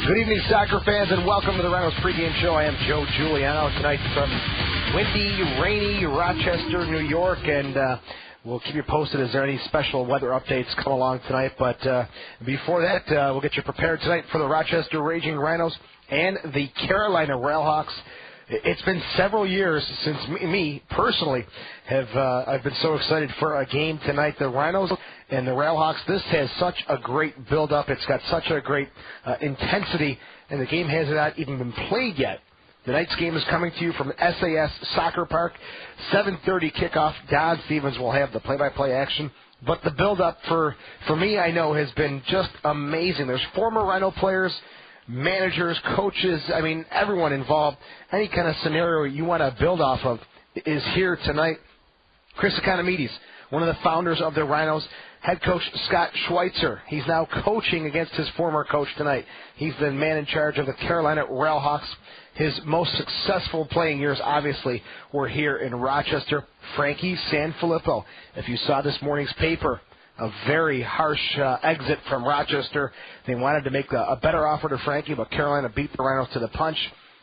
Good evening, soccer fans, and welcome to the Rhinos pregame show. I am Joe Giuliano tonight from windy, rainy Rochester, New York, and we'll keep you posted as there are any special weather updates come along tonight. But before that, we'll get you prepared tonight for the Rochester Raging Rhinos and the Carolina Railhawks. It's been several years since me personally I've been so excited for a game tonight. The Rhinos and the Railhawks, this has such a great build-up. It's got such a great intensity, and the game has not even been played yet. Tonight's game is coming to you from SAS Soccer Park, 7:30 kickoff. Don Stevens will have the play-by-play action. But the build-up for me, I know, has been just amazing. There's former Rhino players, managers, coaches, I mean, everyone involved. Any kind of scenario you want to build off of is here tonight. Chris Economides, one of the founders of the Rhinos, head coach Scott Schweitzer. He's now coaching against his former coach tonight. He's the man in charge of the Carolina Railhawks. His most successful playing years, obviously, were here in Rochester. Frankie Sanfilippo. If you saw this morning's paper, a very harsh exit from Rochester. They wanted to make a better offer to Frankie, but Carolina beat the Rhinos to the punch.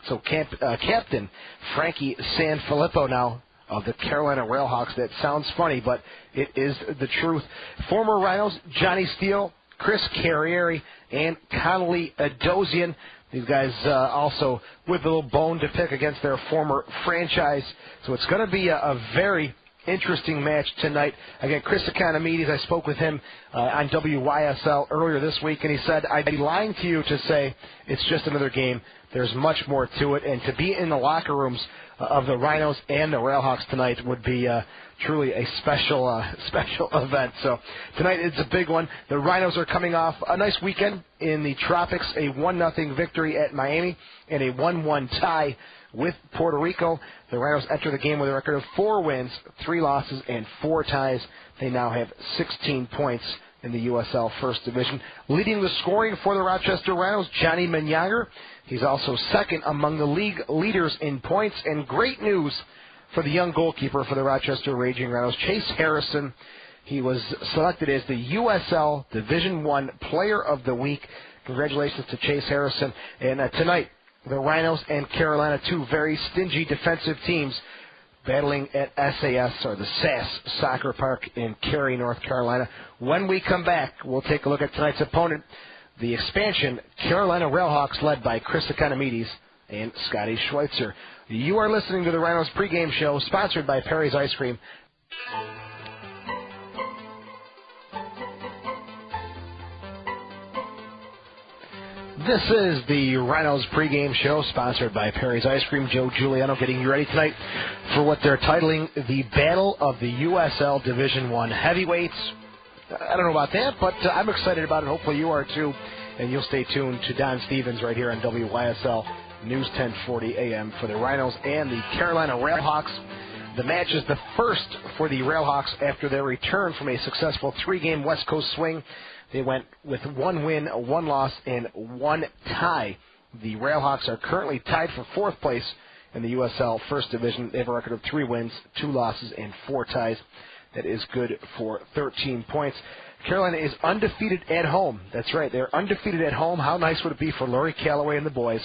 So Captain Frankie Sanfilippo now of the Carolina Railhawks. That sounds funny, but it is the truth. Former Rhinos, Johnny Steele, Chris Carrieri, and Connolly Adosian. These guys also with a little bone to pick against their former franchise. So it's going to be a very interesting match tonight. Again, Chris Economides, I spoke with him on WYSL earlier this week, and he said, I'd be lying to you to say it's just another game. There's much more to it, and to be in the locker rooms of the Rhinos and the Railhawks tonight would be truly a special event. So tonight it's a big one. The Rhinos are coming off a nice weekend in the tropics, a 1-0 victory at Miami, and a 1-1 tie with Puerto Rico. The Rhinos enter the game with a record of 4 wins, 3 losses, and 4 ties. They now have 16 points in the USL First Division. Leading the scoring for the Rochester Rhinos, Johnny Menyager. He's also second among the league leaders in points. And great news for the young goalkeeper for the Rochester Raging Rhinos, Chase Harrison. He was selected as the USL Division I Player of the Week. Congratulations to Chase Harrison. And tonight, the Rhinos and Carolina, two very stingy defensive teams, battling at SAS, or the SAS Soccer Park in Cary, North Carolina. When we come back, we'll take a look at tonight's opponent, the expansion Carolina Railhawks, led by Chris Economides and Scotty Schweitzer. You are listening to the Rhinos pregame show, sponsored by Perry's Ice Cream. This is the Rhinos pregame show, sponsored by Perry's Ice Cream. Joe Giuliano getting you ready tonight for what they're titling the Battle of the USL Division I Heavyweights. I don't know about that, but I'm excited about it. Hopefully you are too, and you'll stay tuned to Don Stevens right here on WYSL News 1040 AM for the Rhinos and the Carolina Railhawks. The match is the first for the Railhawks after their return from a successful 3-game West Coast swing. They went with 1 win, 1 loss, and 1 tie. The Railhawks are currently tied for 4th place in the USL First Division. They have a record of 3 wins, 2 losses, and 4 ties. That is good for 13 points. Carolina is undefeated at home. That's right, they're undefeated at home. How nice would it be for Laurie Calloway and the boys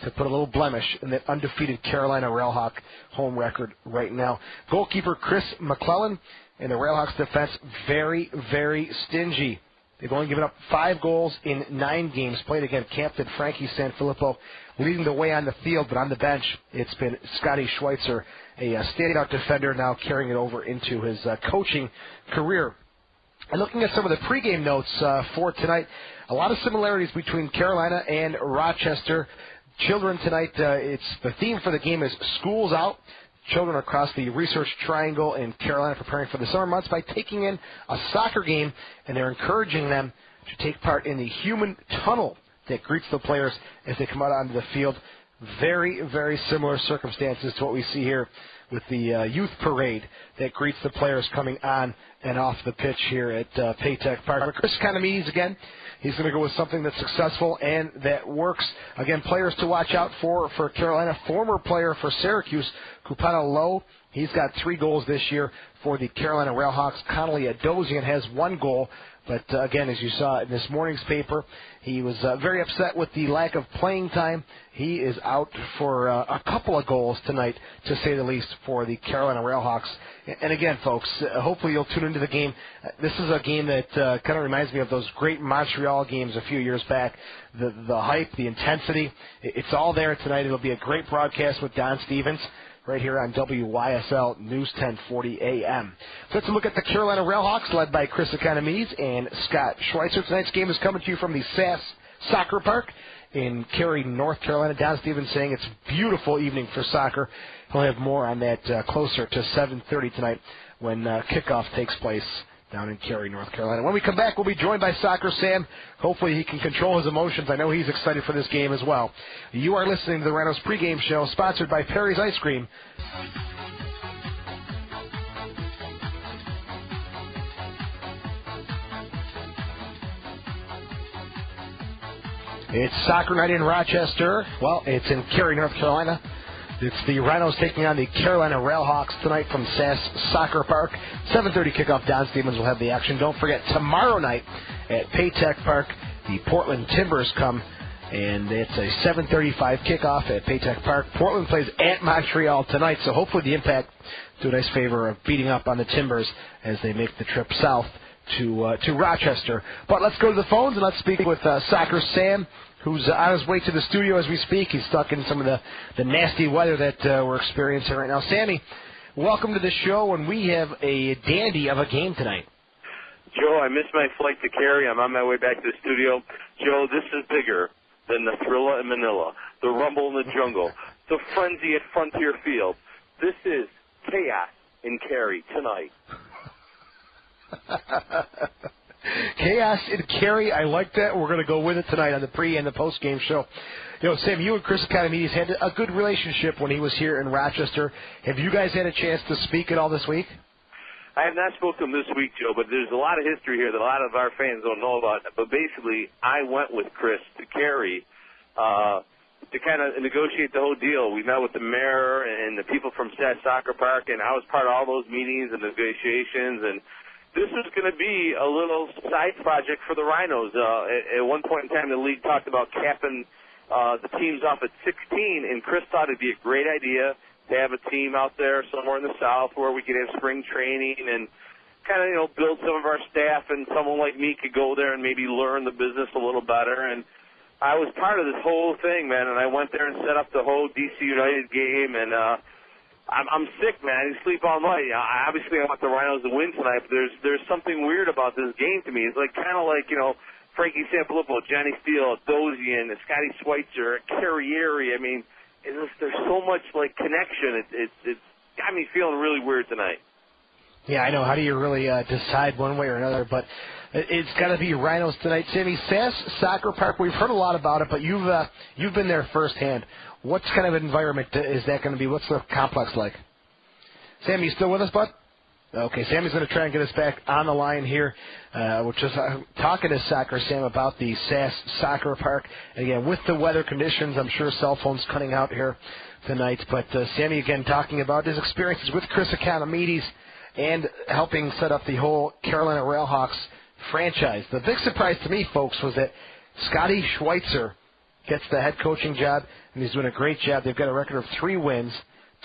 to put a little blemish in that undefeated Carolina Railhawk home record right now? Goalkeeper Chris McClellan and the Railhawks defense, very, very stingy. They've only given up 5 goals in 9 games played. Again, Captain Frankie Sanfilippo leading the way on the field, but on the bench, it's been Scotty Schweitzer, a standout defender, now carrying it over into his coaching career. And looking at some of the pregame notes for tonight, a lot of similarities between Carolina and Rochester. Children tonight, the theme for the game is School's Out. Children across the Research Triangle in Carolina preparing for the summer months by taking in a soccer game, and they're encouraging them to take part in the human tunnel that greets the players as they come out onto the field. Very, very similar circumstances to what we see here with the youth parade that greets the players coming on and off the pitch here at Paytech Park. But Chris Economides, again, he's going to go with something that's successful and that works. Again, players to watch out for Carolina. Former player for Syracuse, Kupano Lowe, he's got 3 goals this year for the Carolina Railhawks. Connolly Adosian has 1 goal. But, again, as you saw in this morning's paper, he was very upset with the lack of playing time. He is out for a couple of goals tonight, to say the least, for the Carolina Railhawks. And, again, folks, hopefully you'll tune into the game. This is a game that kind of reminds me of those great Montreal games a few years back. The hype, the intensity, it's all there tonight. It'll be a great broadcast with Don Stevens right here on WYSL News 1040 AM. So let's look at the Carolina Railhawks, led by Chris Economides and Scott Schweitzer. Tonight's game is coming to you from the SAS Soccer Park in Cary, North Carolina. Don Stevens saying it's a beautiful evening for soccer. He'll have more on that closer to 7:30 tonight when kickoff takes place down in Cary, North Carolina. When we come back, we'll be joined by Soccer Sam. Hopefully he can control his emotions. I know he's excited for this game as well. You are listening to the Rhinos pregame show, sponsored by Perry's Ice Cream. It's soccer night in Rochester. Well, it's in Cary, North Carolina. It's the Rhinos taking on the Carolina Railhawks tonight from SAS Soccer Park. 7:30 kickoff. Don Stevens will have the action. Don't forget, tomorrow night at Paytech Park, the Portland Timbers come, and it's a 7:35 kickoff at Paytech Park. Portland plays at Montreal tonight, so hopefully the Impact do a nice favor of beating up on the Timbers as they make the trip south to Rochester. But let's go to the phones and let's speak with Soccer Sam, who's on his way to the studio as we speak. He's stuck in some of the nasty weather that we're experiencing right now. Sammy, welcome to the show, and we have a dandy of a game tonight. Joe, I missed my flight to Cary. I'm on my way back to the studio. Joe, this is bigger than the Thrilla in Manila, the rumble in the jungle, the frenzy at Frontier Field. This is chaos in Cary tonight. Chaos in Cary, I like that. We're going to go with it tonight on the pre- and the post-game show. You know, Sam, you and Chris Economides had a good relationship when he was here in Rochester. Have you guys had a chance to speak at all this week? I have not spoken this week, Joe, but there's a lot of history here that a lot of our fans don't know about. But basically, I went with Chris to Cary to kind of negotiate the whole deal. We met with the mayor and the people from SAS Soccer Park, and I was part of all those meetings and negotiations, and this was going to be a little side project for the Rhinos. At one point in time, the league talked about capping the teams off at 16, and Chris thought it'd be a great idea to have a team out there somewhere in the South where we could have spring training and kind of, you know, build some of our staff, and someone like me could go there and maybe learn the business a little better. And I was part of this whole thing, man, and I went there and set up the whole DC United game, and I'm sick, man. I didn't sleep all night. Obviously, I want the Rhinos to win tonight, but there's something weird about this game to me. It's like kind of like, you know, Frankie Sanfilippo, Johnny Steele, Dozian, Scotty Schweitzer, Carrieri. I mean, there's so much like connection. It's got me feeling really weird tonight. Yeah, I know. How do you really decide one way or another? But it's got to be Rhinos tonight. Sammy, SAS Soccer Park, we've heard a lot about it, but you've been there firsthand. What kind of environment is that going to be? What's the complex like? Sammy, you still with us, bud? Okay, Sammy's going to try and get us back on the line here. We're just talking to Soccer Sam about the SAS Soccer Park. Again, with the weather conditions, I'm sure cell phones cutting out here tonight. But Sammy, again, talking about his experiences with Chris Economides and helping set up the whole Carolina Railhawks franchise. The big surprise to me, folks, was that Scotty Schweitzer gets the head coaching job, and he's doing a great job. They've got a record of 3 wins,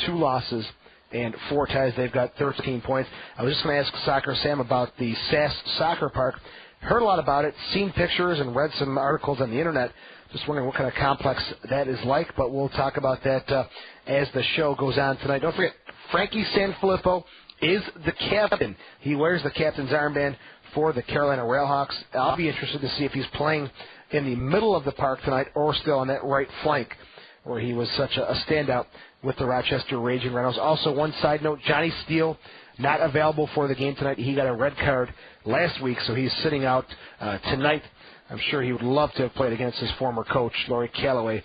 2 losses, and 4 ties. They've got 13 points. I was just going to ask Soccer Sam about the SAS Soccer Park. Heard a lot about it, seen pictures, and read some articles on the Internet. Just wondering what kind of complex that is like, but we'll talk about that as the show goes on tonight. Don't forget, Frankie Sanfilippo is the captain. He wears the captain's armband for the Carolina Railhawks. I'll be interested to see if he's playing in the middle of the park tonight or still on that right flank where he was such a standout with the Rochester Raging Rhinos. Also, one side note, Johnny Steele not available for the game tonight. He got a red card last week, so he's sitting out tonight. I'm sure he would love to have played against his former coach, Laurie Calloway,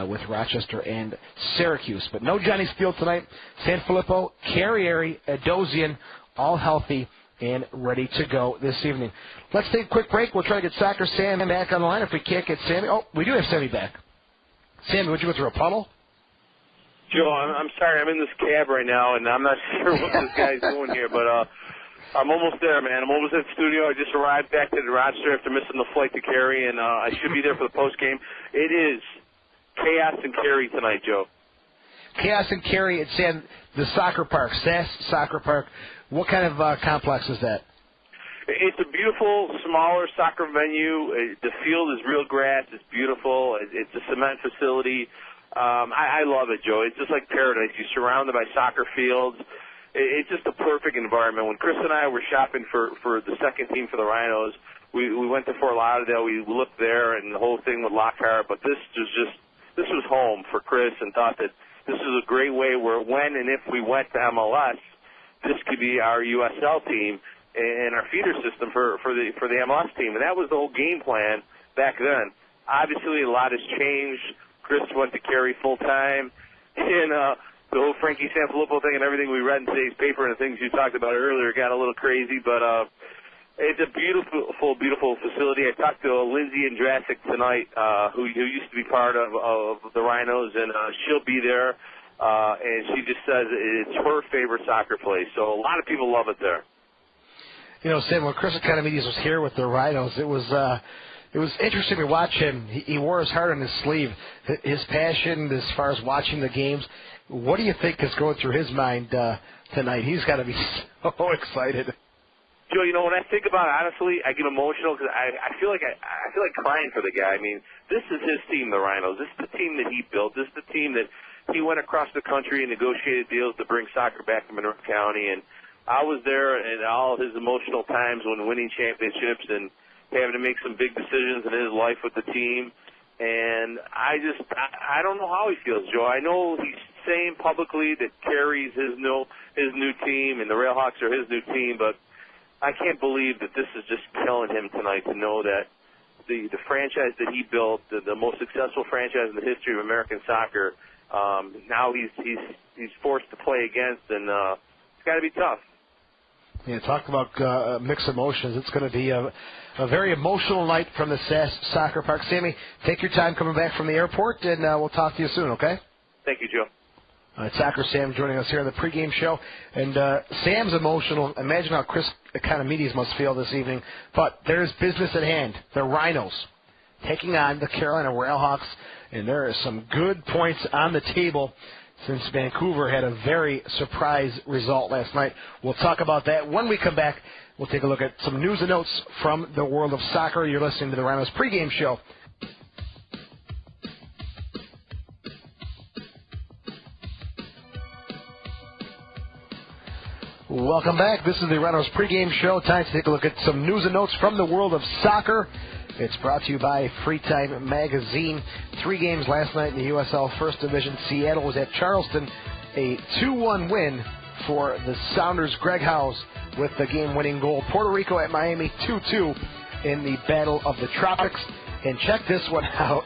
with Rochester and Syracuse. But no Johnny Steele tonight. Sanfilippo, Carrieri, Dozian, all healthy and ready to go this evening. Let's take a quick break. We'll try to get Soccer Sam back on the line. If we can't get Sammy, we do have Sammy back. Sammy, would you go through a puddle? Joe, I'm sorry. I'm in this cab right now, and I'm not sure what this guy's doing here. But I'm almost there, man. I'm almost at the studio. I just arrived back to Rochester after missing the flight to Cary, and I should be there for the post game. It is chaos in Cary tonight, Joe. Chaos in Cary at the soccer park, SAS Soccer Park. What kind of complex is that? It's a beautiful, smaller soccer venue. The field is real grass. It's beautiful. It's a cement facility. I love it, Joe. It's just like paradise. You're surrounded by soccer fields. It's just a perfect environment. When Chris and I were shopping for the second team for the Rhinos, we went to Fort Lauderdale. We looked there and the whole thing with Lockhart. But this was home for Chris, and thought that this is a great way where when and if we went to MLS, this could be our USL team and our feeder system for the MLS team. And that was the whole game plan back then. Obviously, a lot has changed. Chris went to Cary full-time. And the whole Frankie Sanfilippo thing and everything we read in today's paper and the things you talked about earlier got a little crazy. But it's a beautiful, beautiful facility. I talked to Lindsay Andrasic tonight, who used to be part of the Rhinos, and she'll be there. And she just says it's her favorite soccer place. So a lot of people love it there. You know, Sam, when Chris Economides was here with the Rhinos, it was interesting to watch him. He wore his heart on his sleeve. His passion as far as watching the games. What do you think is going through his mind tonight? He's got to be so excited. Joe, you know, when I think about it, honestly, I get emotional because I feel like crying for the guy. I mean, this is his team, the Rhinos. This is the team that he built. This is the team that he went across the country and negotiated deals to bring soccer back to Monroe County. And I was there in all his emotional times when winning championships and having to make some big decisions in his life with the team. And I don't know how he feels, Joe. I know he's saying publicly that Cary's his new team and the Railhawks are his new team, but I can't believe that this is just killing him tonight to know that the franchise that he built, the most successful franchise in the history of American soccer, now he's forced to play against, and it's got to be tough. Yeah, talk about mixed emotions. It's going to be a very emotional night from the SAS Soccer Park. Sammy, take your time coming back from the airport, and we'll talk to you soon, okay? Thank you, Joe. Soccer Sam joining us here on the pregame show. And Sam's emotional. Imagine how Chris Economides must feel this evening. But there's business at hand. The Rhinos taking on the Carolina Railhawks. And there are some good points on the table since Vancouver had a very surprise result last night. We'll talk about that when we come back. We'll take a look at some news and notes from the world of soccer. You're listening to the Rhinos pregame show. Welcome back. This is the Rhinos pregame show. Time to take a look at some news and notes from the world of soccer. It's brought to you by Free Time Magazine. 3 games last night in the USL First Division. Seattle was at Charleston. A 2-1 win for the Sounders. Greg Howes with the game-winning goal. Puerto Rico at Miami 2-2 in the Battle of the Tropics. And check this one out.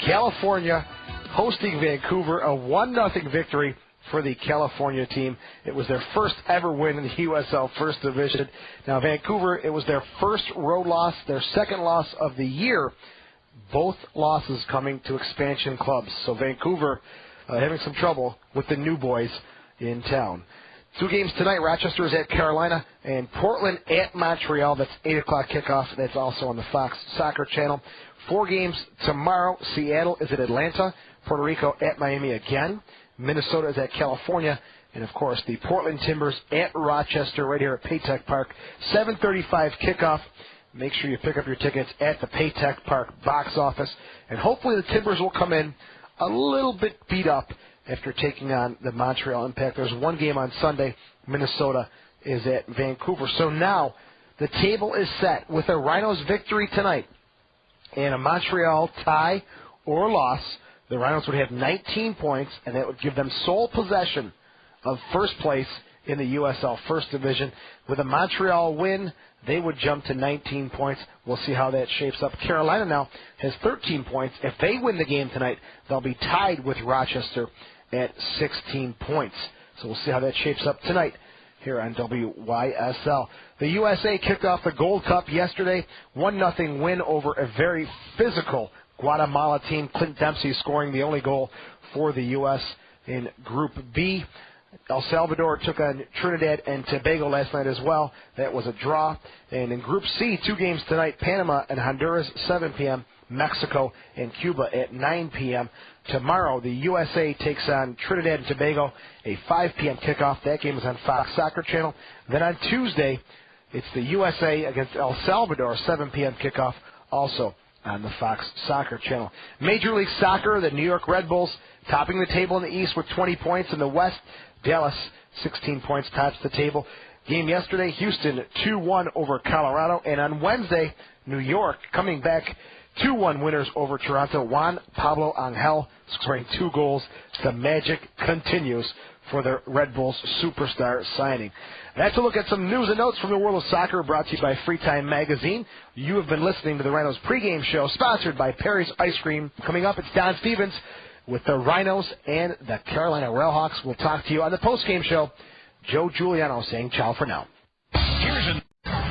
California hosting Vancouver, a 1-0 victory for the California team. It was their first ever win in the USL First Division. Now, Vancouver, it was their first road loss, their second loss of the year. Both losses coming to expansion clubs. So Vancouver having some trouble with the new boys in town. 2 games tonight. Rochester is at Carolina and Portland at Montreal. That's 8 o'clock kickoff. That's also on the Fox Soccer Channel. 4 games tomorrow. Seattle is at Atlanta. Puerto Rico at Miami again. Minnesota is at California, and of course the Portland Timbers at Rochester right here at Paytech Park. 7:35 kickoff. Make sure you pick up your tickets at the Paytech Park box office, and hopefully the Timbers will come in a little bit beat up after taking on the Montreal Impact. There's 1 game on Sunday. Minnesota is at Vancouver. So now the table is set with a Rhinos victory tonight and a Montreal tie or loss. The Rhinos would have 19 points, and that would give them sole possession of first place in the USL First Division. With a Montreal win, they would jump to 19 points. We'll see how that shapes up. Carolina now has 13 points. If they win the game tonight, they'll be tied with Rochester at 16 points. So we'll see how that shapes up tonight here on WYSL. The USA kicked off the Gold Cup yesterday. 1-0 win over a very physical Guatemala team. Clint Dempsey scoring the only goal for the U.S. in Group B. El Salvador took on Trinidad and Tobago last night as well. That was a draw. And in Group C, 2 games tonight, Panama and Honduras, 7 p.m., Mexico and Cuba at 9 p.m. Tomorrow, the USA takes on Trinidad and Tobago, a 5 p.m. kickoff. That game is on Fox Soccer Channel. Then on Tuesday, it's the USA against El Salvador, 7 p.m. kickoff, also on the Fox Soccer Channel. Major League Soccer, the New York Red Bulls topping the table in the East with 20 points. In the West, Dallas, 16 points, tops the table. Game yesterday, Houston 2-1 over Colorado. And on Wednesday, New York coming back 2-1 winners over Toronto. Juan Pablo Angel scoring 2 goals. The magic continues for the Red Bulls superstar signing. That's a look at some news and notes from the world of soccer, brought to you by Free Time Magazine. You have been listening to the Rhinos pregame show, sponsored by Perry's Ice Cream. Coming up, it's Don Stevens with the Rhinos and the Carolina Railhawks. We'll talk to you on the postgame show. Joe Giuliano saying ciao for now.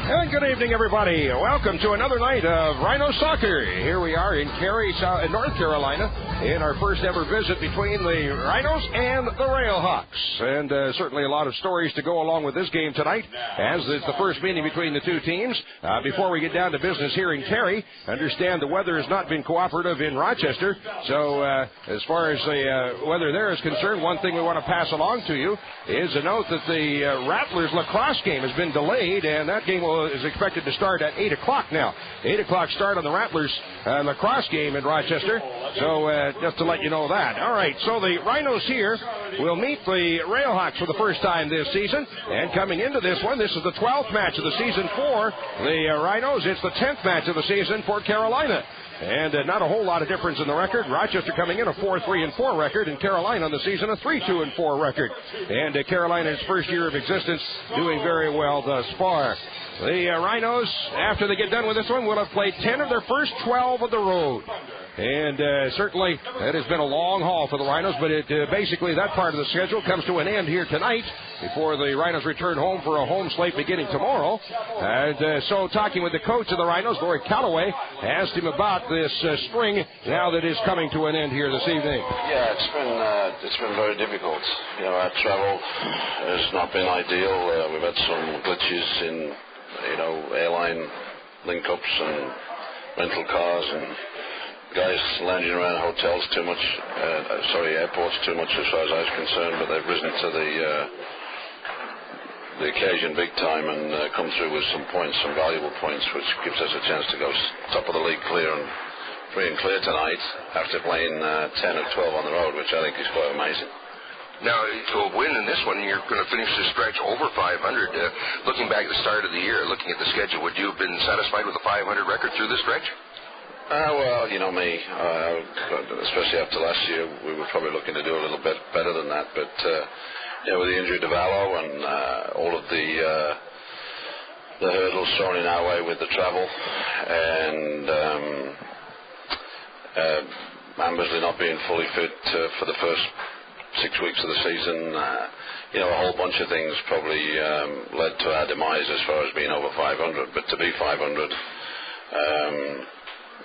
And good evening, everybody. Welcome to another night of Rhino Soccer. Here we are in Cary, North Carolina, in our first ever visit between the Rhinos and the Railhawks. And certainly a lot of stories to go along with this game tonight, as it's the first meeting between the two teams. Before we get down to business here in Cary, understand the weather has not been cooperative in Rochester. So as far as the weather there is concerned, one thing we want to pass along to you is a note that the Rattlers lacrosse game has been delayed, and that game is expected to start at 8 o'clock now. 8 o'clock start on the Rattlers lacrosse game in Rochester. So just to let you know that. All right, so the Rhinos here will meet the Railhawks for the first time this season. And coming into this one, this is the 12th match of the season for the Rhinos. It's the 10th match of the season for Carolina. And not a whole lot of difference in the record. Rochester coming in a 4-3-4 record, and Carolina on the season a 3-2-4 record. And Carolina's first year of existence doing very well thus far. The Rhinos, after they get done with this one, will have played 10 of their first 12 of the road. And certainly it has been a long haul for the Rhinos, but basically that part of the schedule comes to an end here tonight before the Rhinos return home for a home slate beginning tomorrow. And so talking with the coach of the Rhinos, Lori Calloway, asked him about this spring now that is coming to an end here this evening. Yeah, it's been very difficult. You know, our travel has not been ideal. We've had some glitches in, airline link-ups and rental cars and guys lounging around hotels too much, airports too much as far as I was concerned, but they've risen to the occasion big time and come through with some points, some valuable points, which gives us a chance to go top of the league free and clear tonight after playing 10 of 12 on the road, which I think is quite amazing. Now, to win in this one, you're going to finish the stretch over 500. Looking back at the start of the year, looking at the schedule, would you have been satisfied with a 500 record through this stretch? Well, you know me, especially after last year, we were probably looking to do a little bit better than that. But, with the injury to Vallo and all of the hurdles thrown in our way with the travel and Ambersley not being fully fit for the first 6 weeks of the season, a whole bunch of things probably led to our demise as far as being over 500. But to be 500,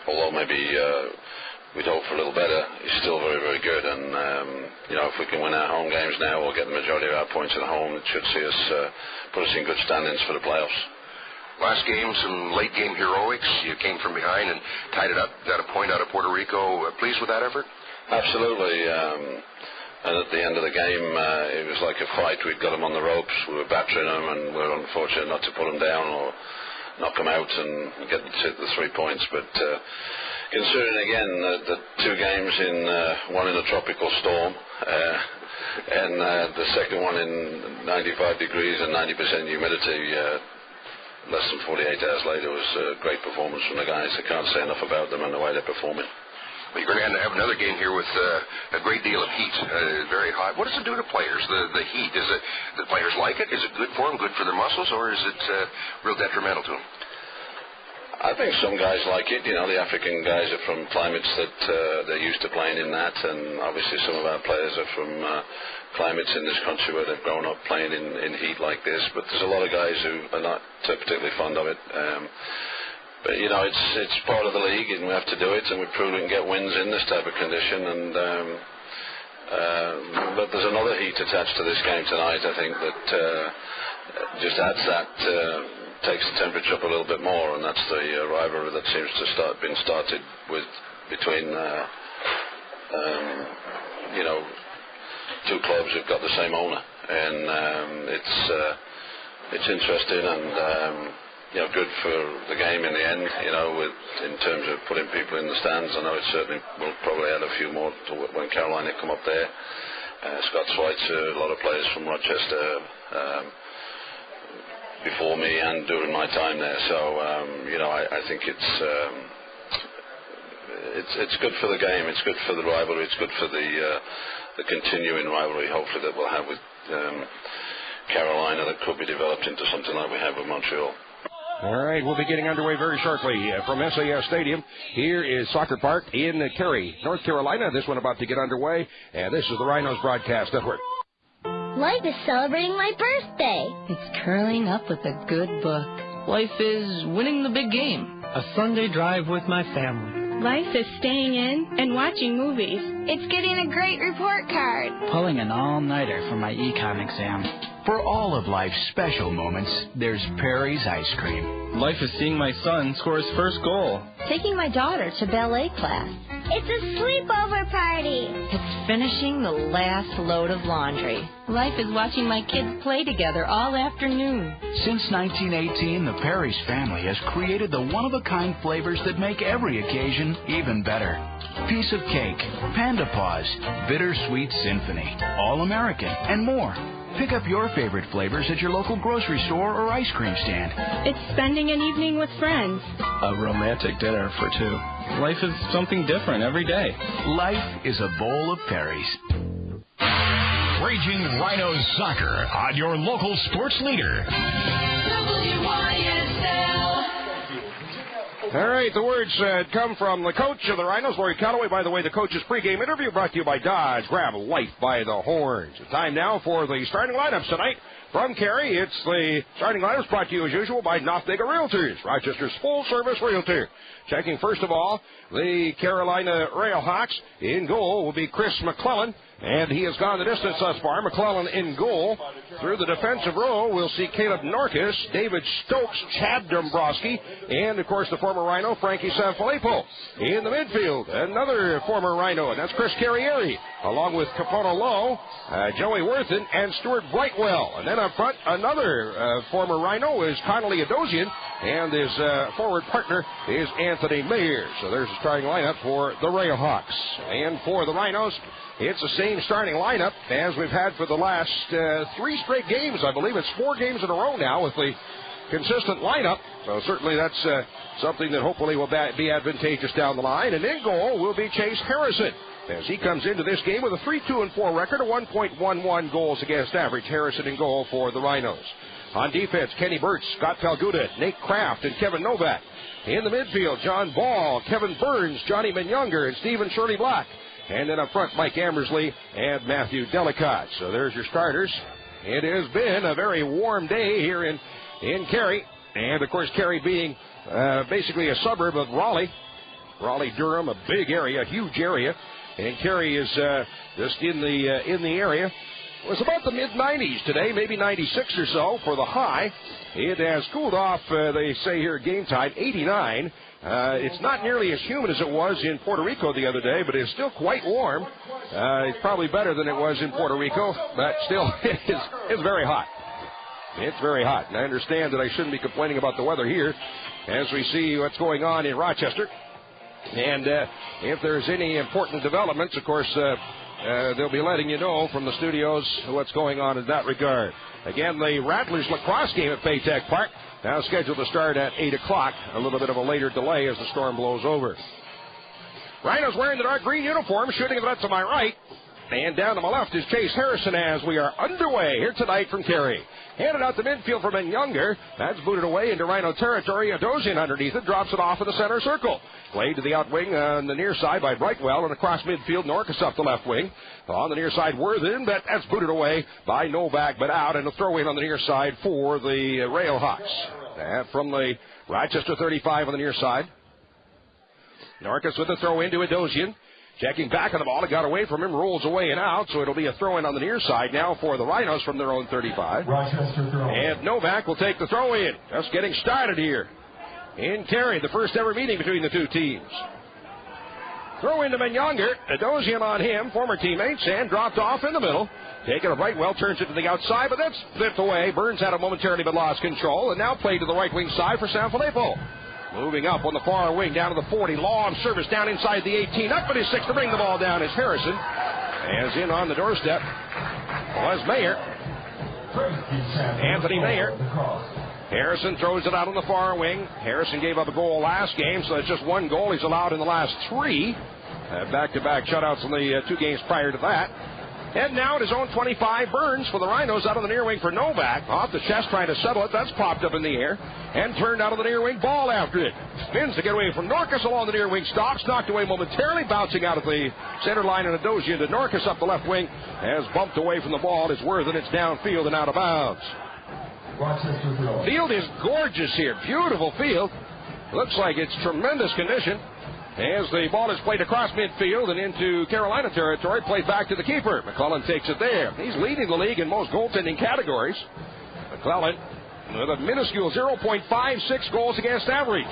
although maybe we'd hope for a little better, it's still very, very good. And, if we can win our home games now or get the majority of our points at home, it should see us put us in good standings for the playoffs. Last game, some late-game heroics. You came from behind and tied it up, got a point out of Puerto Rico. Pleased with that effort? Absolutely. And at the end of the game, it was like a fight. We'd got them on the ropes. We were battering them, and we were unfortunate not to put them down or knock them out and get the 3 points. But considering, again, the 2 games one in a tropical storm and the second one in 95 degrees and 90% humidity, less than 48 hours later was a great performance from the guys. I can't say enough about them and the way they're performing. Well, you're going to have another game here with a great deal of heat, very hot. What does it do to players, the heat? Is it the players like it? Is it good for them, good for their muscles, or is it real detrimental to them? I think some guys like it. The African guys are from climates that they're used to playing in that, and obviously some of our players are from climates in this country where they've grown up playing in heat like this. But there's a lot of guys who are not particularly fond of it. But, it's part of the league, and we have to do it, and we've proven we can get wins in this type of condition. And But there's another heat attached to this game tonight, I think, that just adds that, takes the temperature up a little bit more, and that's the rivalry that seems to been started with between two clubs who've got the same owner, and it's interesting and good for the game in the end. In terms of putting people in the stands, I know it certainly will probably add a few more to when Carolina come up there. Scott Schweitzer, a lot of players from Rochester before me and during my time there. So I think it's good for the game. It's good for the rivalry. It's good for the continuing rivalry, hopefully, that we'll have with Carolina, that could be developed into something like we have with Montreal. All right, we'll be getting underway very shortly from SAS Stadium. Here is Soccer Park in Cary, North Carolina. This one about to get underway, and this is the Rhinos Broadcast Network. Life is celebrating my birthday. It's curling up with a good book. Life is winning the big game. A Sunday drive with my family. Life is staying in and watching movies. It's getting a great report card. Pulling an all-nighter for my econ exam. For all of life's special moments, there's Perry's Ice Cream. Life is seeing my son score his first goal. Taking my daughter to ballet class. It's a sleepover party. It's finishing the last load of laundry. Life is watching my kids play together all afternoon. Since 1918, the Perry's family has created the one-of-a-kind flavors that make every occasion even better. Piece of cake, panda paws, bittersweet symphony, all-American, and more. Pick up your favorite flavors at your local grocery store or ice cream stand. It's spending an evening with friends. A romantic dinner for two. Life is something different every day. Life is a bowl of Perry's. Raging Rhinos Soccer on your local sports leader. All right, the words come from the coach of the Rhinos, Laurie Calloway. By the way, the coach's pregame interview brought to you by Dodge. Grab life by the horns. It's time now for the starting lineups tonight. From Cary, it's the starting lineups brought to you as usual by Nothdega Realtors, Rochester's full-service realtor. Checking first of all, the Carolina Railhawks. In goal will be Chris McClellan, and he has gone the distance thus far. McClellan in goal. Through the defensive row, we'll see Caleb Norcus, David Stokes, Chad Dombrowski, and, of course, the former Rhino, Frankie Sanfilippo. In the midfield, another former Rhino, and that's Chris Carrieri, along with Capono Lowe, Joey Worthen, and Stuart Brightwell. And then up front, another former Rhino is Connolly Adosian, and his forward partner is Anthony Mayer. So there's the starting lineup for the Railhawks. And for the Rhinos, it's the same starting lineup as we've had for the last 3 straight games. I believe it's 4 games in a row now with the consistent lineup. So certainly that's something that hopefully will be advantageous down the line. And in goal will be Chase Harrison, as he comes into this game with a 3-2-4 record, a 1.11 goals against average. Harrison in goal for the Rhinos. On defense, Kenny Burtz, Scott Palguda, Nate Kraft, and Kevin Novak. In the midfield, John Ball, Kevin Burns, Johnny Minyunger, and Stephen Shirley Black. And then up front, Mike Ambersley and Matthew Delicott. So there's your starters. It has been a very warm day here in Cary. And, of course, Cary being basically a suburb of Raleigh. Raleigh-Durham, a big area, a huge area. And Cary is just in the area. It was about the mid-90s today, maybe 96 or so for the high. It has cooled off, they say here, game time, 89. It's not nearly as humid as it was in Puerto Rico the other day, but it's still quite warm. It's probably better than it was in Puerto Rico, but still, it's very hot. It's very hot. And I understand that I shouldn't be complaining about the weather here as we see what's going on in Rochester. And if there's any important developments, of course, they'll be letting you know from the studios what's going on in that regard. Again, the Rattlers lacrosse game at Baytech Park, now scheduled to start at 8 o'clock. A little bit of a later delay as the storm blows over. Rhinos wearing the dark green uniform, shooting it up to my right. And down to my left is Chase Harrison as we are underway here tonight from Cary. Handed out the midfield from Minyunger. That's booted away into Rhino territory. Adosian underneath it, drops it off in the center circle. Played to the out wing on the near side by Brightwell, and across midfield, Norcus up the left wing. On the near side, Worthen, but that's booted away by Novak, but out, and a throw in on the near side for the Railhawks. From the Rochester 35 on the near side. Norcus with a throw into Adosian. Checking back on the ball. It got away from him, rolls away and out, so it'll be a throw-in on the near side now for the Rhinos from their own 35. And Novak will take the throw-in. Just getting started here in Cary, the first ever meeting between the two teams. Throw into Menyonger. Adosian on him, former teammates, and dropped off in the middle. Taking it right well, turns it to the outside, but that's flipped away. Burns had it momentarily but lost control, and now played to the right wing side for Sanfilippo. Moving up on the far wing, down to the 40. Long service down inside the 18. Up at his 6 to bring the ball down is Harrison. As in on the doorstep was Mayer. Anthony Mayer. Harrison throws it out on the far wing. Harrison gave up a goal last game, so it's just 1 goal he's allowed in the last 3. Back-to-back shutouts in the 2 games prior to that. And now at his own 25, Burns for the Rhinos out on the near wing for Novak. Off the chest, trying to settle it. That's popped up in the air. And turned out on the near wing, ball after it. Spins to get away from Norcus along the near wing. Stops, knocked away momentarily, bouncing out of the center line and Adosian to Norcus up the left wing. Has bumped away from the ball. It's Worth, and it's downfield and out of bounds. Field is gorgeous here. Beautiful field. Looks like it's tremendous condition. As the ball is played across midfield and into Carolina territory, played back to the keeper. McClellan takes it there. He's leading the league in most goaltending categories. McClellan with a minuscule 0.56 goals against average.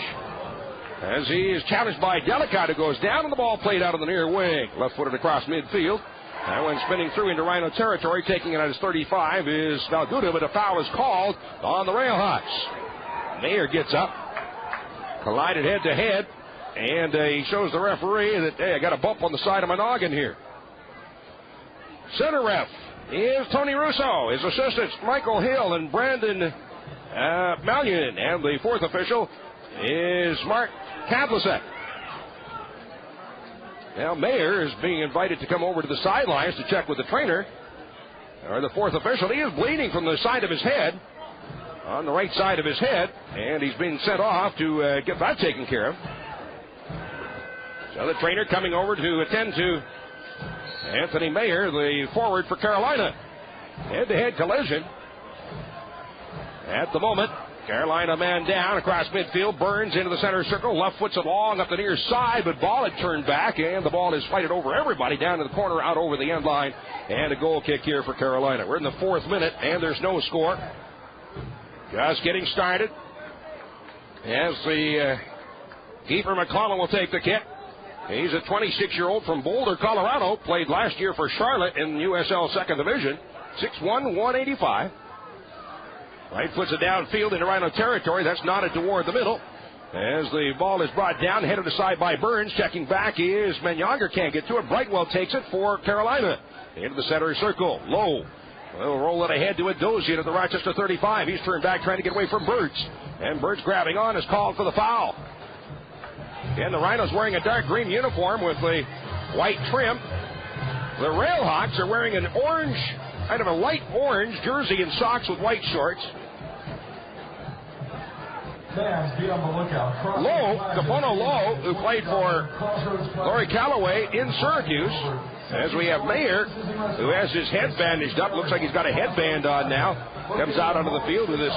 As he is challenged by Delicott, who goes down, and the ball played out of the near wing. Left-footed across midfield. That one spinning through into Rhino territory, taking it at his 35 is Valguda, but a foul is called on the Railhawks. Mayer gets up, collided head-to-head. And he shows the referee that, hey, I got a bump on the side of my noggin here. Center ref is Tony Russo. His assistants, Michael Hill and Brandon Mallion. And the 4th official is Mark Kadlasek. Now, Mayer is being invited to come over to the sidelines to check with the trainer. Or the 4th official. He is bleeding from the side of his head, on the right side of his head. And he's being sent off to get that taken care of. So the trainer coming over to attend to Anthony Mayer, the forward for Carolina. Head-to-head collision. At the moment, Carolina man down across midfield. Burns into the center circle. Left foot's along up the near side, but ball had turned back, and the ball is fighted over everybody down to the corner, out over the end line. And a goal kick here for Carolina. We're in the 4th minute, and there's no score. Just getting started. As the keeper McClellan will take the kick. He's a 26-year-old from Boulder, Colorado. Played last year for Charlotte in USL 2nd Division. 6'1", 185. Right puts it downfield into Rhino territory. That's knotted toward the middle. As the ball is brought down, headed aside by Burns. Checking back is Menyonger. Can't get to it. Brightwell takes it for Carolina. Into the center circle. Low. They'll roll it ahead to Adosian at the Rochester 35. He's turned back trying to get away from Burns. And Burns grabbing on is called for the foul. And the Rhinos wearing a dark green uniform with a white trim. The Railhawks are wearing an orange, kind of a light orange jersey and socks with white shorts. Lowe, Capono Lowe, who played for Laurie Calloway in Syracuse. As we have Mayer, who has his head bandaged up. Looks like he's got a headband on now. Comes out onto the field with his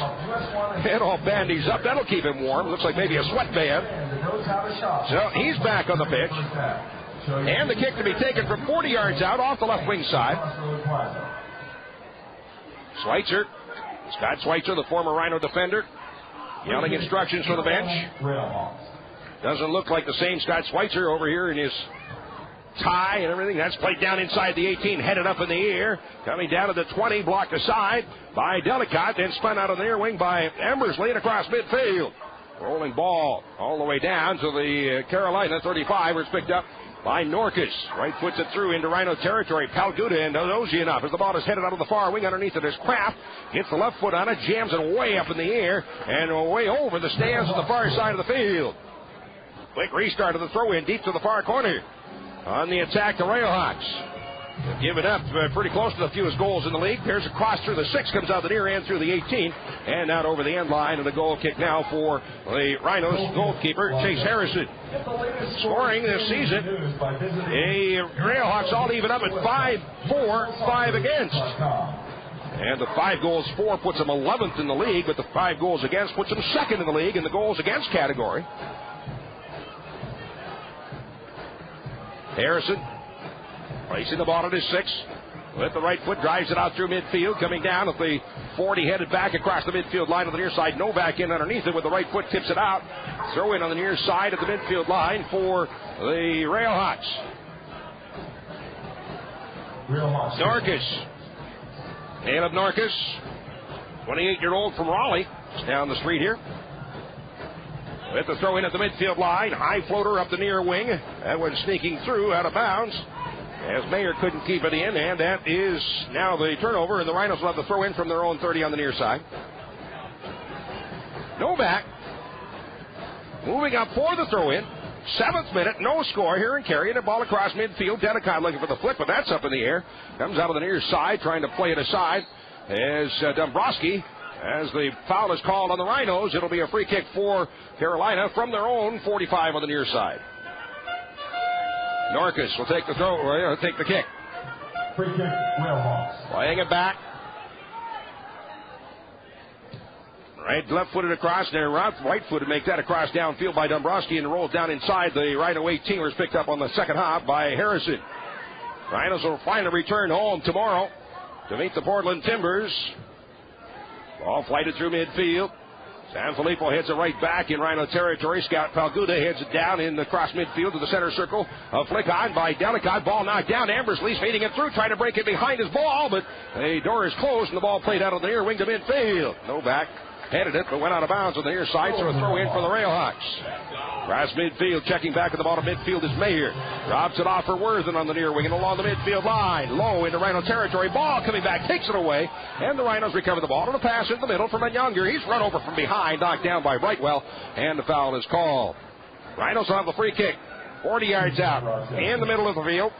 head all bandaged up. That'll keep him warm. Looks like maybe a sweatband. So he's back on the pitch. And the kick to be taken from 40 yards out off the left wing side. Schweitzer. Scott Schweitzer, the former Rhino defender, yelling instructions from the bench. Doesn't look like the same Scott Schweitzer over here in his tie and everything. That's played down inside the 18, headed up in the air. Coming down to the 20, blocked aside by Delicott, then spun out of the near wing by Ambersley and across midfield. Rolling ball all the way down to the Carolina 35, where it's picked up by Norcus. Right puts it through into Rhino territory. Palguda and Adosian up as the ball is headed out of the far wing. Underneath it is Kraft. Gets the left foot on it, jams it way up in the air and way over the stands on the far side of the field. Quick restart of the throw in deep to the far corner. On the attack, the Railhawks have given up pretty close to the fewest goals in the league. There's a cross through the 6, comes out the near end through the 18, and out over the end line, and the goal kick now for the Rhinos goalkeeper, Chase Harrison. Scoring this season, the Railhawks all even up at 5-4, 5 against. And the 5 goals for puts them 11th in the league, but the 5 goals against puts them 2nd in the league in the goals against category. Harrison placing the ball at his 6. With the right foot, drives it out through midfield. Coming down at the 40, headed back across the midfield line on the near side. Novak in underneath it with the right foot, tips it out. Throw in on the near side of the midfield line for the Railhawks. Norcus. Caleb Norcus, 28-year-old from Raleigh. It's down the street here. With the throw in at the midfield line. High floater up the near wing. That one sneaking through out of bounds, as Mayer couldn't keep it in, and that is now the turnover, and the Rhinos will have the throw in from their own 30 on the near side. Novak moving up for the throw in. 7th minute, no score here in Cary, and a ball across midfield. Denicott looking for the flick, but that's up in the air. Comes out of the near side, trying to play it aside as Dombrowski, as the foul is called on the Rhinos. It'll be a free kick for Carolina from their own 45 on the near side. Norcus will take the throw, take the kick. Free kick, Railhawks. Playing it back. Left-footed across there. Right-footed make that across downfield by Dombrowski and rolls down inside the Rhino 18ers, picked up on the second half by Harrison. Rhinos will finally return home tomorrow to meet the Portland Timbers. Ball flighted through midfield. Sanfilippo heads it right back in Rhino territory. Scout Palguda heads it down in the cross midfield to the center circle. A flick on by Delicott. Ball knocked down. Ambersley's feeding it through, trying to break it behind his ball, but the door is closed and the ball played out on the near wing to midfield. Novak headed it, but went out of bounds on the near side, so a throw in for the Railhawks. Cross midfield, checking back at the bottom midfield is Mayer. Drops it off for Worthen on the near wing and along the midfield line. Low into Rhino territory. Ball coming back, takes it away, and the Rhinos recover the ball. And a pass in the middle from Younger. He's run over from behind, knocked down by Brightwell, and the foul is called. Rhinos will have the free kick, 40 yards out, in the middle of the field.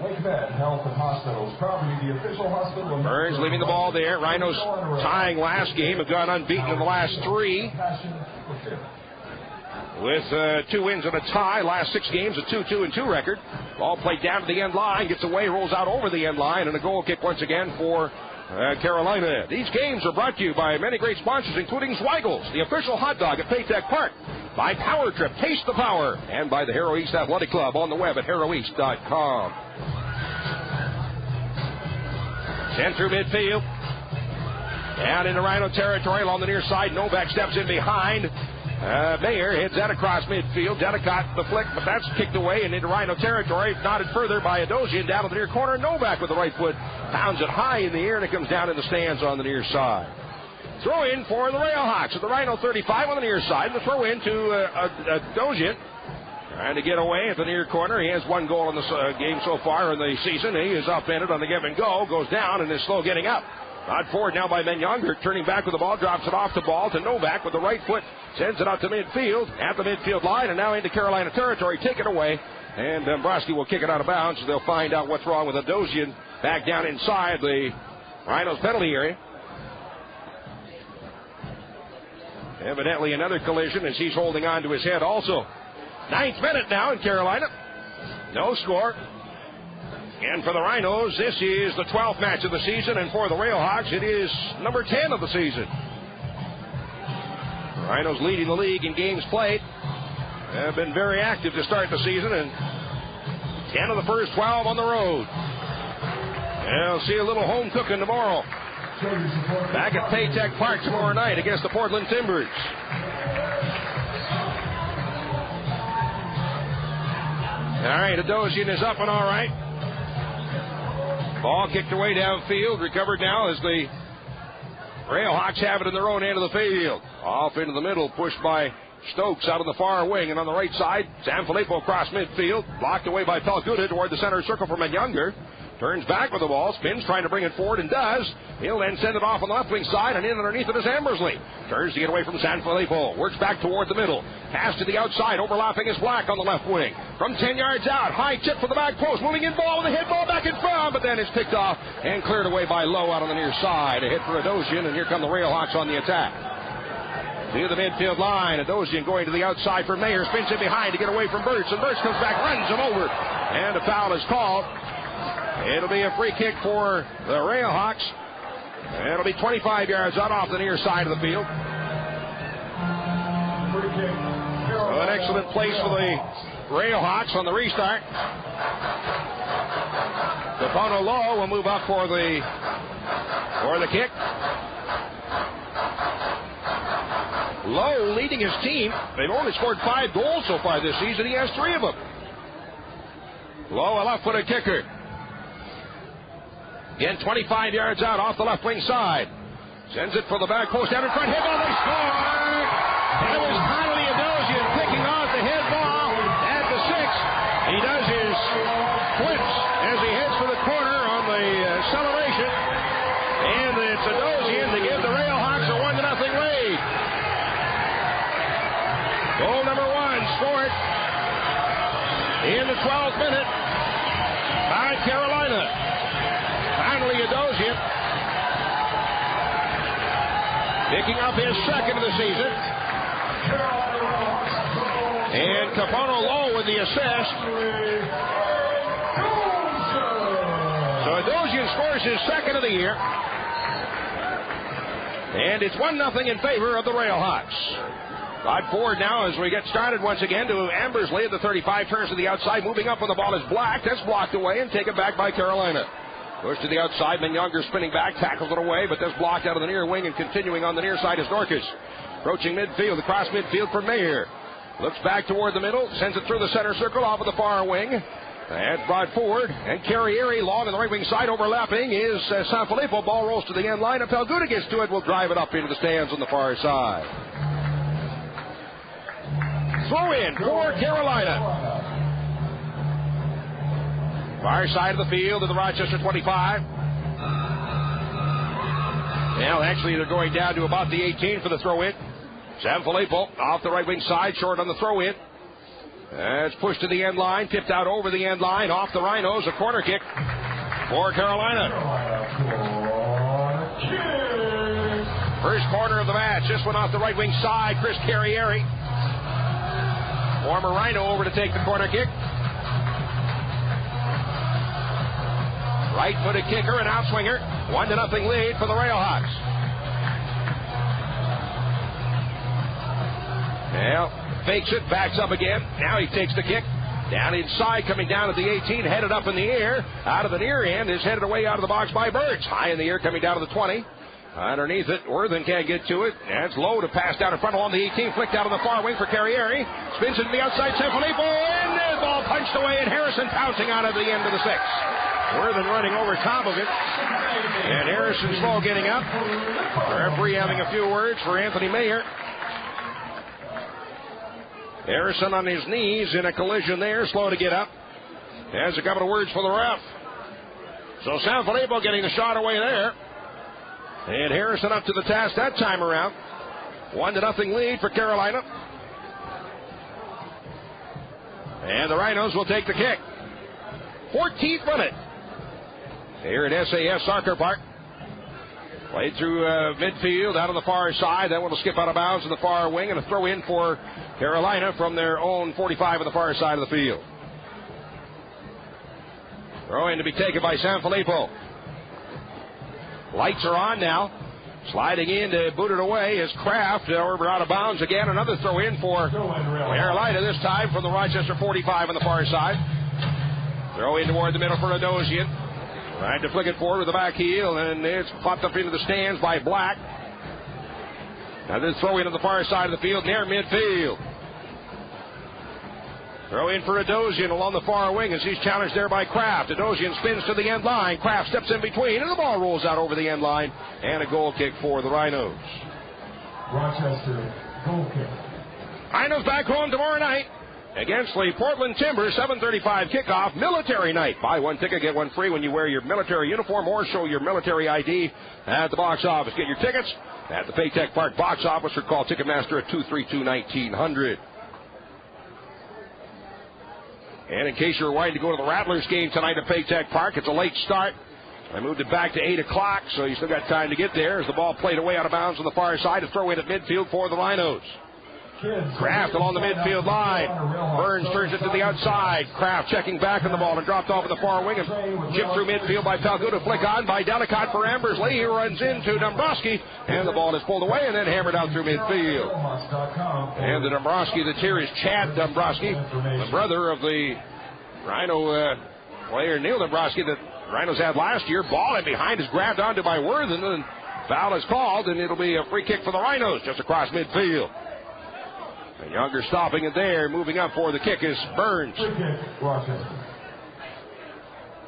WakeMed Health and Hospitals, property the official hospital. Burns leaving the ball there. Rhinos tying last game, have gone unbeaten in the last 3. With 2 wins and a tie. Last 6 games, a 2-2-2 record. Ball played down to the end line, gets away, rolls out over the end line, and a goal kick once again for Carolina. These games are brought to you by many great sponsors, including Zweigel's, the official hot dog at Paytech Park, by Power Trip, Taste the Power, and by the Harrow East Athletic Club on the web at harroweast.com. Sent through midfield. Down into Rhino territory along the near side. Novak steps in behind. Mayer heads that across midfield. Denicott the flick, but that's kicked away and into Rhino territory. Knotted further by Adosian down to the near corner. Novak with the right foot pounds it high in the air, and it comes down in the stands on the near side. Throw in for the Railhawks at the Rhino 35 on the near side. The throw in to Adosian. Trying to get away at the near corner. He has 1 goal in the game so far in the season. He is upended on the give and go. Goes down and is slow getting up. Brought forward now by Younger, turning back with the ball, drops it off the ball to Novak with the right foot, sends it out to midfield, at the midfield line, and now into Carolina territory, taken away, and Dombrowski will kick it out of bounds. So they'll find out what's wrong with Adosian back down inside the Rhinos penalty area. Evidently another collision as he's holding on to his head also. 9th minute now in Carolina. No score. And for the Rhinos, this is the 12th match of the season, and for the Railhawks, it is number 10 of the season. The Rhinos leading the league in games played. Have been very active to start the season, and 10 of the first 12 on the road. And we'll see a little home cooking tomorrow. Back at Paytech Park tomorrow night against the Portland Timbers. All right, Adosian is up and all right. Ball kicked away downfield, recovered now as the Railhawks have it in their own end of the field. Off into the middle, pushed by Stokes out of the far wing, and on the right side, Sanfilippo across midfield, blocked away by Palguda toward the center circle from Younger. Turns back with the ball, spins, trying to bring it forward, and does. He'll then send it off on the left wing side, and in underneath it is Ambersley. Turns to get away from Sanfilippo, works back toward the middle. Pass to the outside, overlapping is Black on the left wing. From 10 yards out, high tip for the back post, moving in ball with a hit ball back in front, but then it's picked off and cleared away by Lowe out on the near side. A hit for Adosian, and here come the Railhawks on the attack. To the midfield line, Adosian going to the outside for Mayer, spins in behind to get away from Burtz, and Burtz comes back, runs him over, and a foul is called. It'll be a free kick for the Railhawks. It'll be 25 yards out off the near side of the field. So an excellent place for the Railhawks on the restart. Capono Low will move up for the kick. Low leading his team. They've only scored 5 goals so far this season. He has 3 of them. Low, a left-footed kicker. Again, 25 yards out off the left wing side. Sends it for the back post. Down in front. Head ball. They score. It was Connolly Adosian picking off the head ball at the 6. He does his flips as he heads for the corner on the acceleration. And it's Adosian to give the Railhawks a 1-0 lead. Goal number 1 scored in the 12th minute by Carolina. Finally, Adosian picking up his 2nd of the season. And Capono Low with the assist. So Adosian scores his 2nd of the year. And it's 1-0 in favor of the Railhawks. Rod Ford now as we get started once again to Ambersley at the 35, turns to the outside, moving up when the ball is Black. That's blocked away and taken back by Carolina. Goes to the outside, Younger spinning back, tackles it away, but that's blocked out of the near wing, and continuing on the near side is Dorcas. Approaching midfield, across midfield for Mayer. Looks back toward the middle, sends it through the center circle, off of the far wing. And brought forward, and Carrieri long on the right wing side, overlapping is Sanfilippo. Ball rolls to the end line. If Pelguda gets to it, will drive it up into the stands on the far side. Throw in for Carolina. Far side of the field to the Rochester 25. Well, actually, they're going down to about the 18 for the throw-in. Sanfilippo off the right wing side, short on the throw-in. It's pushed to the end line, tipped out over the end line, off the Rhinos, a corner kick for Carolina. First corner of the match. This one off the right wing side, Chris Carrieri. Former Rhino over to take the corner kick. Right-footed kicker and outswinger. 1-0 lead for the Railhawks. Well, fakes it, backs up again. Now he takes the kick. Down inside, coming down at the 18, headed up in the air. Out of the near end is headed away out of the box by Birch. High in the air, coming down to the 20. Underneath it, Worthen can't get to it. That's low to pass down in front along the 18. Flicked out on the far wing for Carrieri. Spins it to the outside, Sanfilippo. And the ball punched away, and Harrison pouncing out of the end of the 6. Worthen running over top of it. And Harrison slow getting up. The referee having a few words for Anthony Mayer. Harrison on his knees in a collision there, slow to get up. Has a couple of words for the ref. So Sanfilippo getting the shot away there. And Harrison up to the task that time around. 1-0 lead for Carolina. And the Rhinos will take the kick. 14th minute. Here at SAS Soccer Park. Played through midfield, out on the far side. That one will skip out of bounds in the far wing, and a throw in for Carolina from their own 45 on the far side of the field. Throw in to be taken by Sanfilippo. Lights are on now. Sliding in to boot it away is Kraft. Over out of bounds again. Another throw in for Carolina, this time from the Rochester 45 on the far side. Throw in toward the middle for Adosian. Trying to flick it forward with the back heel, and it's popped up into the stands by Black. Now this throw in on the far side of the field near midfield. Throw in for Adosian along the far wing as he's challenged there by Kraft. Adosian spins to the end line. Kraft steps in between, and the ball rolls out over the end line. And a goal kick for the Rhinos. Rochester, goal kick. Rhinos back home tomorrow night against the Portland Timbers, 7:35 kickoff, military night. Buy one ticket, get one free when you wear your military uniform or show your military ID at the box office. Get your tickets at the Paytech Park box office or call Ticketmaster at 232-1900. And in case you're wanting to go to the Rattlers game tonight at Paytech Park, it's a late start. I moved it back to 8 o'clock, so you still got time to get there as the ball played away out of bounds on the far side to throw in at midfield for the Rhinos. Kraft along the midfield line. Burns turns it to the outside. Kraft checking back on the ball and dropped off in the far wing and chipped through midfield by Palguda. Flick on by Delicott for Ambersley. He runs into Dombrowski, and the ball is pulled away and then hammered out through midfield. And the Dombrowski that's here is Chad Dombrowski, the brother of the Rhino player Neil Dombrowski that Rhinos had last year. Ball in behind is grabbed onto by Worthen, and foul is called, and it'll be a free kick for the Rhinos just across midfield. And Younger stopping it there. Moving up for the kick is Burns.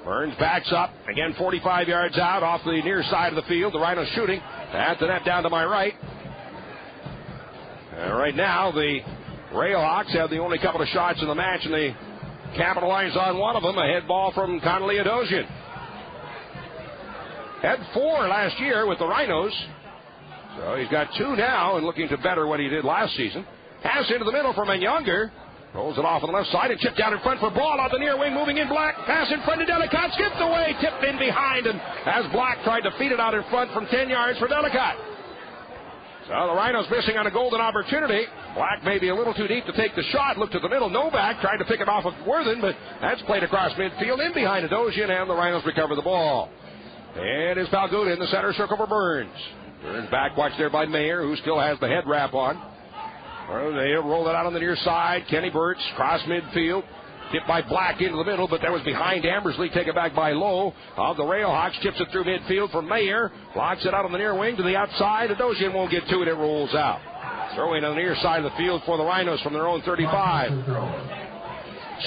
Burns backs up. Again, 45 yards out off the near side of the field. The Rhinos shooting at the net down to my right. Right now, the Railhawks have the only couple of shots in the match, and they capitalize on one of them. A head ball from Connolly Adosian. Had 4 last year with the Rhinos. So he's got 2 now and looking to better what he did last season. Pass into the middle for Younger. Rolls it off on the left side and chipped down in front for Ball out the near wing, moving in Black. Pass in front to Delicott, skipped away, tipped in behind, and as Black tried to feed it out in front from 10 yards for Delicott. So the Rhinos missing on a golden opportunity. Black maybe a little too deep to take the shot. Looked to the middle. Novak tried to pick it off of Worthen, but that's played across midfield in behind Adosian, and the Rhinos recover the ball. And is Palguda in the center circle for Burns. Burns back watched there by Mayer, who still has the head wrap on. They'll roll it out on the near side. Kenny Burtz cross midfield. Tipped by Black into the middle, but that was behind Ambersley. Taken back by Lowe of the Railhawks. Chips it through midfield for Mayer. Blocks it out on the near wing to the outside. Adosian won't get to it. It rolls out. Throw in on the near side of the field for the Rhinos from their own 35.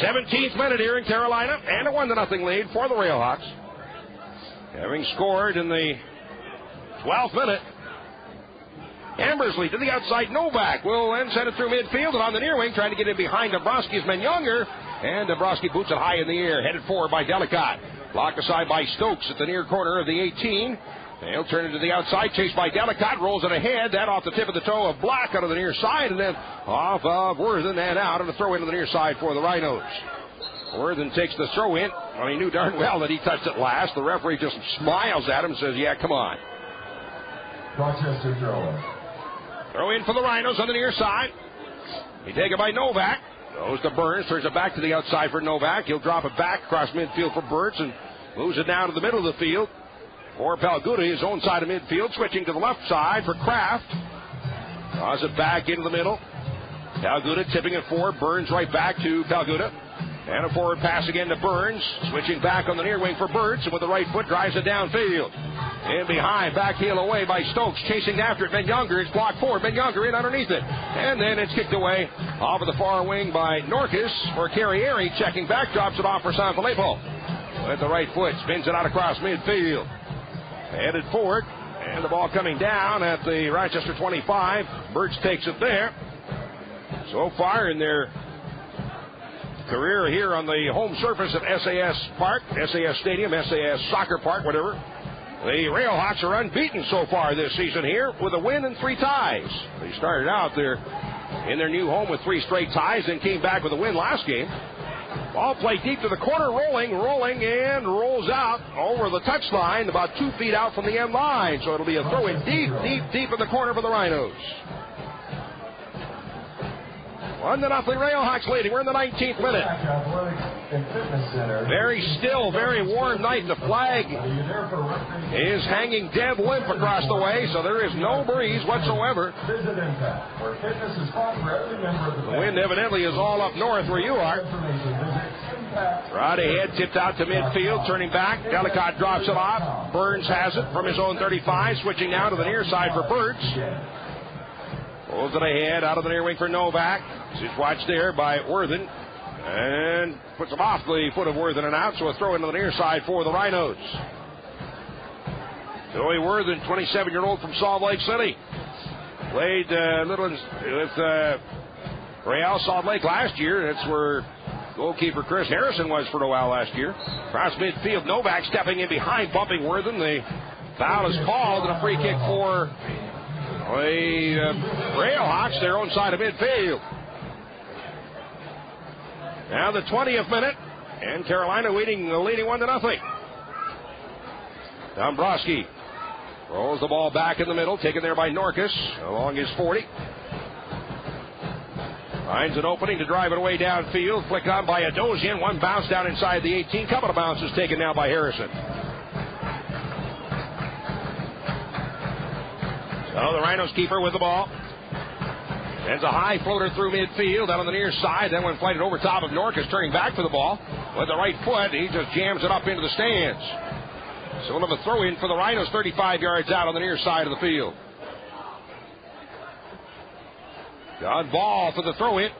17th minute here in Carolina, and a 1-0 lead for the Railhawks. Having scored in the 12th minute. Ambersley to the outside. Novak will then send it through midfield, and on the near wing trying to get in behind Dombrowski's Younger. And Dombrowski boots it high in the air, headed forward by Delicott. Blocked aside by Stokes at the near corner of the 18. He'll turn it to the outside, chased by Delicott, rolls it ahead. That off the tip of the toe of Black out of the near side, and then off of Worthen and out, and a throw into the near side for the Rhinos. Worthen takes the throw in. Well, he knew darn well that he touched it last. The referee just smiles at him and says, yeah, come on. Rochester throw. Throw in for the Rhinos on the near side. He take it by Novak. Goes to Burns, turns it back to the outside for Novak. He'll drop it back across midfield for Burns and moves it down to the middle of the field for Palguda, his own side of midfield, switching to the left side for Kraft. Draws it back into the middle. Palguda tipping it forward. Burns right back to Palguda. And a forward pass again to Burns. Switching back on the near wing for Burns, and with the right foot drives it downfield. In behind, back heel away by Stokes, chasing after it. Younger, it's blocked forward. Younger in underneath it. And then it's kicked away off of the far wing by Norcus for Carrieri. Checking back, drops it off for Sanfilippo. With the right foot, spins it out across midfield. Headed forward, and the ball coming down at the Rochester 25. Birch takes it there. So far in their career here on the home surface at SAS Park, SAS Stadium, SAS Soccer Park, whatever, the Railhawks are unbeaten so far this season here with a win and 3 ties. They started out there in their new home with 3 straight ties, then came back with a win last game. Ball played deep to the corner, rolling, and rolls out over the touchline, about 2 feet out from the end line. So it'll be a throw in deep in the corner for the Rhinos. 1-0 Railhawks leading. We're in the 19th minute. Very still, very warm night. The flag is hanging dead limp across the way, so there is no breeze whatsoever. The wind evidently is all up north where you are. Right ahead, tipped out to midfield, turning back. Delicott drops it off. Burns has it from his own 35, switching now to the near side for Burns. Pulls it ahead, out of the near wing for Novak. It's watched there by Worthen. And puts him off the foot of Worthen and out, so a throw into the near side for the Rhinos. Joey Worthen, 27-year-old from Salt Lake City. Played with Real Salt Lake last year. That's where goalkeeper Chris Harrison was for a while last year. Cross midfield, Novak stepping in behind, bumping Worthen. The foul is called, and a free kick for the Railhawks, their own side of midfield. Now the 20th minute, and Carolina leading 1-0. Dombrowski rolls the ball back in the middle, taken there by Norcus along his 40. Finds an opening to drive it away downfield. Flicked on by Adosian. One bounce down inside the 18. Couple of bounces taken now by Harrison. So the Rhinos keeper with the ball. Sends a high floater through midfield out on the near side. Then when flighted over top of Norcus, turning back for the ball. With the right foot, he just jams it up into the stands. So we'll have a throw in for the Rhinos 35 yards out on the near side of the field. John Ball for the throw in.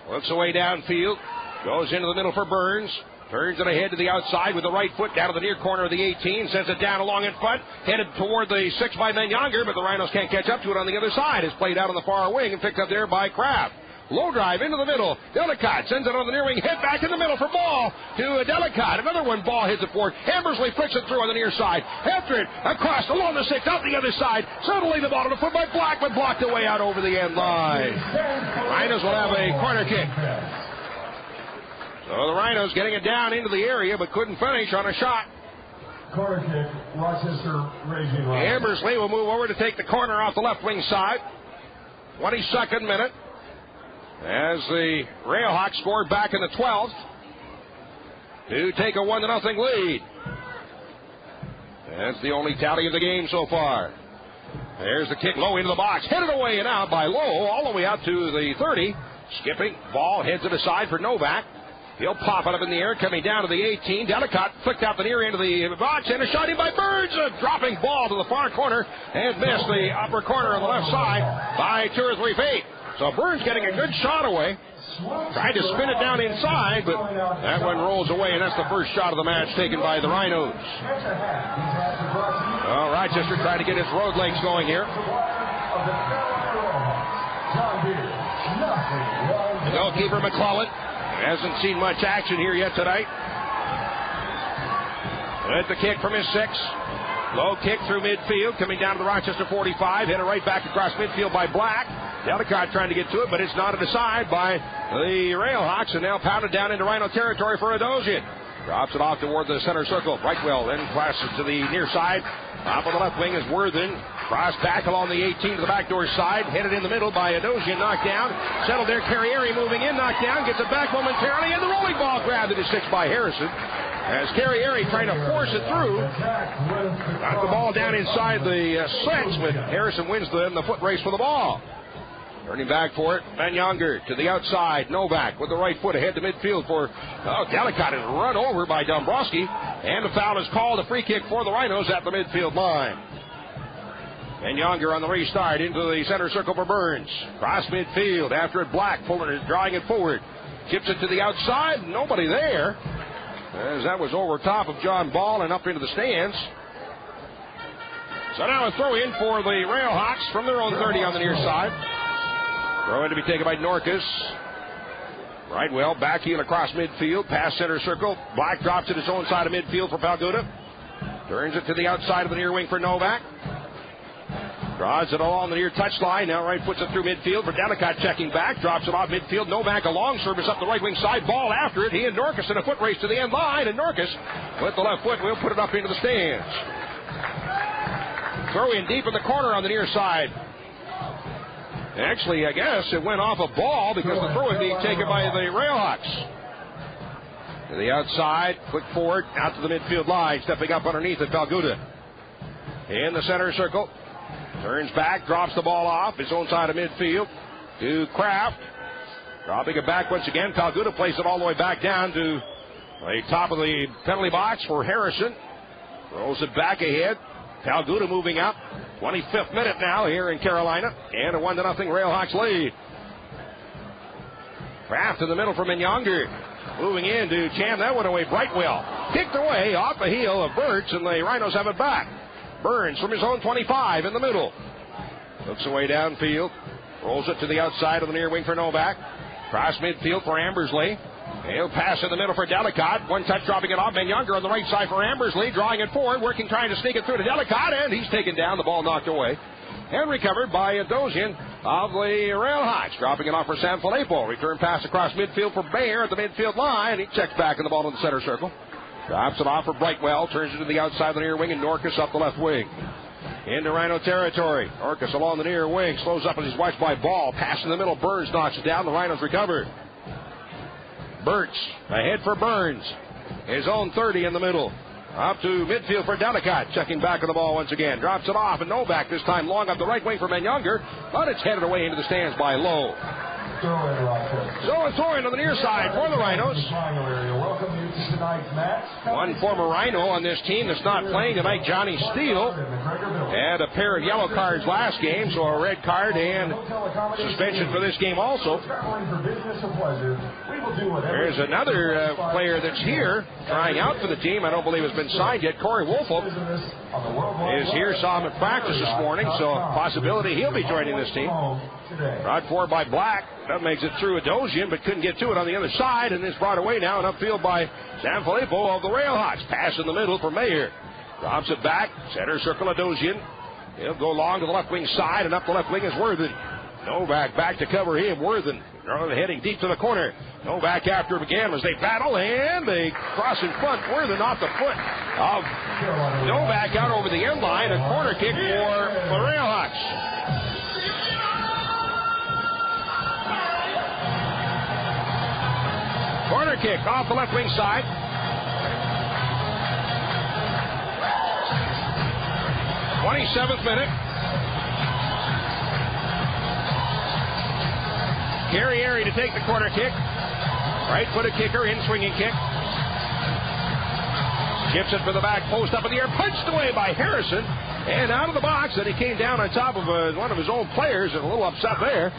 Looks away downfield. Goes into the middle for Burns. Turns it ahead to the outside with the right foot down to the near corner of the 18. Sends it down along in front. Headed toward the 6 by Menyonger, but the Rhinos can't catch up to it on the other side. It's played out on the far wing and picked up there by Kraft. Low drive into the middle. Delicott sends it on the near wing. Head back in the middle for Ball to Delicott. Another one. Ball hits it forward. Ambersley flicks it through on the near side. After it, across along the 6, out the other side. Suddenly the ball to the foot by Black, but blocked away out over the end line. Rhinos will have a corner kick. So the Rhinos getting it down into the area, but couldn't finish on a shot. Corner kick, Rochester Raging Lions. Ambersley will move over to take the corner off the left wing side. 22nd minute. As the Railhawks score back in the 12th to take a 1-0 lead. That's the only tally of the game so far. There's the kick low into the box. Headed away and out by Lowe all the way out to the 30. Skipping. Ball heads it aside for Novak. He'll pop it up in the air, coming down to the 18. Delicott flicked out the near end of the box, and a shot in by Burns. A dropping ball to the far corner, and missed the upper corner on the left side by 2 or 3 feet. So Burns getting a good shot away. Tried to spin it down inside, but that one rolls away, and that's the first shot of the match taken by the Rhinos. Well, Rochester trying to get his road legs going here. The goalkeeper, McClellan, hasn't seen much action here yet tonight. With the kick from his 6. Low kick through midfield, coming down to the Rochester 45. Hit it right back across midfield by Black. Delicott trying to get to it, but it's knotted aside by the Railhawks, and now pounded down into Rhino territory for Adosian. Drops it off toward the center circle. Brightwell then passes to the near side. Top of the left wing is Worthen. Cross back along the 18 to the backdoor side. Headed in the middle by Adosian. Knocked down. Settled there. Carrieri moving in. Knocked down. Gets it back momentarily. And the rolling ball grabbed at his 6 by Harrison. As Carrieri trying to force it through. Got the ball down inside the slits, but Harrison wins the foot race for the ball. Turning back for it, Menyonger to the outside. Novak with the right foot ahead to midfield for Delicott is run over by Dombrowski. And the foul is called. A free kick for the Rhinos at the midfield line. Menyonger on the restart into the center circle for Burns. Cross midfield after it. Black pulling it, drawing it forward. Chips it to the outside. Nobody there. As that was over top of John Ball and up into the stands. So now a throw in for the Railhawks from their own 30 on the near side. Throw in to be taken by Norcus. Brightwell back heel across midfield, past center circle. Black drops it his own side of midfield for Palguda. Turns it to the outside of the near wing for Novak. Draws it along the near touchline. Now right puts it through midfield for Delicott checking back. Drops it off midfield. Novak a long service up the right wing side. Ball after it. He and Norcus in a foot race to the end line. And Norcus with the left foot will put it up into the stands. Throw in deep in the corner on the near side. Actually, I guess it went off a ball because the throw is being taken by the Railhawks. To the outside, quick forward, out to the midfield line, stepping up underneath it, Palguda. In the center circle, turns back, drops the ball off, his own side of midfield to Kraft. Dropping it back once again, Palguda plays it all the way back down to the top of the penalty box for Harrison. Rolls it back ahead. Palguda moving up. 25th minute now here in Carolina. And a 1-0 Railhawks lead. Kraft in the middle for Menyonger. Moving in to jam that one away. Brightwell kicked away off the heel of Burns, and the Rhinos have it back. Burns from his own 25 in the middle. Looks away downfield. Rolls it to the outside of the near wing for Novak. Cross midfield for Ambersley. He'll pass in the middle for Delicott. One touch dropping it off. Menyonger on the right side for Ambersley. Drawing it forward. Working, trying to sneak it through to Delicott. And he's taken down. The ball knocked away. And recovered by Adosian of the Railhawks. Dropping it off for Sanfilippo. Return pass across midfield for Bayer at the midfield line. He checks back in the ball in the center circle. Drops it off for Brightwell. Turns it to the outside of the near wing. And Norcus up the left wing. into Rhino territory. Norcus along the near wing, slows up as he's watched by Ball. Pass in the middle, Burns knocks it down. The Rhinos recover. Burtz ahead for Burns. His own 30 in the middle. Up to midfield for Delicott. Checking back on the ball once again. Drops it off, and Novak this time long up the right wing for Menyunger, but it's headed away into the stands by Lowe. So a throw into the near side for the Rhinos. One former Rhino on this team that's not playing tonight, Johnny Steele, had a pair of yellow cards last game, so a red card and suspension for this game also. There's another player that's here trying out for the team. I don't believe has been signed yet. Corey Wolfolk is here. Saw him at practice this morning, so possibility he'll be joining this team. Brought forward by Black. That makes it through Adosian, but couldn't get to it on the other side, and it's brought away now and upfield by Sanfilippo of the Railhawks. Pass in the middle for Mayer. Drops it back. Center circle Adosian. He'll go long to the left wing side, and up the left wing is Worthen. Novak back to cover him. Worthen heading deep to the corner. Novak after him again as they battle, and they cross in front. Worthen off the foot of Novak out over the end line. A corner kick for the Railhawks. Corner kick off the left wing side. '27th minute. Carrieri to take the corner kick. Right-footed kicker, in-swinging kick. Chips it for the back post up in the air. Punched away by Harrison. And out of the box. And he came down on top of one of his own players and a little upset there.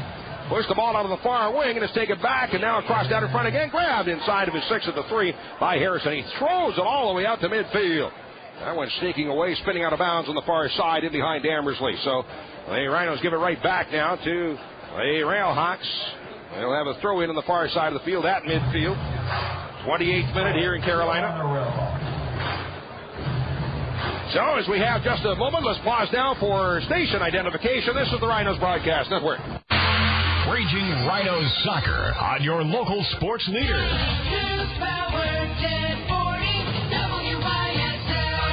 Pushed the ball out of the far wing and is taken back, and now across down in front again. Grabbed inside of his 6 at the 3 by Harrison. He throws it all the way out to midfield. That went sneaking away, spinning out of bounds on the far side in behind Ambersley. So the Rhinos give it right back now to the Railhawks. They'll have a throw in on the far side of the field at midfield. 28th minute here in Carolina. So as we have just a moment, let's pause now for station identification. This is the Rhinos Broadcast Network. Raging Rhinos Soccer on your local sports leader.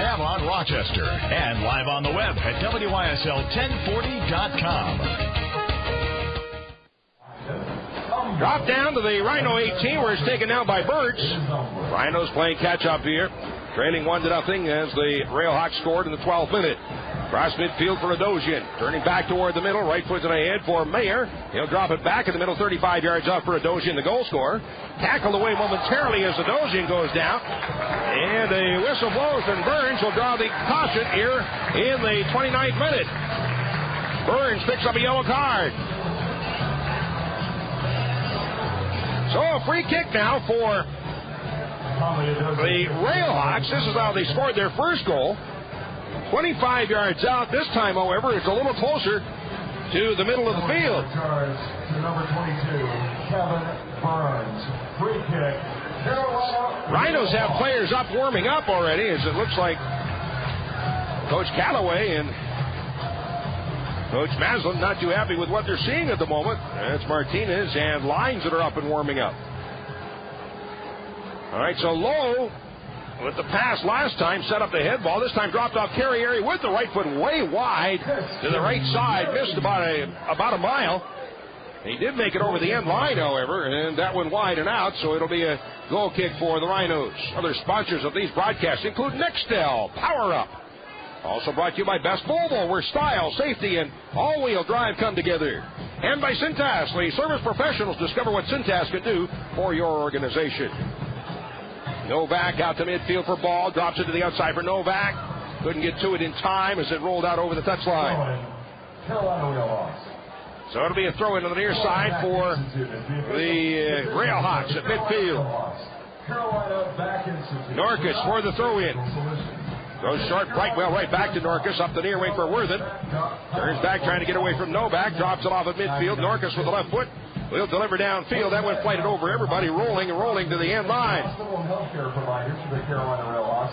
Avalon Rochester and live on the web at WYSL1040.com. Drop down to the Rhino 18 where it's taken down by Birch. Rhinos playing catch up here. Trailing 1-0 as the Railhawks scored in the 12th minute. Cross midfield for Adosian. Turning back toward the middle. Right foot ahead for Mayer. He'll drop it back in the middle, 35 yards out for Adosian, the goal scorer. Tackled away momentarily as Adosian goes down. And a whistle blows, and Burns will draw the caution here in the 29th minute. Burns picks up a yellow card. So a free kick now for the Railhawks. This is how they scored their first goal. 25 yards out. This time, however, it's a little closer to the middle of the field. Number 22, Kevin Burns. Free kick. Rhinos have players up warming up already, as it looks like Coach Callaway and Coach Maslin not too happy with what they're seeing at the moment. It's Martinez and Lines that are up and warming up. All right, so Lowe with the pass last time set up the head ball. This time dropped off Carrieri with the right foot way wide to the right side. Missed about a mile. He did make it over the end line, however, and that went wide and out, so it'll be a goal kick for the Rhinos. Other sponsors of these broadcasts include Nextel, Power Up. Also brought to you by Best Volvo, where style, safety, and all-wheel drive come together. And by Cintas, the service professionals discover what Cintas can do for your organization. Novak out to midfield for Ball. Drops it to the outside for Novak. Couldn't get to it in time as it rolled out over the touchline. So it'll be a throw into the near side for the Railhawks at midfield. Norcus for the throw-in. Goes short, right back to Norcus, up the near wing for Worthen. Turns back, trying to get away from Novak. Drops it off at midfield. Norcus with the left foot. Will deliver downfield. That went flighted over everybody, rolling to the end line.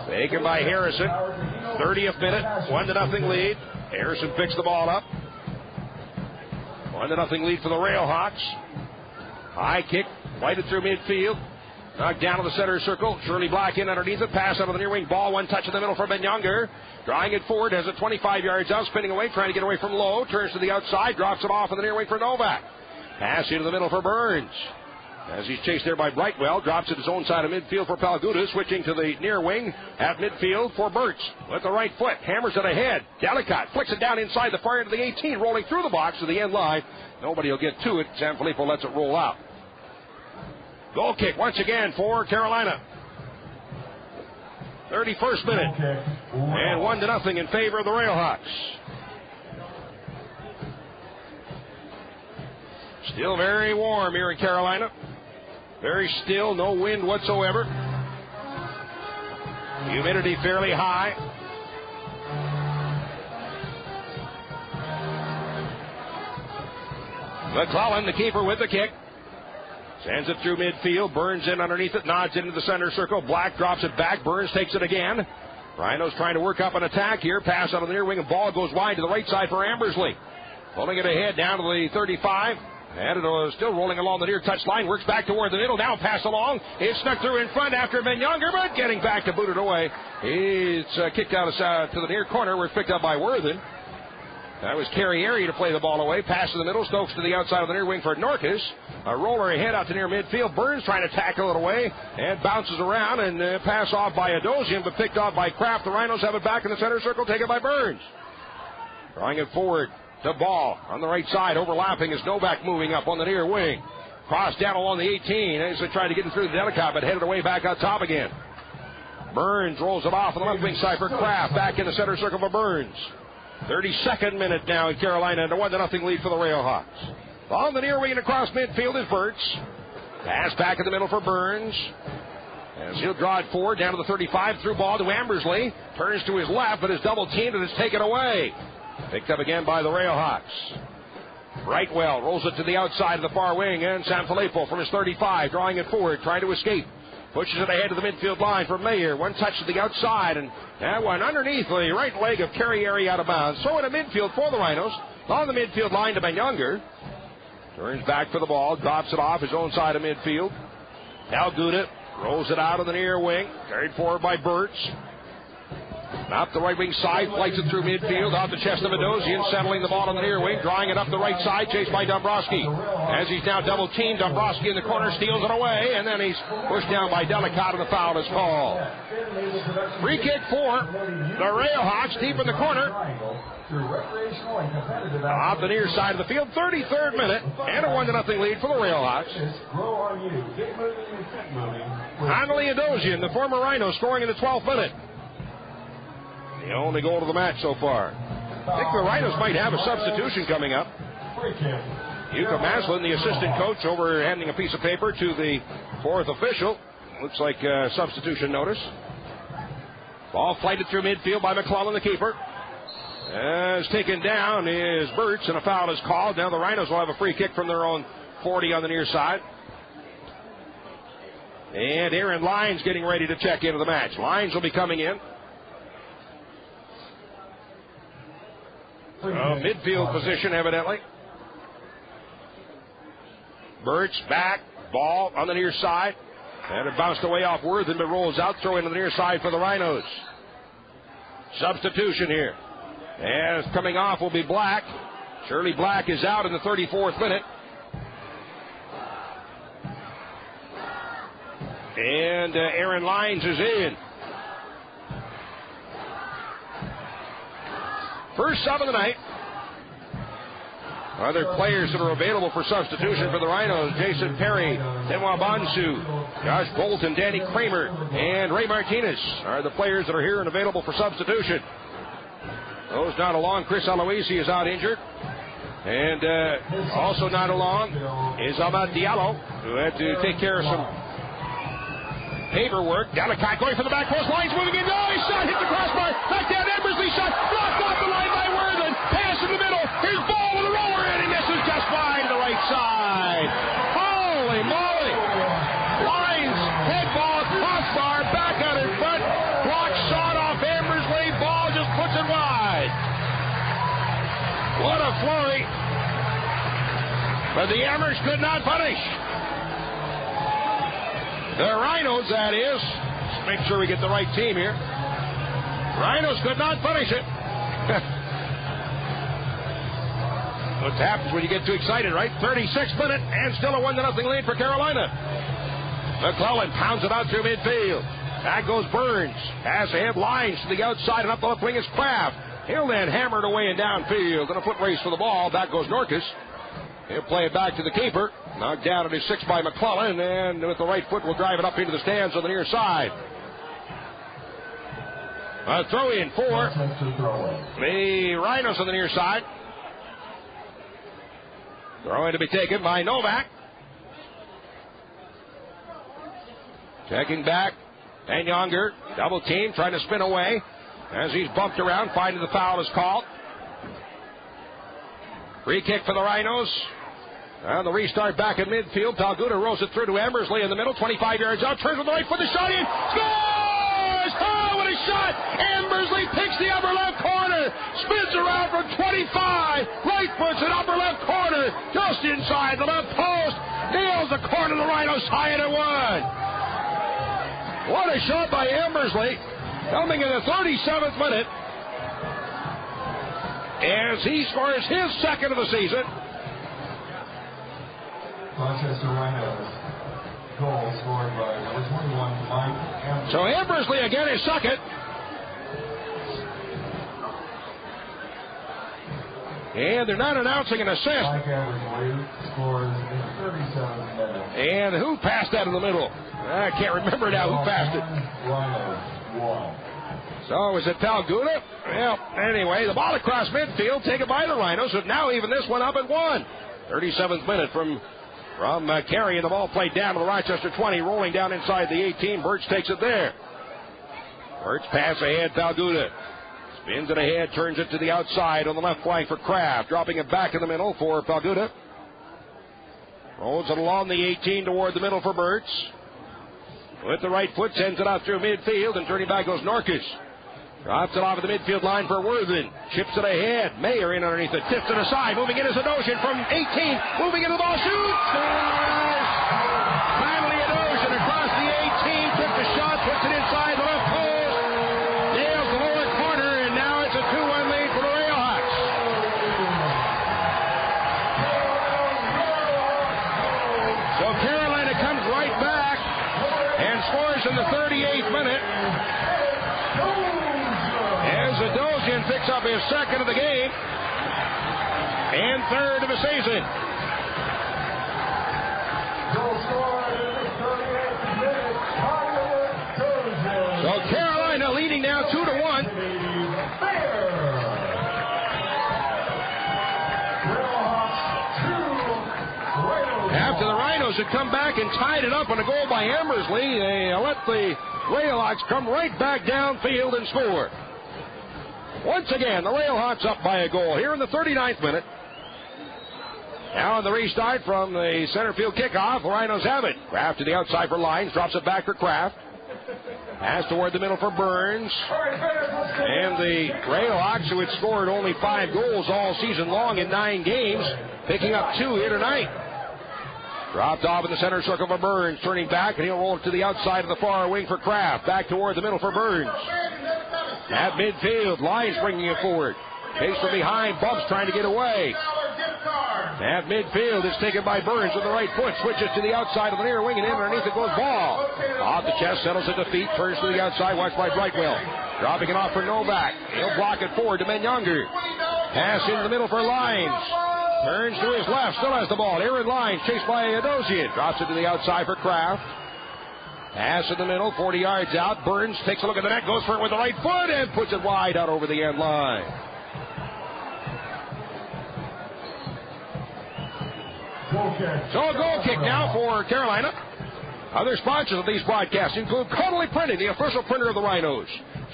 Taken by Harrison. 30th minute, 1-0 lead. Harrison picks the ball up. 1-0 lead for the Railhawks. High kick, flighted through midfield. Knocked down to the center circle. Shirley Black in underneath it. Pass out of the near wing. Ball, one touch in the middle for Ben Younger. Drawing it forward. Has it 25 yards out. Spinning away. Trying to get away from Lowe. Turns to the outside. Drops it off in the near wing for Novak. Pass into the middle for Burns. As he's chased there by Brightwell, drops at his own side of midfield for Palguda, switching to the near wing at midfield for Burtz. With the right foot, hammers it ahead. Delicott flicks it down inside the far end of the 18, rolling through the box to the end line. Nobody will get to it. Sanfilippo lets it roll out. Goal kick once again for Carolina. 31st minute. And 1-0 in favor of the Railhawks. Still very warm here in Carolina. Very still, no wind whatsoever. Humidity fairly high. McClellan, the keeper, with the kick. Sends it through midfield. Burns in underneath it, nods into the center circle. Black drops it back. Burns takes it again. Rhinos trying to work up an attack here. Pass out of the near wing, and ball goes wide to the right side for Ambersley. Pulling it ahead down to the 35. And it was still rolling along the near touch line. Works back toward the middle. Now pass along. It's snuck through in front after Ben Younger, but getting back to boot it away. It's kicked out to the near corner where it's picked up by Worthen. That was Carrieri to play the ball away. Pass to the middle. Stokes to the outside of the near wing for Norcus. A roller ahead out to near midfield. Burns trying to tackle it away and bounces around and pass off by Adosian, but picked off by Kraft. The Rhinos have it back in the center circle. Taken by Burns. Drawing it forward. The ball on the right side, overlapping is Novak moving up on the near wing. Cross down along the 18 as they try to get him through the Delicott, but headed away back on top again. Burns rolls it off on the left wing side for Kraft. Back in the center circle for Burns. 32nd minute now in Carolina, and a 1-0 lead for the Railhawks. On the near wing and across midfield is Burtz. Pass back in the middle for Burns. As he'll draw it forward down to the 35, through ball to Ambersley. Turns to his left, but is double teamed and is taken away. Picked up again by the Railhawks. Brightwell rolls it to the outside of the far wing, and Sanfilippo from his 35, drawing it forward, trying to escape. Pushes it ahead to the midfield line for Mayer. One touch to the outside, and that one underneath the right leg of Carrieri out of bounds. So in the midfield for the Rhinos. On the midfield line to Ben Younger. Turns back for the ball, drops it off his own side of midfield. Palguda rolls it out on the near wing, carried forward by Burtz. Up the right wing side, flights it through midfield, off the chest of Adosian, settling the ball on the near wing, drawing it up the right side, chased by Dombrowski. As he's now double teamed, Dombrowski in the corner steals it away, and then he's pushed down by Delicott, and the foul is called. Free kick for the Railhawks, deep in the corner. Off the near side of the field, 33rd minute, and a 1-0 lead for the Railhawks. Hanley Adosian, the former Rhino, scoring in the 12th minute. The only goal of the match so far. I think the Rhinos might have a substitution coming up. Yuka Maslin, the assistant coach, over handing a piece of paper to the fourth official. Looks like a substitution notice. Ball flighted through midfield by McClellan, the keeper. As taken down is Burtz, and a foul is called. Now the Rhinos will have a free kick from their own 40 on the near side. And Aaron Lyons getting ready to check into the match. Lyons will be coming in. Midfield position, evidently. Burtz back, ball on the near side. And it bounced away off Worthen, but rolls out, throw into the near side for the Rhinos. Substitution here. As coming off will be Black. Shirley Black is out in the 34th minute. And Aaron Lyons is in. First sub of the night. Other players that are available for substitution for the Rhinos: Jason Perry, Benoit Bonsu, Josh Bolton, Danny Kramer, and Ray Martinez are the players that are here and available for substitution. Those not along, Chris Aloisi is out injured. And also not along is Ahmad Diallo, who had to take care of some paperwork. Delicott going for the back post, Lines moving in. Oh, he shot, hit the crossbar, back down, Ambersley shot, blocked off the line by Worthen. Pass in the middle, here's ball with a roller, and he misses just wide to the right side. Holy moly! Lines, head ball, crossbar, back out in front, block shot off Ambersley, ball just puts it wide. What a flurry! But the Amers could not punish. The Rhinos, that is. Let's make sure we get the right team here. Rhinos could not finish it. What happens when you get too excited, right? 36th minute, and still a 1-0 lead for Carolina. McClellan pounds it out through midfield. Back goes Burns. Pass ahead, lines to the outside, and up the left wing is Kraft. He'll then hammer it away and downfield. And a foot race for the ball. Back goes Norkus. He'll play it back to the keeper. Knocked down at his 6 by McClellan, and with the right foot will drive it up into the stands on the near side. A throw in for the Rhinos on the near side. Throw in to be taken by Novak. Checking back. And Younger, double team, trying to spin away. As he's bumped around, finding the foul is called. Free kick for the Rhinos. And the restart back in midfield. Palguda rolls it through to Ambersley in the middle, 25 yards out, turns with the right foot, the shot in, scores! Oh, what a shot! Ambersley picks the upper left corner, spins around from 25, right foot's in upper left corner, just inside the left post, nails the corner of the Rhinos high and one. What a shot by Ambersley, coming in the 37th minute, as he scores his second of the season. Rochester Rhinos. Goal scored by number 21, Mike Ambersley. So Ambersley again is second. And they're not announcing an assist. Mike Ambersley scores in the 37th minute. And who passed that in the middle? I can't remember now who passed it. Rhinos won. So is it Palguda? Well, anyway, the ball across midfield, taken by the Rhinos, who now even this one up at 1. 37th minute from Carey, and the ball played down to the Rochester 20, rolling down inside the 18. Birch takes it there. Birch pass ahead, Palguda. Spins it ahead, turns it to the outside on the left flank for Kraft, dropping it back in the middle for Palguda. Rolls it along the 18 toward the middle for Birch. With the right foot, sends it out through midfield, and turning back goes Norkus. Drops it off at the midfield line for Worthen. Chips it ahead. Mayer in underneath it. Tips it aside. Moving in is Adosian from 18. Moving into the ball. Shoots. Finally Adosian across the 18. Took the shot. Puts it inside the left post. Nails the lower corner. And now it's a 2-1 lead for the Railhawks. So Carolina comes right back and scores in the 38th minute. Zadosian picks up his second of the game and third of the season. So Carolina leading now 2-1. After the Rhinos had come back and tied it up on a goal by Ambersley, they let the Railhawks come right back downfield and score. Once again, the Railhawks up by a goal here in the 39th minute. Now on the restart from the center field kickoff, the Rhinos have it. Kraft to the outside for Lines, drops it back for Kraft. Pass toward the middle for Burns. And the Railhawks, who had scored only 5 goals all season long in 9 games, picking up 2 here tonight. Dropped off in the center circle for Burns, turning back, and he'll roll it to the outside of the far wing for Kraft. Back toward the middle for Burns. At midfield, Lines bringing it forward. Chase from behind, bumps trying to get away. At midfield, it's taken by Burns with the right foot. Switches to the outside of the near wing, and in underneath it goes ball. Off the chest, settles at the feet, turns to the outside, watched by Brightwell. Dropping it off for Novak. He'll block it forward to Younger. Pass in the middle for Lines. Turns to his left, still has the ball. Aaron Lines, chased by Adosian. Drops it to the outside for Kraft. Pass in the middle, 40 yards out. Burns takes a look at the net, goes for it with the right foot, and puts it wide out over the end line. So a goal kick now for Carolina. Other sponsors of these broadcasts include Codally Printing, the official printer of the Rhinos.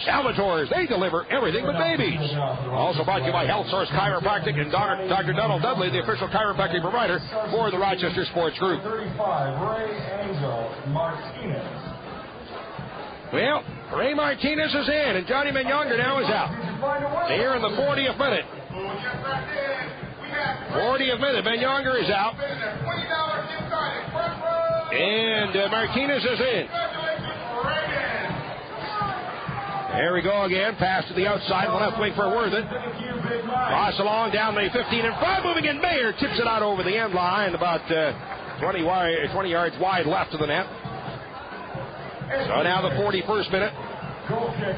Salvatores, they deliver everything but babies. Also brought to you by Health Source Chiropractic and Dr. Donald Dudley, the official chiropractic provider for the Rochester Sports Group. 35, Ray Angel Martinez. Well, Ray Martinez is in, and Johnny Younger now is out. Here in the 40th minute. 40th minute, Younger is out. And Martinez is in. There we go again. Pass to the outside, the left wing for Worthing. Cross along down the 15 and 5, moving in. Mayer tips it out over the end line, about 20 yards wide left of the net. So now the 41st minute. Goal kick,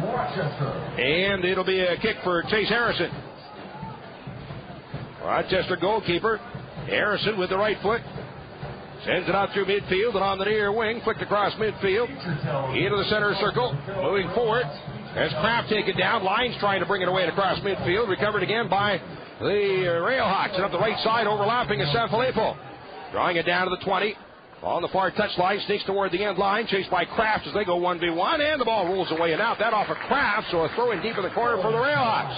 Rochester. And it'll be a kick for Chase Harrison. Rochester goalkeeper. Harrison with the right foot. Sends it out through midfield and on the near wing. Flicked across midfield. Into the center circle. Moving forward. As Kraft taken down. Lyons trying to bring it away and across midfield. Recovered again by the Railhawks. And up the right side overlapping is Sanfilippo. Drawing it down to the 20. On the far touchline, sneaks toward the end line, chased by Kraft as they go 1v1, and the ball rolls away and out. That off of Kraft, so a throw in deep in the corner for the Railhawks.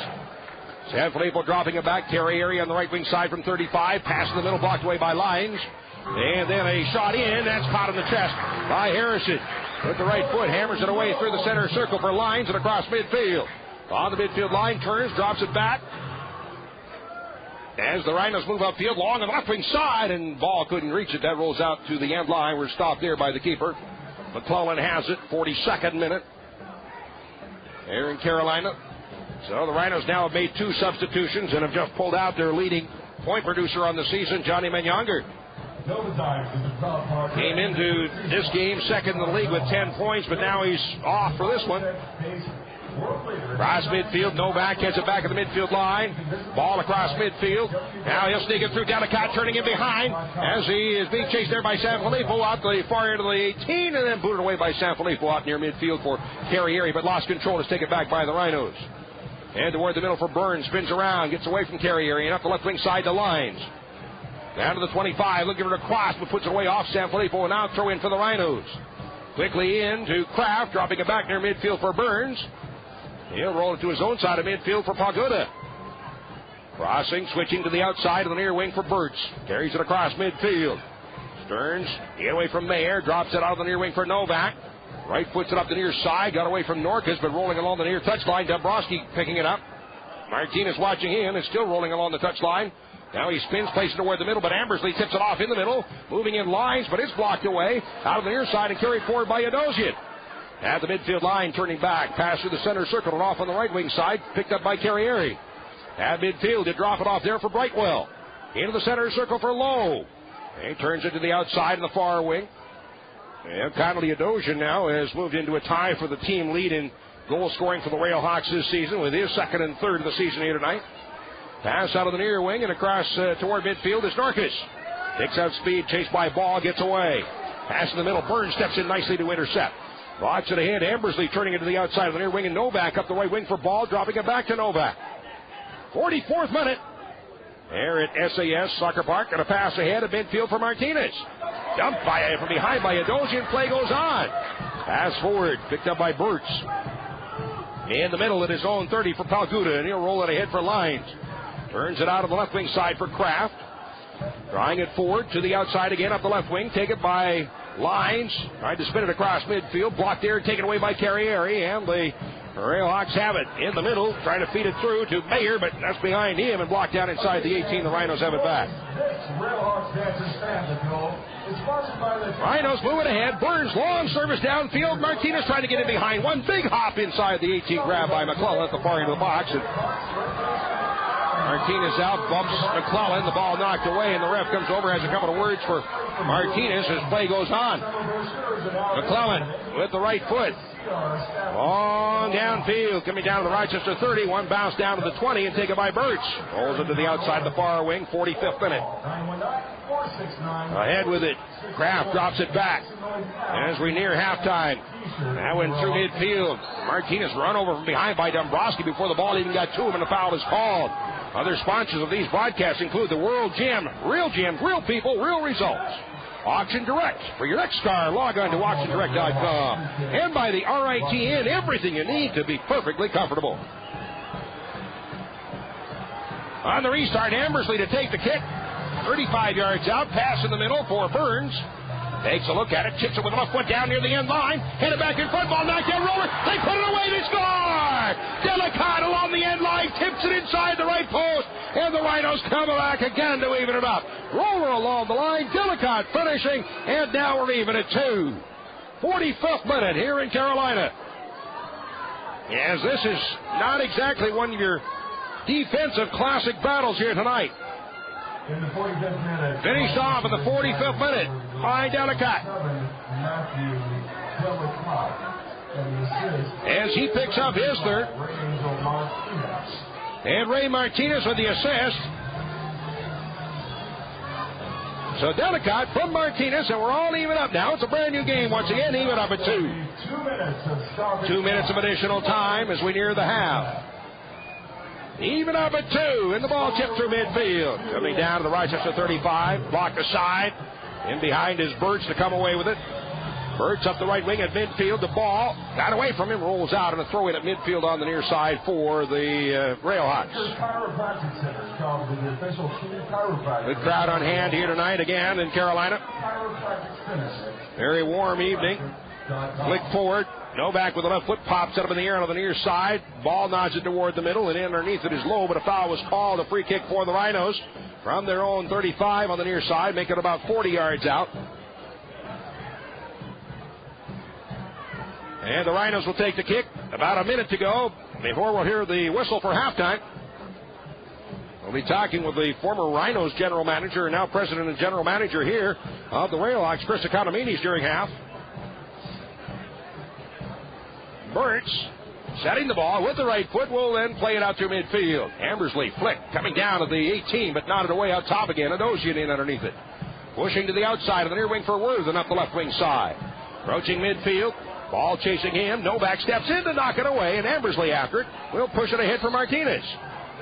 Sanfilippo dropping it back. Terry Area on the right wing side from 35. Pass in the middle, blocked away by Lyons. And then a shot in, that's caught in the chest by Harrison. With the right foot, hammers it away through the center circle for Lyons and across midfield. On the midfield line, turns, drops it back. As the Rhinos move upfield, long on the left wing side, and ball couldn't reach it. That rolls out to the end line. We're stopped there by the keeper. McClellan has it, 42nd minute. There in Carolina. So the Rhinos now have made 2 substitutions and have just pulled out their leading point producer on the season, Johnny Menyonger. Came into this game second in the league with 10 points, but now he's off for this one. Across midfield, Novak gets it back at the midfield line. Ball across midfield. Now he'll sneak it through Delicott, turning in behind as he is being chased there by Sanfilippo out the far end of the 18 and then booted away by Sanfilippo out near midfield for Carrieri, but lost control. Is taken back by the Rhinos. And toward the middle for Burns, spins around, gets away from Carrieri and up the left wing side to Lyons. Down to the 25, looking for a cross, but puts it away off Sanfilippo, and now throw in for the Rhinos. Quickly in to Kraft, dropping it back near midfield for Burns. He'll roll it to his own side of midfield for Pagoda. Crossing, switching to the outside of the near wing for Burtz. Carries it across midfield. Stearns, get away from Mayer, drops it out of the near wing for Novak. Right foots it up the near side, got away from Norcas, but rolling along the near touchline. Dombrowski picking it up. Martinez watching in and still rolling along the touchline. Now he spins, places it toward the middle, but Ambersley tips it off in the middle. Moving in lines, but it's blocked away. Out of the near side and carried forward by Yadosian. At the midfield line, turning back. Pass through the center circle and off on the right wing side. Picked up by Carrieri. At midfield, to drop it off there for Brightwell. Into the center circle for Lowe. He turns it to the outside in the far wing. And Connolly Yadosian now has moved into a tie for the team lead in goal scoring for the Railhawks this season with his second and third of the season here tonight. Pass out of the near wing and across toward midfield is Norcas. Takes out speed, chased by Ball, gets away. Pass in the middle, Burns steps in nicely to intercept. Rocks it ahead, Ambersley turning it to the outside of the near wing, and Novak up the right wing for Ball, dropping it back to Novak. 44th minute. There at SAS Soccer Park, and a pass ahead of midfield for Martinez. Dumped from behind by Yadosian, play goes on. Pass forward, picked up by Burtz. In the middle at his own 30 for Palguda, and he'll roll it ahead for Lyons. Turns it out on the left wing side for Kraft. Drawing it forward to the outside again up the left wing. Take it by Lyons. Tried to spin it across midfield. Blocked there and taken away by Carrieri. And the Railhawks have it in the middle. Trying to feed it through to Mayer, but that's behind him and blocked down inside the 18. The Rhinos have it back. Rhinos moving ahead. Burns, long service downfield. Martinez trying to get it behind. One big hop inside the 18. Grab by McClellan at the far end of the box. And Martinez out, bumps McClellan. The ball knocked away, and the ref comes over, has a couple of words for Martinez as play goes on. McClellan with the right foot. Long downfield, coming down to the Rochester 30. One bounce down to the 20 and taken by Birch. Rolls it to the outside of the far wing, 45th minute. Ahead with it. Kraft drops it back as we near halftime. That went through midfield. Martinez run over from behind by Dombrowski before the ball even got to him, and a foul is called. Other sponsors of these broadcasts include the World Gym. Real gyms, real people, real results. Auction Direct. For your next car, log on to auctiondirect.com. And by the RITN, everything you need to be perfectly comfortable. On the restart, Ambersley to take the kick. 35 yards out, pass in the middle for Burns. Takes a look at it, chips it with the left foot down near the end line. Hit it back in front, ball knocked down, roller. They put it away, they score! Delicott along the end line, tips it inside the right post. And the Rhinos come back again to even it up. Roller along the line. Dillicott finishing, and now we're even at 2. 45th minute here in Carolina. As this is not exactly one of your defensive classic battles here tonight. In the 45th minute. Finished off in the 45th minute by Dillicott. As he picks up his third. And Ray Martinez with the assist. So Dillicott from Martinez, and we're all even up now. It's a brand new game once again, even up at 2. 2 minutes of additional time as we near the half. Even up at 2, and the ball tipped through midfield. Coming down to the Rochester 35, blocked aside. In behind is Birch to come away with it. Birch up the right wing at midfield. The ball got away from him, rolls out, and a throw in at midfield on the near side for the Railhawks. Good crowd on hand here tonight again in Carolina. Very warm evening. Flick forward. Novak with the left foot pops it up in the air on the near side. Ball nods it toward the middle, and underneath it is low, but a foul was called. A free kick for the Rhinos from their own 35 on the near side, making it about 40 yards out. And the Rhinos will take the kick. About a minute to go before we'll hear the whistle for halftime. We'll be talking with the former Rhinos general manager and now president and general manager here of the Railhawks, Chris Economides, during half. Birch setting the ball with the right foot will then play it out through midfield. Ambersley flick coming down to the 18, but knotted away out top again. Adosian in underneath it. Pushing to the outside of the near wing for Worth and up the left wing side. Approaching midfield. Ball chasing him. Novak steps in to knock it away, and Ambersley after it will push it ahead for Martinez.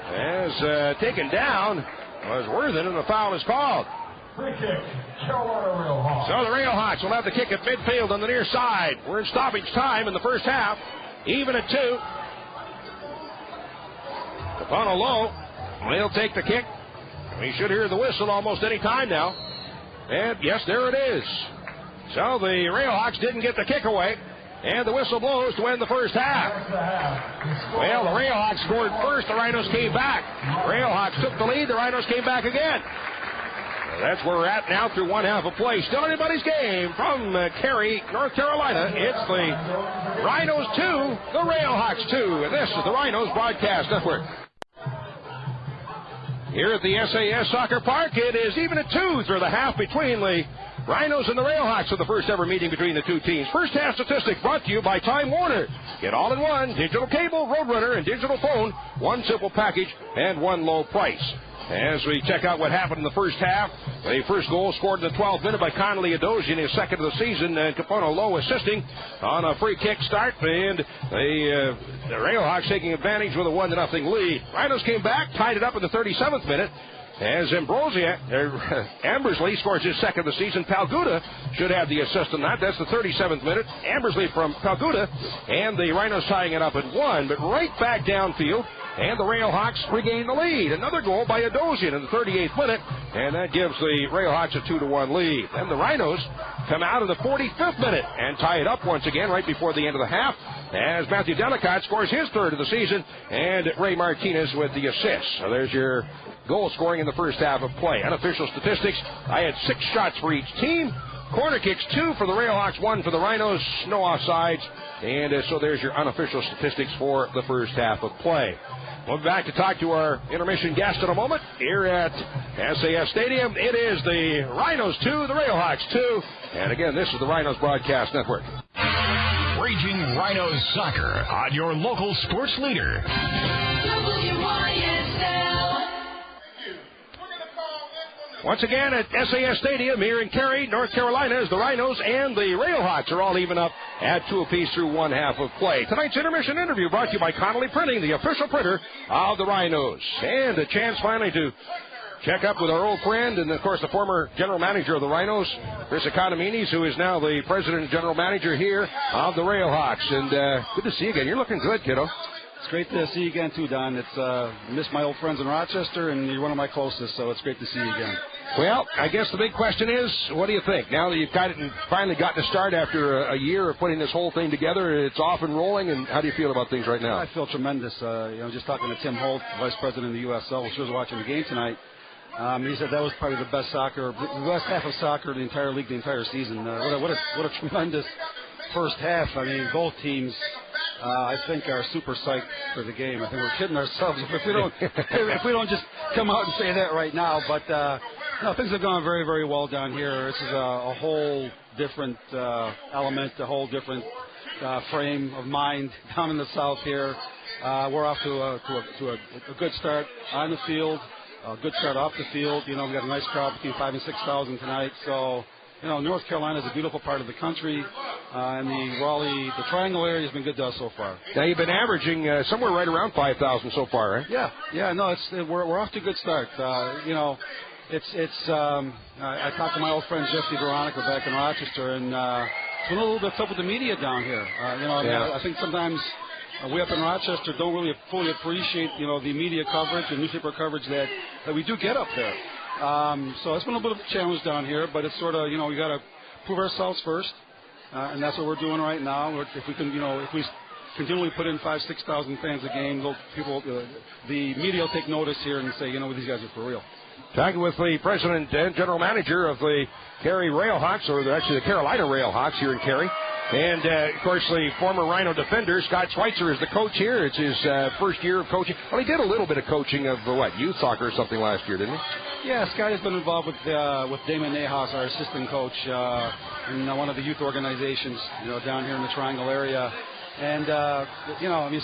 As taken down was Worthen, and the foul is called. Free kick, Carolina Railhawks. So the Railhawks will have the kick at midfield on the near side. We're in stoppage time in the first half, even at 2. Capano low. He'll take the kick. We should hear the whistle almost any time now. And yes, there it is. So the Railhawks didn't get the kick away. And the whistle blows to end the first half. Well, the Railhawks scored first. The Rhinos came back. The Railhawks took the lead. The Rhinos came back again. Well, that's where we're at now through one half of play. Still anybody's game from Cary, North Carolina. It's the Rhinos 2, the Railhawks 2. And this is the Rhinos Broadcast Network. Here at the SAS Soccer Park, it is even at 2 through the half between the Rhinos and the Railhawks for the first ever meeting between the two teams. First half statistics brought to you by Time Warner. Get all in one, digital cable, Roadrunner, and digital phone. One simple package and one low price. As we check out what happened in the first half, the first goal scored in the 12th minute by Connolly Adosian, his second of the season, and Capano Low assisting on a free kick start, and the Railhawks taking advantage with a 1-0 lead. Rhinos came back, tied it up in the 37th minute, as Ambersley scores his second of the season. Palguda should have the assist on that. That's the 37th minute. Ambersley from Palguda, and the Rhinos tying it up at 1, but right back downfield, and the Railhawks regain the lead. Another goal by Adosian in the 38th minute, and that gives the Railhawks a 2-1 lead. Then the Rhinos come out in the 45th minute and tie it up once again right before the end of the half, as Matthew Dillicott scores his third of the season, and Ray Martinez with the assist. So there's your goal scoring in the first half of play. Unofficial statistics, I had 6 shots for each team. Corner kicks 2 for the Railhawks, 1 for the Rhinos, no offsides. And so there's your unofficial statistics for the first half of play. We'll be back to talk to our intermission guest in a moment here at SAS Stadium. It is the Rhinos 2, the Railhawks 2. And again, this is the Rhinos Broadcast Network. Raging Rhinos Soccer on your local sports leader. Once again at SAS Stadium here in Cary, North Carolina, as the Rhinos and the Railhawks are all even up at 2 apiece through one half of play. Tonight's intermission interview brought to you by Connolly Printing, the official printer of the Rhinos. And a chance finally to check up with our old friend and, of course, the former general manager of the Rhinos, Chris Economides, who is now the president and general manager here of the Railhawks. And good to see you again. You're looking good, kiddo. It's great to see you again, too, Don. It's missed my old friends in Rochester, and you're one of my closest, so it's great to see you again. Well, I guess the big question is, what do you think? Now that you've got it and finally gotten to start after a year of putting this whole thing together, it's off and rolling, and how do you feel about things right now? I feel tremendous. Just talking to Tim Holt, Vice President of the USL, which was watching the game tonight. He said that was probably the best half of soccer in the entire league, the entire season. What a tremendous first half. I mean, both teams, I think, are super psyched for the game. I think we're kidding ourselves if we don't just come out and say that right now. But no, things have gone very, very well down here. This is a whole different element, a whole different frame of mind down in the South here. We're off to a good start on the field. A good start off the field. We got a nice crowd between 5,000 and 6,000 tonight. So, North Carolina is a beautiful part of the country, and the Raleigh, the Triangle area has been good to us so far. Now you've been averaging somewhere right around 5,000 so far, right? Yeah. No, we're off to a good start. I talked to my old friend Jesse Veronica back in Rochester, and it's been a little bit tough with the media down here. I think sometimes. We up in Rochester don't really fully appreciate, the media coverage and newspaper coverage that we do get up there. So it's been a bit of a challenge down here, but it's sort of, we got to prove ourselves first, and that's what we're doing right now. If we can, if we continually put in 5,000, 6,000 fans a game, the media will take notice here and say, these guys are for real. Talking with the president and general manager of the Cary Railhawks, or actually the Carolina Railhawks here in Cary. And, of course, the former Rhino defender, Scott Schweitzer, is the coach here. It's his first year of coaching. Well, he did a little bit of coaching of, youth soccer or something last year, didn't he? Yeah, Scott has been involved with Damon Nahas, our assistant coach, in one of the youth organizations, down here in the Triangle area. And,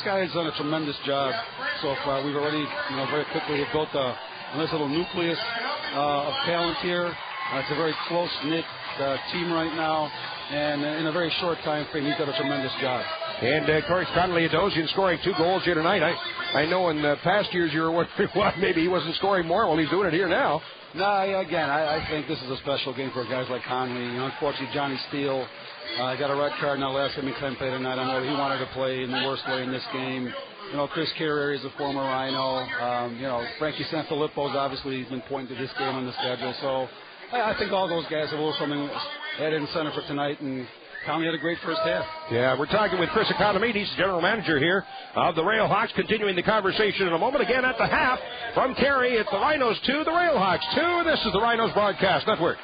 Scott has done a tremendous job so far. We've already, very quickly built a nice little nucleus of talent here. It's a very close-knit team right now. And in a very short time frame, he's done a tremendous job. And, of course, Connolly Adosian scoring 2 goals here tonight. I know in past years you were wondering why maybe he wasn't scoring more. Well, he's doing it here now. No, again, I think this is a special game for guys like Connolly. Unfortunately, Johnny Steele got a red card in our last game he couldn't play tonight. I know he wanted to play in the worst way in this game. Chris Carrier is a former Rhino. Frankie Sanfilippo's obviously been pointing to this game on the schedule. So I think all those guys have a little something added incentive for tonight, and Conley had a great first half. Yeah, we're talking with Chris Economides, general manager here of the Railhawks, continuing the conversation in a moment. Again at the half from Cary, it's the Rhinos 2, the Railhawks 2. This is the Rhinos Broadcast Network.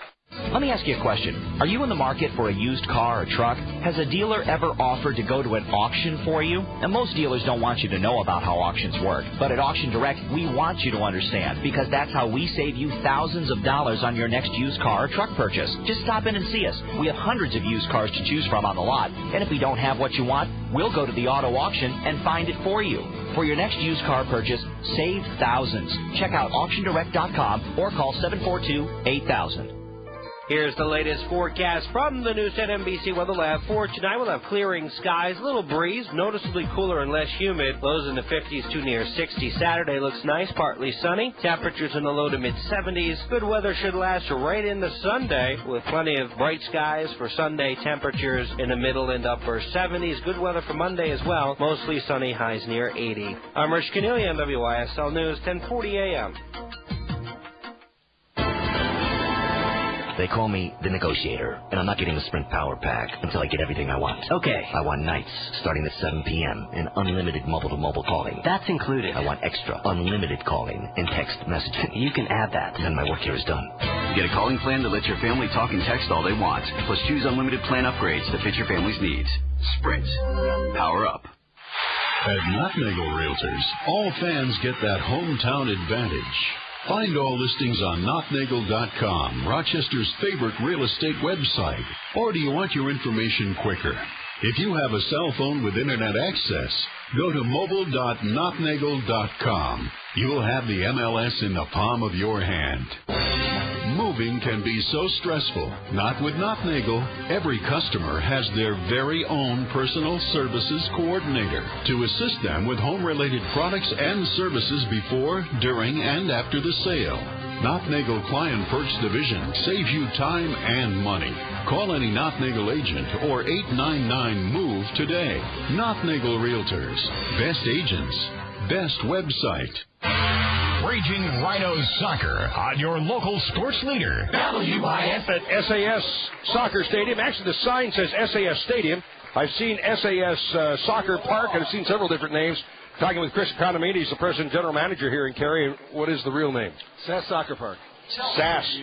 Let me ask you a question. Are you in the market for a used car or truck? Has a dealer ever offered to go to an auction for you? And most dealers don't want you to know about how auctions work. But at Auction Direct, we want you to understand, because that's how we save you thousands of dollars on your next used car or truck purchase. Just stop in and see us. We have hundreds of used cars to choose from on the lot. And if we don't have what you want, we'll go to the auto auction and find it for you. For your next used car purchase, save thousands. Check out AuctionDirect.com or call 742-8000. Here's the latest forecast from the News 10 NBC Weather Lab. For tonight, we'll have clearing skies, a little breeze, noticeably cooler and less humid. Lows in the 50s to near 60. Saturday looks nice, partly sunny. Temperatures in the low to mid-70s. Good weather should last right into Sunday, with plenty of bright skies for Sunday. Temperatures in the middle and upper 70s. Good weather for Monday as well. Mostly sunny, highs near 80. I'm Rich Cornelia on WYSL News, 1040 a.m. They call me the negotiator, and I'm not getting the Sprint Power Pack until I get everything I want. Okay. I want nights starting at 7 p.m. and unlimited mobile-to-mobile calling. That's included. I want extra unlimited calling and text messaging. You can add that. Then my work here is done. Get a calling plan that lets your family talk and text all they want. Plus choose unlimited plan upgrades to fit your family's needs. Sprint. Power up. At Knottnagel Realtors, all fans get that hometown advantage. Find all listings on knottnagel.com, Rochester's favorite real estate website. Or do you want your information quicker? If you have a cell phone with internet access, go to mobile.knottnagel.com. You'll have the MLS in the palm of your hand. Moving can be so stressful. Not with Knottnagel. Every customer has their very own personal services coordinator to assist them with home-related products and services before, during, and after the sale. Knottnagel Client Perks Division saves you time and money. Call any Knottnagel agent or 899-MOVE today. Knottnagel Realtors. Best agents. Best website. Raging Rhinos Soccer on your local sports leader. WIS at SAS Soccer Stadium. Actually, the sign says SAS Stadium. I've seen SAS Soccer Park, and I've seen several different names. Talking with Chris Economides, the president general manager here in Cary. What is the real name? SAS Soccer Park. SAS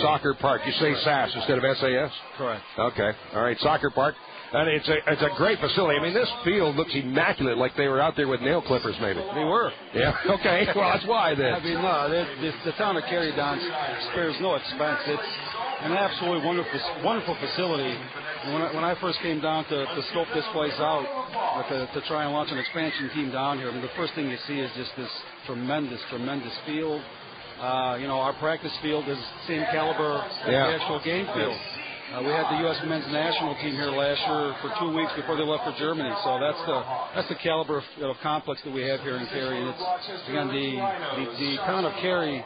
Soccer Park. You say SAS instead of SAS? Correct. Okay. All right, Soccer Park. And it's a great facility. I mean, this field looks immaculate, like they were out there with nail clippers, maybe. They were. Yeah, okay. Well, that's why then. I mean, no, the town of Cary, Don, spares no expense. It's an absolutely wonderful facility. And when I first came down to scope this place out, to try and launch an expansion team down here, I mean, the first thing you see is just this tremendous field. Our practice field is the same caliber as the actual game field. We had the U.S. men's national team here last year for 2 weeks before they left for Germany. So that's the caliber of complex that we have here in Cary. And it's, again, the town of Cary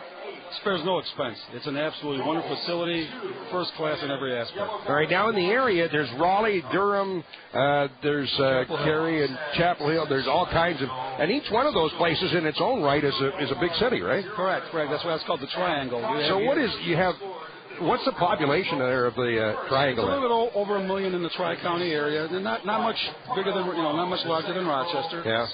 spares no expense. It's an absolutely wonderful facility, first class in every aspect. All right, now in the area, there's Raleigh, Durham, there's Cary and Chapel Hill. There's all kinds of, and each one of those places in its own right is a big city, right? Correct. That's why it's called the Triangle. What's the population there of the Triangle? It's a little bit over 1 million in the Tri-County area. They're not much bigger than, not much larger than Rochester. Yeah.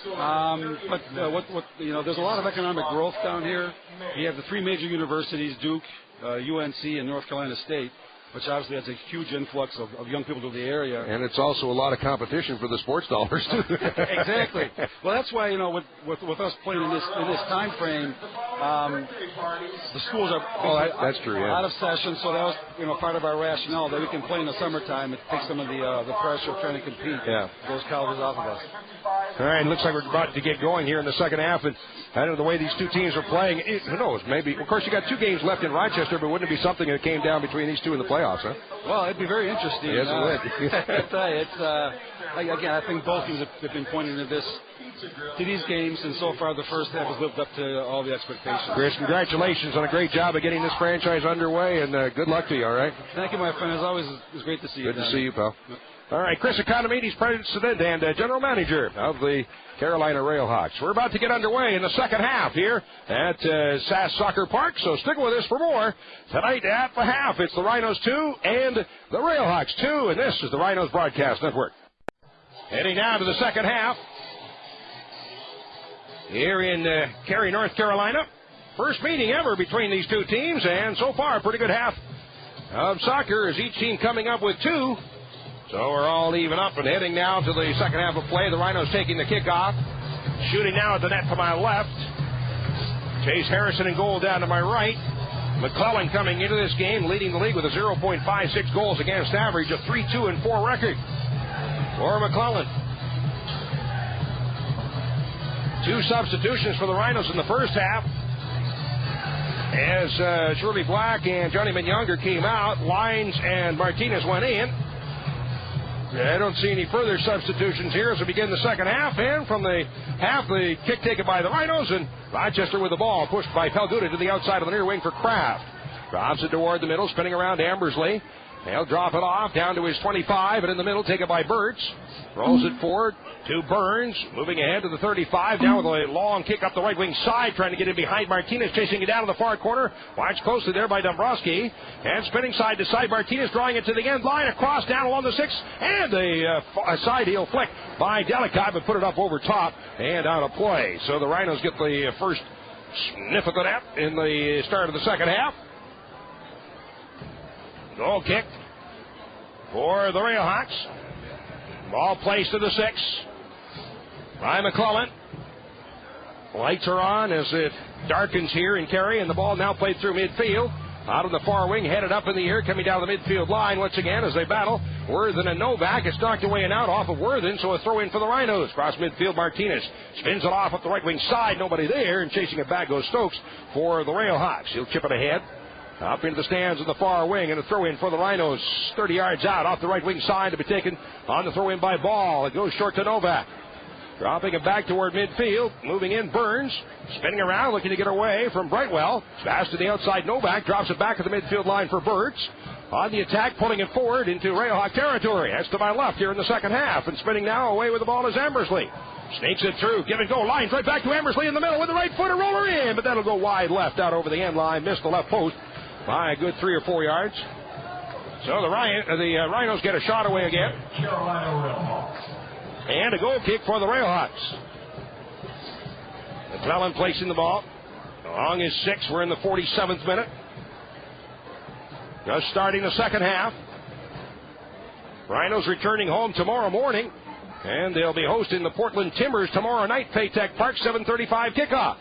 But there's a lot of economic growth down here. You have the 3 major universities, Duke, UNC, and North Carolina State, which obviously has a huge influx of young people to the area. And it's also a lot of competition for the sports dollars, too. Exactly. Well, that's why, with us playing in this time frame, the schools are that's true, yeah. out of session, so that was part of our rationale that we can play in the summertime. It takes some of the pressure of trying to compete. Yeah. Those colleges off of us. All right, looks like we're about to get going here in the second half, and I don't know the way these two teams are playing. Who knows? Maybe. Of course, you got 2 games left in Rochester, but wouldn't it be something that came down between these two in the playoffs, huh? Well, it'd be very interesting. Yes, it would. I tell you, again, I think both teams have been pointing to these games, and so far the first half has lived up to all the expectations. Chris, congratulations on a great job of getting this franchise underway, and good luck to you, all right? Thank you, my friend. As always, it's great to see you. Good to see you, pal. All right, Chris Economides, president and general manager of the Carolina Railhawks. We're about to get underway in the second half here at SAS Soccer Park, so stick with us for more. Tonight at the half, it's the Rhinos 2 and the Railhawks 2, and this is the Rhinos Broadcast Network. Heading now to the second half here in Cary, North Carolina. First meeting ever between these two teams, and so far a pretty good half of soccer as each team coming up with 2. So we're all even up and heading now to the second half of play. The Rhinos taking the kickoff. Shooting now at the net to my left. Chase Harrison in goal down to my right. McClellan coming into this game, leading the league with a 0.56 goals against average, a 3-2-4 record for McClellan. 2 substitutions for the Rhinos in the first half. As Shirley Black and Johnny Younger came out, Lyons and Martinez went in. I don't see any further substitutions here as we begin the second half. And from the half, the kick taken by the Rhinos, and Rochester with the ball pushed by Pelguda to the outside of the near wing for Kraft. Drops it toward the middle, spinning around to Ambersley. They'll drop it off down to his 25, and in the middle, taken by Burtz. Rolls it forward to Burns, moving ahead to the 35, now with a long kick up the right wing side, trying to get in behind Martinez, chasing it down to the far corner. Watched closely there by Dombrowski, and spinning side to side, Martinez drawing it to the end line, across down along the 6, and a side heel flick by Delicott, but put it up over top and out of play. So the Rhinos get the first sniff of the net in the start of the second half. Goal kick for the Railhawks. Ball placed to the 6 by McClellan. Lights are on as it darkens here in Cary, and the ball now played through midfield. Out of the far wing, headed up in the air, coming down the midfield line once again as they battle. Worthen and Novak. It's knocked away and out off of Worthen, so a throw in for the Rhinos. Cross midfield, Martinez spins it off up the right wing side. Nobody there, and chasing it back goes Stokes for the Railhawks. He'll chip it ahead. Up into the stands in the far wing, and a throw in for the Rhinos. 30 yards out off the right wing side to be taken on the throw in by Ball. It goes short to Novak. Dropping it back toward midfield. Moving in, Burns. Spinning around, looking to get away from Brightwell. Fast to the outside, Novak. Drops it back at the midfield line for Burtz. On the attack, pulling it forward into Railhawk territory. That's to my left here in the second half. And spinning now away with the ball is Ambersley. Sneaks it through. Give and go. Lines right back to Ambersley in the middle with the right foot. A roller in, but that'll go wide left out over the end line. Missed the left post by a good 3 or 4 yards. So the Rhinos get a shot away again. Carolina Railhawks. And a goal kick for the Railhawks. McClellan placing the ball. Along his 6. We're in the 47th minute. Just starting the second half. Rhinos returning home tomorrow morning. And they'll be hosting the Portland Timbers tomorrow night. Paytech Park, 7:35 kickoff.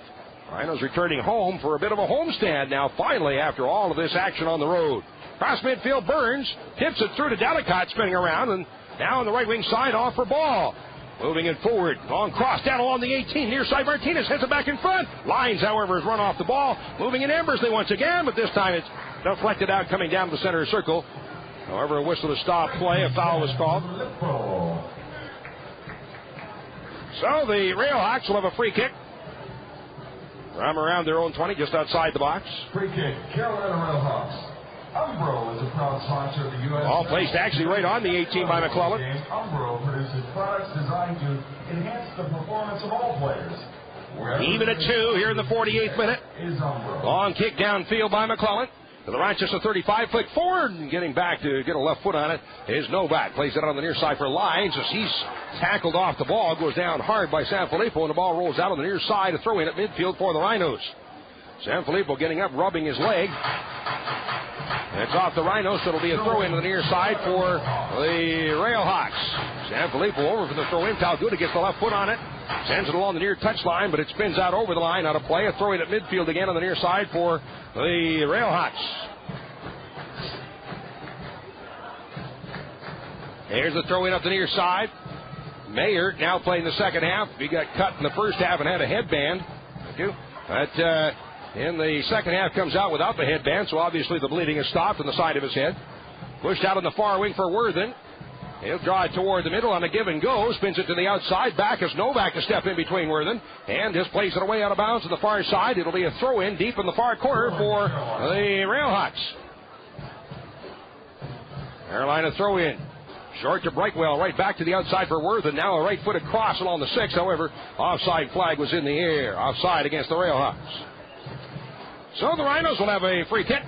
Rhinos returning home for a bit of a homestand now, finally, after all of this action on the road. Cross midfield, Burns tips it through to Delicott, spinning around, and now on the right wing side, off for ball. Moving it forward, long cross down along the 18, near side Martinez heads it back in front. Lines, however, has run off the ball. Moving in Ambersley once again, but this time it's deflected out, coming down the center circle. However, a whistle to stop play, a foul was called. So the Railhawks will have a free kick from around their own 20, just outside the box. Free kick, Carolina Railhawks. Umbro is a proud sponsor of the U.S. Ball placed actually right on the 18 by McClellan. Umbro produces products designed to enhance the performance of all players. Even at 2 here in the 48th minute. Long kick downfield by McClellan. To the Rochester 35-foot forward, and getting back to get a left foot on it is Novak. Plays it on the near side for Lines as he's tackled off the ball. Goes down hard by Sanfilippo, and the ball rolls out on the near side. A throw in at midfield for the Rhinos. Sanfilippo getting up, rubbing his leg. It's off the Rhinos, so it'll be a throw in to the near side for the Railhawks. Sanfilippo over for the throw in. Talguda gets the left foot on it. Sends it along the near touchline, but it spins out over the line out of play. A throw in at midfield again on the near side for the Railhawks. Here's the throw in up the near side. Mayer now playing the second half. He got cut in the first half and had a headband. Thank you. But in the second half comes out without the headband, so obviously the bleeding has stopped on the side of his head. Pushed out on the far wing for Worthen. He'll draw it toward the middle on a give and go. Spins it to the outside. Back is Novak to step in between Worthen. And just plays it away out of bounds to the far side. It'll be a throw in deep in the far corner for the Railhawks. Carolina throw in. Short to Brightwell. Right back to the outside for Worthen. Now a right footed cross along the 6. However, offside flag was in the air. Offside against the Railhawks. So the Rhinos will have a free kick.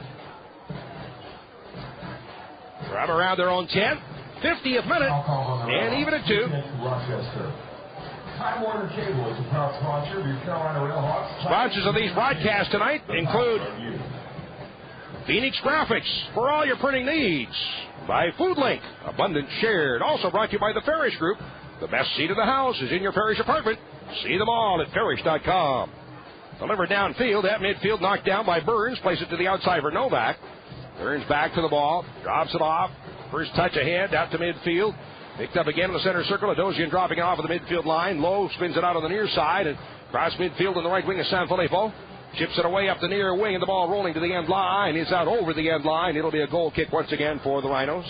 From around their own 10. 50th minute, and even at 2. Rochester. Time Warner Cable is a proud sponsor of your Carolina Railhawks. Sponsors of these broadcasts tonight include Phoenix Graphics for all your printing needs. By FoodLink, Abundant Shared. Also brought to you by the Farish Group. The best seat in the house is in your Farish apartment. See them all at Farish.com. Delivered downfield at midfield, knocked down by Burns. Plays it to the outside for Novak. Burns back to the ball, drops it off. First touch ahead, out to midfield. Picked up again in the center circle. Adosian dropping it off of the midfield line. Lowe spins it out on the near side. And cross midfield on the right wing of Sanfilippo. Chips it away up the near wing, and the ball rolling to the end line. It's out over the end line. It'll be a goal kick once again for the Rhinos.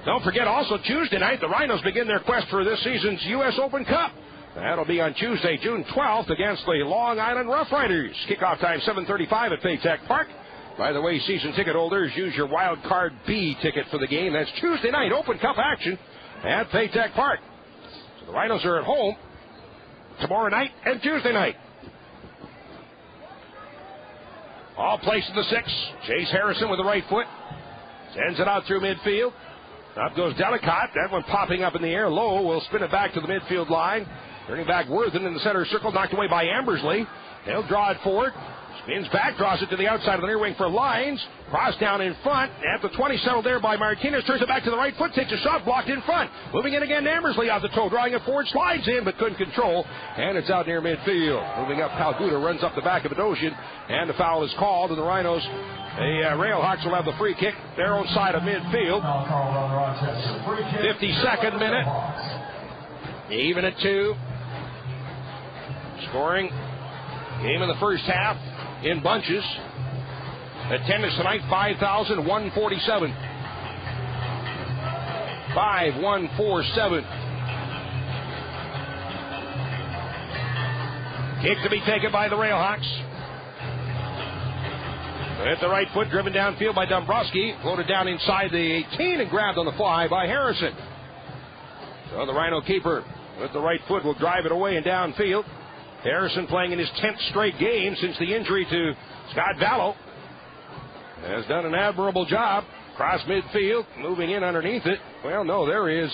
Don't forget also Tuesday night, the Rhinos begin their quest for this season's U.S. Open Cup. That'll be on Tuesday, June 12th against the Long Island Rough Riders. Kickoff time 7:35 at Paytech Park. By the way, season ticket holders, use your Wild Card B ticket for the game. That's Tuesday night, Open Cup action at Paytech Park. So the Rhinos are at home tomorrow night and Tuesday night. All placed in the 6. Chase Harrison with the right foot. Sends it out through midfield. Up goes Delicott. That one popping up in the air. Lowe will spin it back to the midfield line. Turning back Worthen in the center circle. Knocked away by Ambersley. They'll draw it forward. Spins back, draws it to the outside of the near wing for Lines. Cross down in front. At the 20, settled there by Martinez. Turns it back to the right foot. Takes a shot, blocked in front. Moving in again, Ambersley out the toe. Drawing it forward, slides in, but couldn't control. And it's out near midfield. Moving up, Talguda runs up the back of Adosian. And the foul is called. And the Rhinos, the Railhawks will have the free kick. Their own side of midfield. 52nd minute. Even at 2. Scoring. Game in the first half. In bunches. Attendance tonight, 5,147. 5,147. Kick to be taken by the Railhawks. At the right foot, driven downfield by Dombrowski. Floated down inside the 18 and grabbed on the fly by Harrison. So the Rhino keeper with the right foot will drive it away and downfield. Harrison playing in his 10th straight game since the injury to Scott Vallow. Has done an admirable job. Cross midfield, moving in underneath it. Well, no, there is,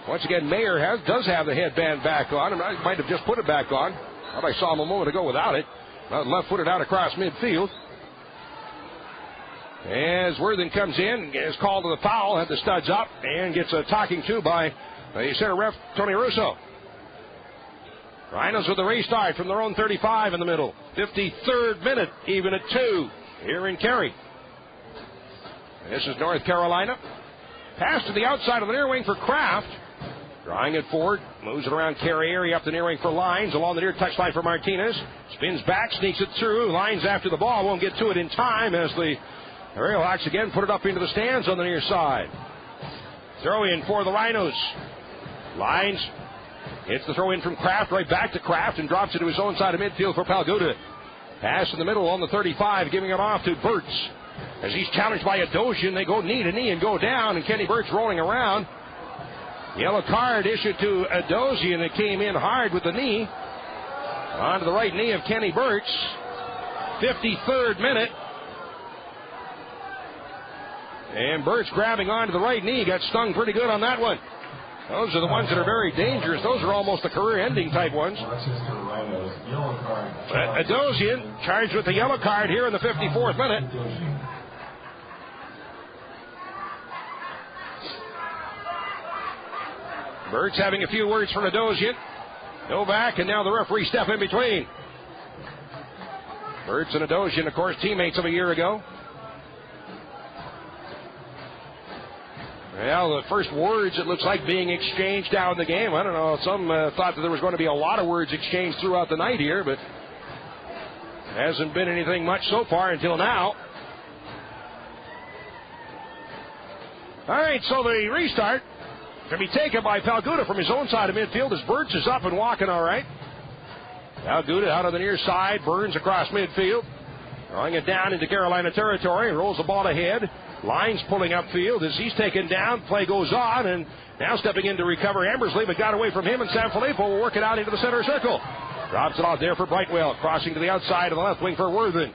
once again, Mayer does have the headband back on. And I might have just put it back on. I thought I saw him a moment ago without it. Left-footed out across midfield. As Worthen comes in, is called to the foul, had the studs up, and gets a talking to by the center ref, Tony Russo. Rhinos with the restart from their own 35 in the middle. 53rd minute, even at 2 here in Cary. This is North Carolina. Pass to the outside of the near wing for Kraft. Drawing it forward, moves it around Cary area up the near wing for Lines. Along the near touchline for Martinez. Spins back, sneaks it through. Lines after the ball, won't get to it in time as the Railhawks again put it up into the stands on the near side. Throw in for the Rhinos. Lines hits the throw in from Kraft, right back to Kraft, and drops it to his own side of midfield for Palguda. Pass in the middle on the 35, giving it off to Burtz. As he's challenged by Adosian, they go knee to knee and go down, and Kenny Burtz rolling around. Yellow card issued to Adosian that came in hard with the knee. Onto the right knee of Kenny Burtz. 53rd minute. And Burtz grabbing onto the right knee, got stung pretty good on that one. Those are the ones that are very dangerous. Those are almost the career-ending type ones. Adosian charged with the yellow card here in the 54th minute. Burtz having a few words from Adosian. Novak, and now the referee step in between. Burtz and Adosian, of course, teammates of a year ago. Well, the first words, it looks like, being exchanged now in the game. I don't know. Some thought that there was going to be a lot of words exchanged throughout the night here, but hasn't been anything much so far until now. All right, so the restart to be taken by Palguda from his own side of midfield as Burtz is up and walking all right. Palguda out on the near side, Burns across midfield. Throwing it down into Carolina territory, rolls the ball ahead. Lines pulling upfield as he's taken down. Play goes on, and now stepping in to recover Ambersley, but got away from him, and Sanfilippo will work it out into the center circle. Drops it off there for Brightwell, crossing to the outside of the left wing for Worthen.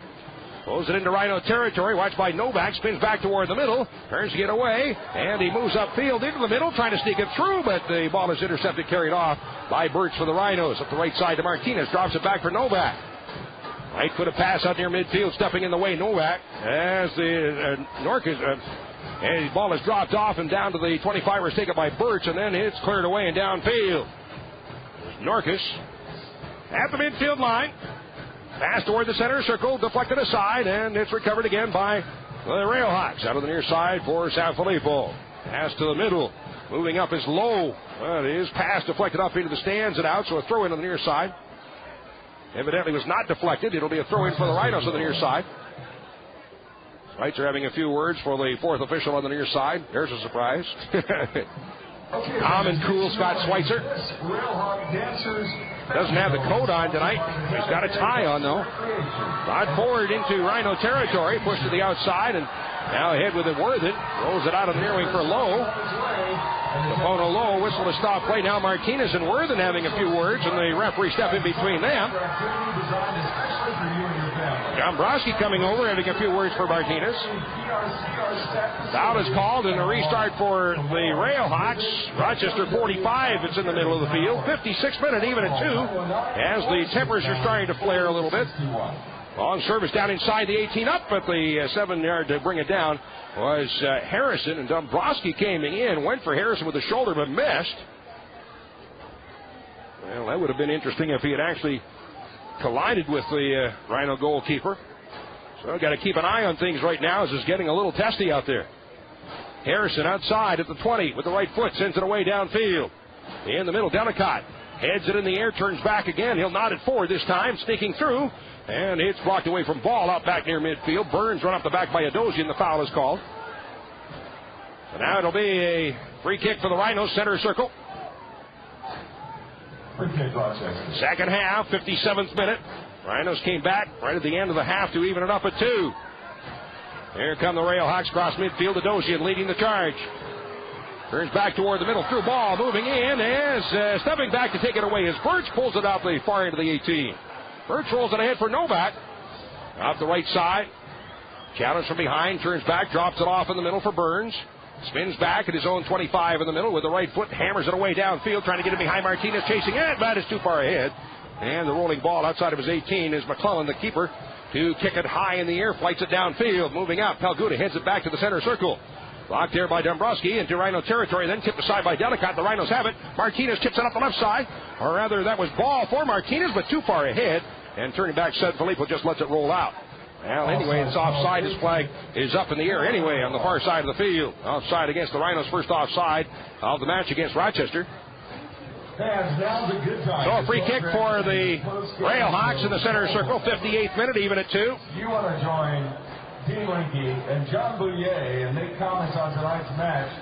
Pulls it into Rhino territory, watched by Novak, spins back toward the middle, turns to get away, and he moves upfield into the middle, trying to sneak it through, but the ball is intercepted, carried off by Burtz for the Rhinos. Up the right side to Martinez, drops it back for Novak. Right foot a pass out near midfield, stepping in the way, Novak, as the and his ball is dropped off and down to the 25ers, taken by Burtz, and then it's cleared away and downfield. Norkus at the midfield line. Pass toward the center circle, deflected aside, and it's recovered again by the Railhawks. Out of the near side for Sanfilippo. Pass to the middle. Moving up is Lowe. Well, it is pass deflected up into the stands and out, so a throw in on the near side. Evidently was not deflected. It'll be a throw in for the Rhinos on the near side. Knights are having a few words for the fourth official on the near side. There's a surprise. Calm and cool Scott Schweitzer. Doesn't have the coat on tonight. He's got a tie on, though. Rod forward into Rhino territory. Pushed to the outside, and now ahead with it Worthen. Rolls it out of the near wing for Lowe. Capono Lowe whistle to stop play. Now Martinez and Worthen having a few words, and the referee step in between them. Dombrowski coming over, having a few words for Martinez. Foul is called, and a restart for the Railhawks. Rochester 45, it's in the middle of the field. 56th minute, even at 2, as the tempers are starting to flare a little bit. Long service down inside the 18 up, but the 7-yard to bring it down was Harrison, and Dombrowski came in, went for Harrison with the shoulder, but missed. Well, that would have been interesting if he had actually collided with the Rhino goalkeeper. So got to keep an eye on things right now as it's getting a little testy out there. Harrison outside at the 20 with the right foot, sends it away downfield. In the middle, Delicott heads it in the air, turns back again. He'll nod it forward this time, sneaking through. And it's blocked away from ball out back near midfield. Burns run up the back by Adosian. The foul is called. So now it'll be a free kick for the Rhinos, center circle. Second half, 57th minute. Rhinos came back right at the end of the half to even it up at 2. Here come the Railhawks cross midfield. Adosian leading the charge. Turns back toward the middle, through ball, moving in, as stepping back to take it away as Birch pulls it out the far end of the 18. Birch rolls it ahead for Novak. Out the right side. Challenge from behind, turns back, drops it off in the middle for Burns. Spins back at his own 25 in the middle with the right foot, hammers it away downfield, trying to get it behind Martinez, chasing it, but it's too far ahead. And the rolling ball outside of his 18 is McClellan, the keeper, to kick it high in the air, flights it downfield, moving out. Pelguda heads it back to the center circle. Blocked there by Dombrowski into Rhino territory, then tipped aside by Delicott. The Rhinos have it. Martinez tips it up the left side, or rather that was ball for Martinez, but too far ahead. And turning back, Sanfilippo just lets it roll out. Well, anyway, it's offside. His flag is up in the air anyway on the far side of the field. Offside against the Rhinos, first offside of the match against Rochester. So a free kick for the Railhawks in the center circle, 58th minute, even at 2. You want to join Dean Linke and John Bouillet and make comments on tonight's match.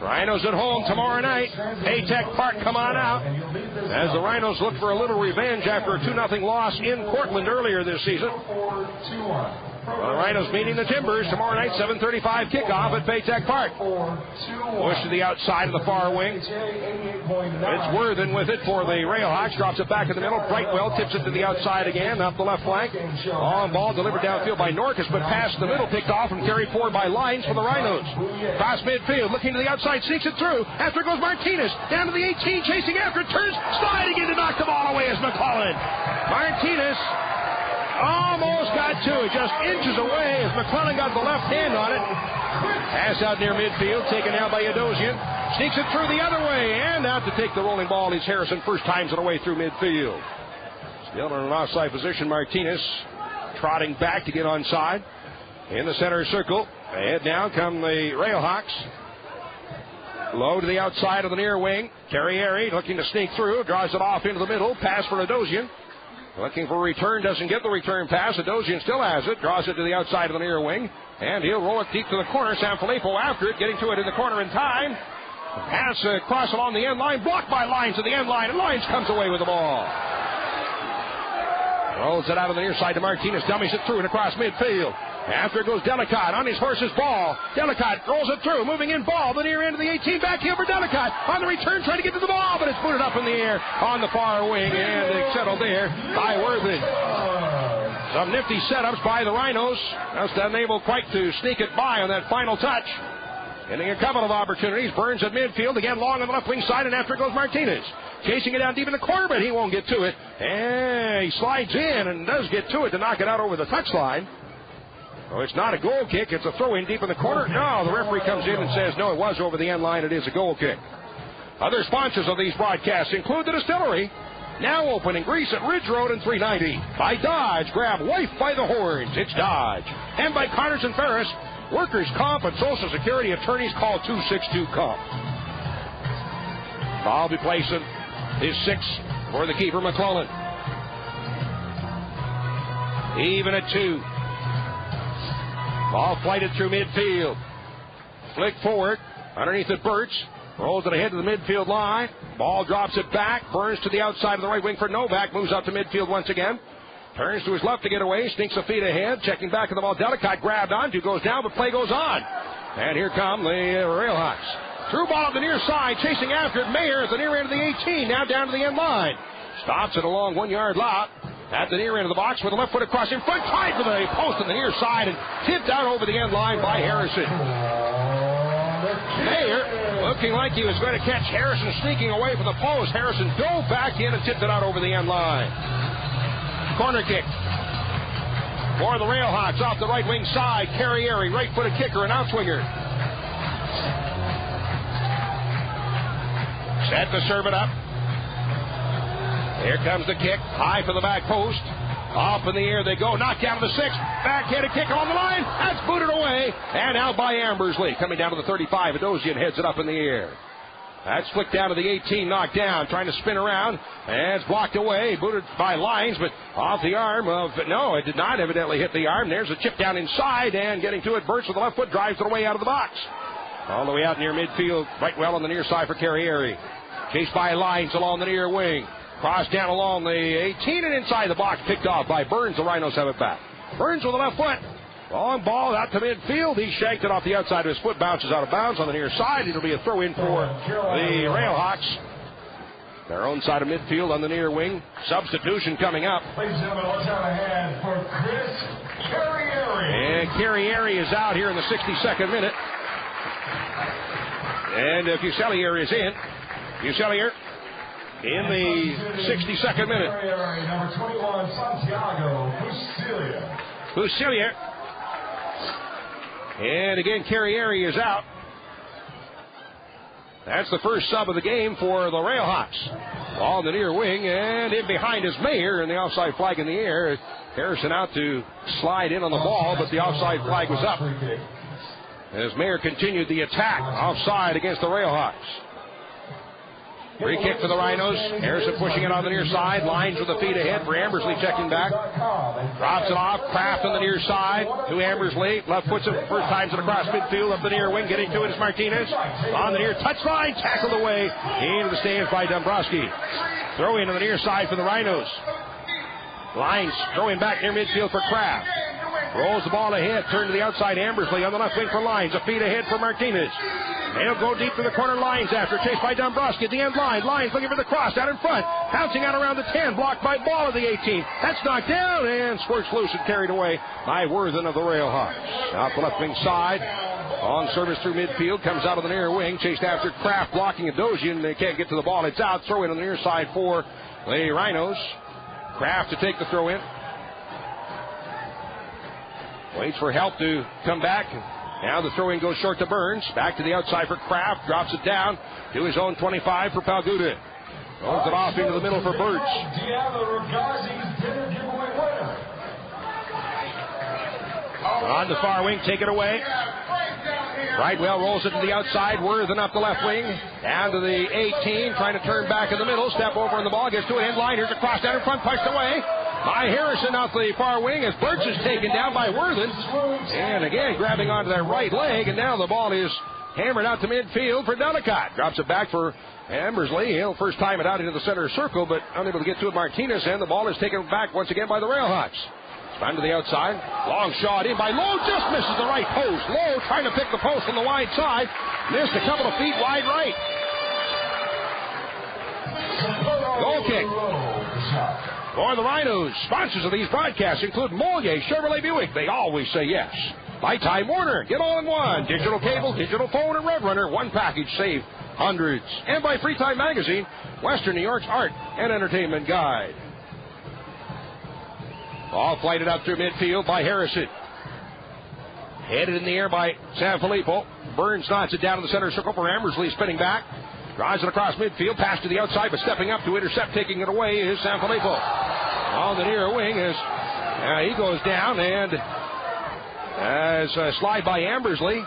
Rhinos at home tomorrow night. Paytech Park, come on out. As the Rhinos look for a little revenge after a 2-0 loss in Cortland earlier this season. The Rhinos meeting the Timbers tomorrow night, 7:35 kickoff at Paytech Park. Push to the outside of the far wing. It's Worthen with it for the Railhawks. Drops it back in the middle. Brightwell tips it to the outside again, up the left flank. Long ball delivered downfield by Norcus, but past the middle, picked off and carried forward by Lyons for the Rhinos. Cross midfield, looking to the outside, sneaks it through. After goes Martinez, down to the 18, chasing after it, turns, sliding in to knock the ball away as McClellan. Martinez almost got to it, just inches away as McClellan got the left hand on it. Pass out near midfield, taken out by Adosian. Sneaks it through the other way, and out to take the rolling ball is Harrison, first time to the way through midfield. Still in an offside position, Martinez trotting back to get onside. In the center circle, ahead now come the Railhawks. Low to the outside of the near wing. Carrieri looking to sneak through, draws it off into the middle, pass for Adosian. Looking for a return, doesn't get the return pass. Adosian still has it, draws it to the outside of the near wing, and he'll roll it deep to the corner. Sanfilippo after it, getting to it in the corner in time. Pass across along the end line, blocked by Lyons to the end line, and Lyons comes away with the ball. Rolls it out of the near side to Martinez, dummies it through and across midfield. After it goes Delicott on his horse's ball. Delicott rolls it through, moving in ball, the near end of the 18, back heel for Delicott. On the return, trying to get to the ball, but it's booted up in the air on the far wing, and it's settled there by Worthen. Some nifty setups by the Rhinos, just unable quite to sneak it by on that final touch. Getting a couple of opportunities. Burns at midfield, again long on the left wing side, and after it goes Martinez. Chasing it down deep in the corner, but he won't get to it. And he slides in and does get to it to knock it out over the touchline. Oh, it's not a goal kick. It's a throw-in deep in the corner. No, the referee comes in and says, no, it was over the end line. It is a goal kick. Other sponsors of these broadcasts include the Distillery, now open in Greece at Ridge Road and 390. By Dodge, grab wife by the horns. It's Dodge. And by Connors and Ferris, workers' comp and Social Security attorneys, call 262-COMP. Foul be placing his 6 for the keeper, McClellan. Even at 2. Ball flighted through midfield. Flick forward. Underneath it, Birch. Rolls it ahead to the midfield line. Ball drops it back. Burns to the outside of the right wing for Novak. Moves out to midfield once again. Turns to his left to get away. Sneaks a feet ahead. Checking back at the ball. Delicott grabbed onto. Goes down, but play goes on. And here come the Railhawks. Through ball at the near side. Chasing after it. Mayer at the near end of the 18. Now down to the end line. Stops it along 1 yard lot. At the near end of the box with the left foot across in front. Tied to the post on the near side and tipped out over the end line by Harrison. Mayer looking like he was going to catch Harrison sneaking away from the post. Harrison dove back in and tipped it out over the end line. Corner kick for the Railhawks off the right wing side. Carrieri, right-footed kicker, and outswinger. Set to serve it up. Here comes the kick. High for the back post. Off in the air they go. Knocked down to the 6. Backhanded kick on the line. That's booted away. And out by Ambersley. Coming down to the 35. Adosian heads it up in the air. That's flicked down to the 18. Knocked down. Trying to spin around. And it's blocked away. Booted by Lyons, but off the arm of... No, it did not evidently hit the arm. There's a chip down inside. And getting to it, Birch with the left foot drives it away out of the box. All the way out near midfield. Right well on the near side for Carrieri. Chased by Lyons along the near wing. Cross down along the 18 and inside the box, picked off by Burns. The Rhinos have it back. Burns with the left foot. Long ball out to midfield. He shanked it off the outside of his foot, bounces out of bounds on the near side. It'll be a throw in for the Railhawks. Their own side of midfield on the near wing. Substitution coming up. Ladies and gentlemen, let's have a hand for Chris Carrieri. And Carrieri is out here in the 62nd minute. And Fuselier is in. Fuselier in the 62nd minute. Carrieri, number 21, Santiago Fuselier. And again, Carrieri is out. That's the first sub of the game for the Railhawks. Ball in the near wing, and in behind is Mayer, and the offside flag in the air. Harrison out to slide in on the ball, but the offside flag was up as Mayer continued the attack offside against the Railhawks. Free kick for the Rhinos. Harrison pushing it on the near side. Lines with the feet ahead for Ambersley checking back. Drops it off. Kraft on the near side to Ambersley. Left puts it first times it across midfield up the near wing. Getting to it is Martinez. On the near touchline. Tackled away into the stands by Dombrowski. Throw in on the near side for the Rhinos. Lines throwing back near midfield for Kraft. Rolls the ball ahead. Turn to the outside. Ambersley on the left wing for Lines. A feet ahead for Martinez. They'll go deep to the corner. Lines after. Chased by Dombrowski at the end line. Lines looking for the cross out in front. Bouncing out around the 10. Blocked by Ball of the 18. That's knocked down and squirts loose and carried away by Worthen of the Railhawks. Out the left wing side. On service through midfield. Comes out of the near wing. Chased after Kraft blocking Adosian. They can't get to the ball. It's out. Throw in on the near side for the Rhinos. Kraft to take the throw in. Waits for help to come back. Now the throw-in goes short to Burns. Back to the outside for Kraft. Drops it down to his own 25 for Palguda. Throws it off into the middle for Birch. On the far wing, take it away. Brightwell rolls it to the outside. Worthen up the left wing. Down to the 18. Trying to turn back in the middle. Step over on the ball. Gets to an end line. Here's a cross down in front. Pushed away by Harrison out the far wing as Birch is taken down by Worthen. And again, grabbing onto that right leg. And now the ball is hammered out to midfield for Delicott. Drops it back for Ambersley. He'll first time it out into the center circle, but unable to get to it. Martinez, and the ball is taken back once again by the Railhawks. Time to the outside. Long shot in by Lowe. Just misses the right post. Lowe trying to pick the post on the wide side. Missed a couple of feet wide right. Goal kick. For the Rhinos, sponsors of these broadcasts include Mollier Chevrolet Buick. They always say yes. By Time Warner, get all in one. Digital cable, digital phone, and Rev Runner. One package, save hundreds. And by Free Time Magazine, Western New York's art and entertainment guide. Ball flighted up through midfield by Harrison. Headed in the air by Sanfilippo. Burns knocks it down in the center circle for Ambersley, spinning back. Drives it across midfield, pass to the outside, but stepping up to intercept, taking it away is Sanfilippo. On the near wing is he goes down, and as a slide by Ambersley.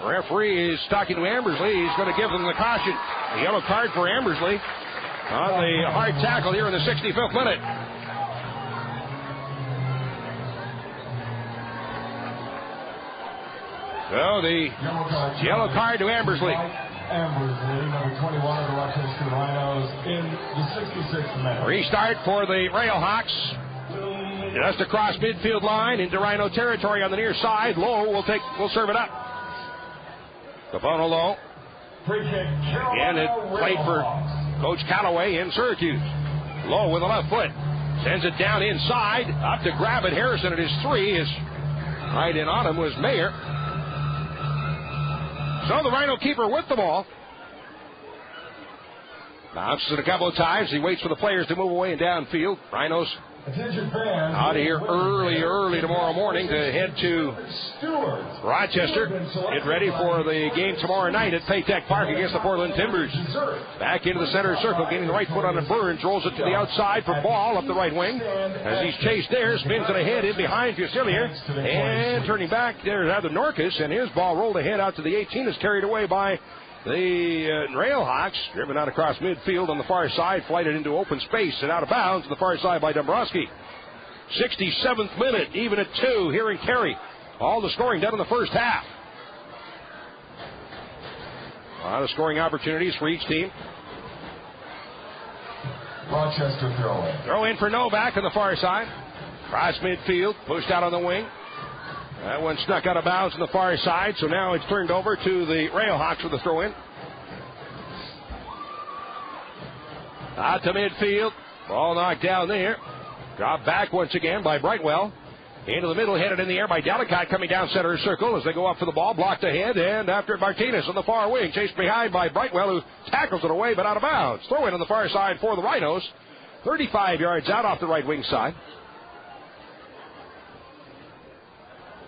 The referee is talking to Ambersley. He's going to give them the caution. The yellow card for Ambersley on the hard tackle here in the 65th minute. So the yellow card to Ambersley. Ambersley, number 21 of the Rochester Rhinos, in the 66th minute. Restart for the Railhawks. Just across midfield line into Rhino territory on the near side. Lowe will serve it up. Capono Lowe. And it played for Coach Callaway in Syracuse. Lowe with the left foot. Sends it down inside. Up to grab it. Harrison at his 3 is right in on him was Mayer. So the Rhino keeper with the ball. Bounces it a couple of times. He waits for the players to move away and downfield. Rhinos out of here early tomorrow morning to head to Rochester. Get ready for the game tomorrow night at Paytech Park against the Portland Timbers. Back into the center circle, getting the right foot on the Burns. Rolls it to the outside for Ball up the right wing. As he's chased there, spins it ahead in behind Fusilier. And turning back, there's either Norcus, and his ball rolled ahead out to the 18. Is carried away by the Railhawks, driven out across midfield on the far side, flighted into open space and out of bounds to the far side by Dombrowski. 67th minute, even at 2 here in Cary. All the scoring done in the first half. A lot of scoring opportunities for each team. Rochester throw in. Throw in for Novak on the far side. Cross midfield, pushed out on the wing. That one snuck out of bounds on the far side, so now it's turned over to the Railhawks with the throw-in. Out to midfield. Ball knocked down there. Dropped back once again by Brightwell. Into the middle, headed in the air by Delicott, coming down center circle as they go up for the ball. Blocked ahead, and after Martinez on the far wing. Chased behind by Brightwell, who tackles it away, but out of bounds. Throw in on the far side for the Rhinos. 35 yards out off the right wing side.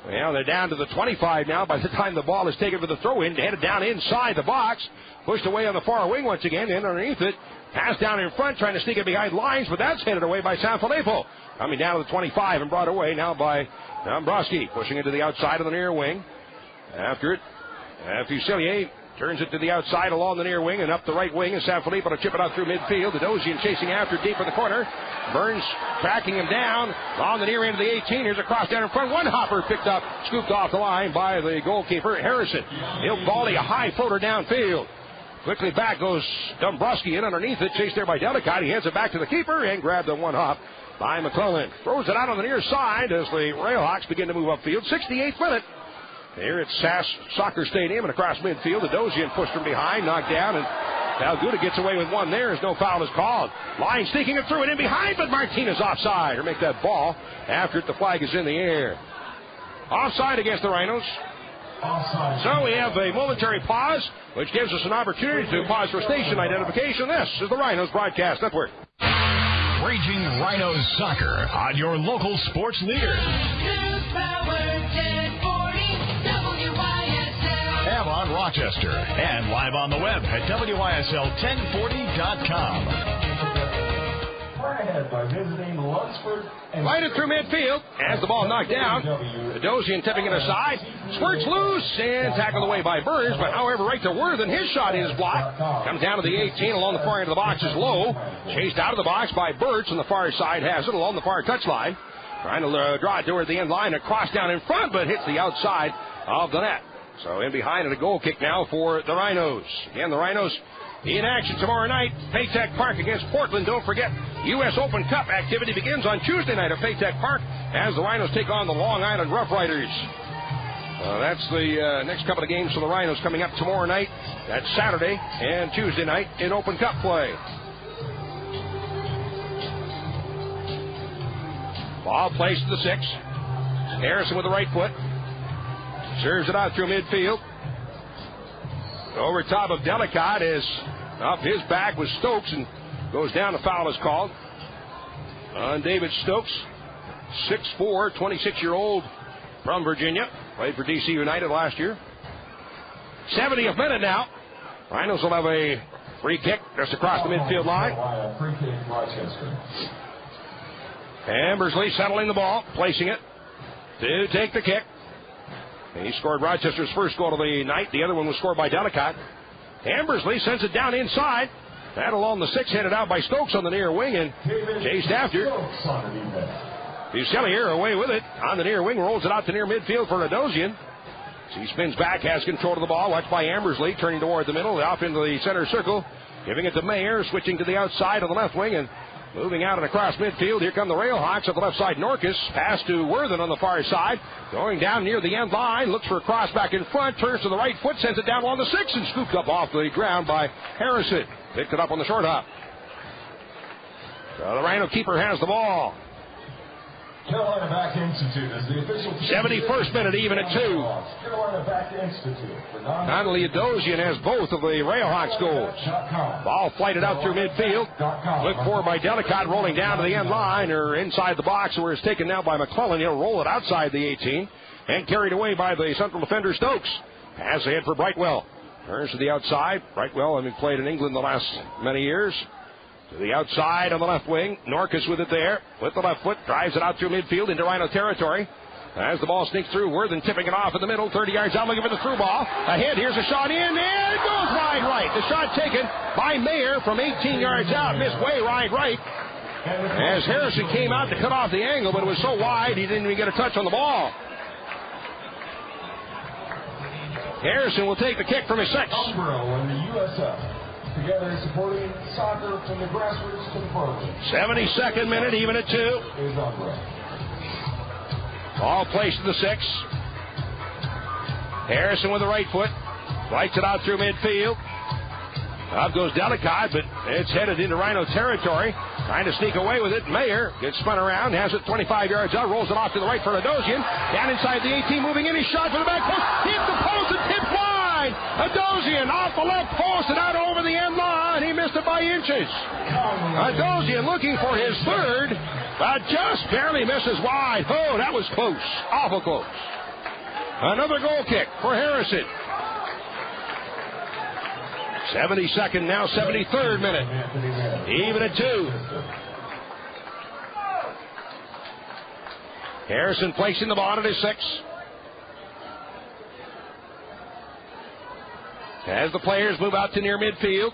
Well, they're down to the 25 now by the time the ball is taken for the throw-in. Headed down inside the box. Pushed away on the far wing once again. In underneath it. Pass down in front, trying to sneak it behind lines, but that's headed away by Sanfilippo. Coming down to the 25 and brought away now by Dombrowski. Pushing into the outside of the near wing. After it, Fusilier turns it to the outside along the near wing and up the right wing. And Sanfilippo to chip it out through midfield. Dodosian chasing after deep in the corner. Burns tracking him down on the near end of the 18. Here's a cross down in front. One hopper picked up, scooped off the line by the goalkeeper, Harrison. He'll volley a high floater downfield. Quickly back goes Dombrowski in underneath it. Chased there by Delicott. He hands it back to the keeper and grabbed the one hop by McClellan. Throws it out on the near side as the Railhawks begin to move upfield. 68th minute. Here at SAS Soccer Stadium and across midfield. Dodosian pushed from behind, knocked down, and Valguda gets away with one there as no foul is called. Line sneaking it through and in behind, but Martinez offside. Or make that ball. After it, the flag is in the air. Offside against the Rhinos. So we have a momentary pause, which gives us an opportunity to pause for station identification. This is the Rhinos Broadcast Network. Raging Rhinos Soccer on your local sports leader. Have on Rochester and live on the web at WYSL1040.com. Ahead by visiting Lunsford and right it through midfield as the ball knocked down. Dodosian tipping it aside. Squirts loose and tackled away by Burns, but however, right to Worthen. His shot is blocked. Comes down to the 18 along the far end of the box is low. Chased out of the box by Birch on the far side has it along the far touchline. Trying to draw it toward the end line. A cross down in front, but hits the outside of the net. So in behind and a goal kick now for the Rhinos. Again, the Rhinos in action tomorrow night. Paytech Park against Portland. Don't forget, U.S. Open Cup activity begins on Tuesday night at Paytech Park as the Rhinos take on the Long Island Rough Riders. That's the next couple of games for the Rhinos coming up tomorrow night. That's Saturday and Tuesday night in Open Cup play. Ball placed to the 6. Harrison with the right foot. Serves it out through midfield. Over top of Delicott is off his back with Stokes and goes down. The foul is called on David Stokes. 6'4", 26-year-old from Virginia. Played for DC United last year. 70th minute now. Rhinos will have a free kick just across the midfield line. Free kick, Rochester. Ambersley settling the ball, placing it to take the kick. He scored Rochester's first goal of the night. The other one was scored by Delicott. Ambersley sends it down inside. That along the 6, headed out by Stokes on the near wing and chased after. Fusilier away with it on the near wing, rolls it out to near midfield for Dodosian. He spins back, has control of the ball, watched by Ambersley, turning toward the middle, off into the center circle, giving it to Mayer, switching to the outside of the left wing and moving out and across midfield. Here come the Railhawks on the left side. Norcus pass to Worthen on the far side. Going down near the end line. Looks for a cross back in front. Turns to the right foot. Sends it down along the 6 and scooped up off the ground by Harrison. Picked it up on the short hop. So the Rhino keeper has the ball. Carolina Back Institute is the official 71st minute, even at 2. Carolina Back Institute. Connolly Dodosian has both of the Railhawks goals. Ball flighted out through midfield. Looked for by Delicott, rolling down to the end line or inside the box, where it's taken now by McClellan. He'll roll it outside the 18 and carried away by the central defender Stokes. Pass ahead for Brightwell. Turns to the outside. Brightwell, having played in England the last many years. To the outside on the left wing. Norcus with it there. With the left foot. Drives it out through midfield into Rhino territory. As the ball sneaks through, Worthen tipping it off in the middle. 30 yards out, looking for the through ball. Ahead, here's a shot in, and it goes wide right. The shot taken by Mayer from 18 yards out. Missed way wide right. As Harrison came out to cut off the angle, but it was so wide, he didn't even get a touch on the ball. Harrison will take the kick from his 6. Umbro and the USF. Together supporting soccer from the grassroots to the pros. 72nd minute, even at 2. Ball placed to the 6. Harrison with the right foot. Flights it out through midfield. Up goes Delicott, but it's headed into Rhino territory. Trying to sneak away with it. Mayer gets spun around, has it 25 yards out, rolls it off to the right for Adosian. Down inside the 18, moving in, his shot for the back post. Hit the post and tipped wide. Adosian off the left post and out over the end line. He missed it by inches. Adosian looking for his third, but just barely misses wide. Oh, that was close. Awful close. Another goal kick for Harrison. 72nd, now 73rd minute. Even at 2. Harrison placing the ball at his 6. As the players move out to near midfield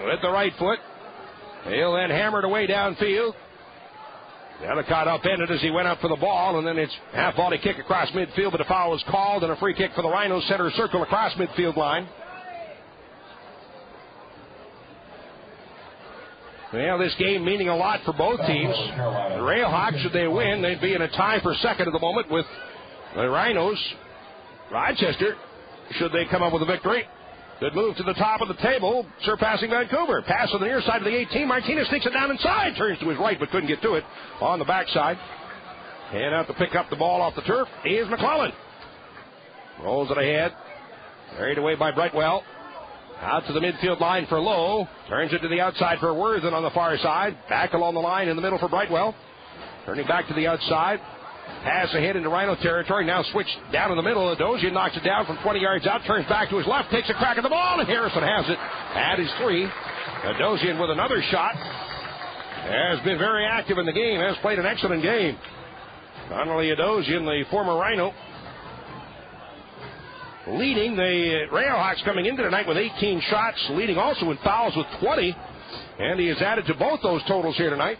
with the right foot, he'll then hammer it away downfield. Delicott upended as he went up for the ball, and then it's half-volley kick across midfield, but a foul was called, and a free kick for the Rhinos center circle across midfield line. Well, this game meaning a lot for both teams. The Railhawks, should they win, they'd be in a tie for second at the moment with the Rhinos. Rochester, should they come up with a victory, could move to the top of the table, surpassing Vancouver. Pass on the near side of the 18. Martinez sneaks it down inside, turns to his right, but couldn't get to it on the backside. And out to pick up the ball off the turf is McClellan. Rolls it ahead. Carried away by Brightwell. Out to the midfield line for Lowe. Turns it to the outside for Worthen on the far side. Back along the line in the middle for Brightwell. Turning back to the outside. Pass ahead into Rhino territory. Now switched down in the middle. Adosian knocks it down from 20 yards out. Turns back to his left. Takes a crack at the ball. And Harrison has it at his 3. Adosian with another shot. Has been very active in the game. Has played an excellent game. Connolly Adosian, the former Rhino, leading the Railhawks coming into tonight with 18 shots, leading also in fouls with 20. And he has added to both those totals here tonight.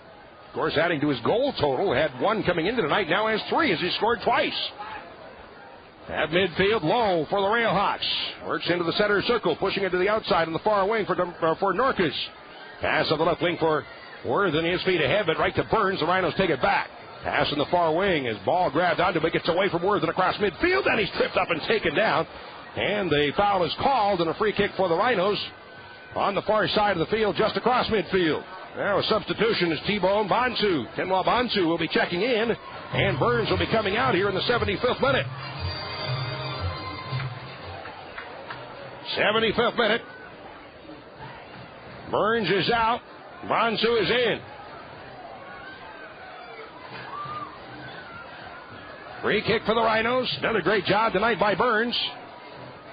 Of course, adding to his goal total, had 1 coming into tonight, now has 3 as he scored twice. At midfield, Lowe for the Railhawks. Works into the center circle, pushing it to the outside in the far wing for Norcus. Pass on the left wing for Worthen, his feet ahead, but right to Burns. The Rhinos take it back. Pass in the far wing as ball grabbed onto, but gets away from Worthen across midfield, and he's tripped up and taken down. And the foul is called, and a free kick for the Rhinos on the far side of the field, just across midfield. Now a substitution is T-Bone Bonsu. Kenwa Bonsu will be checking in, and Burns will be coming out here in the 75th minute. 75th minute. Burns is out. Bonsu is in. Free kick for the Rhinos. Another great job tonight by Burns.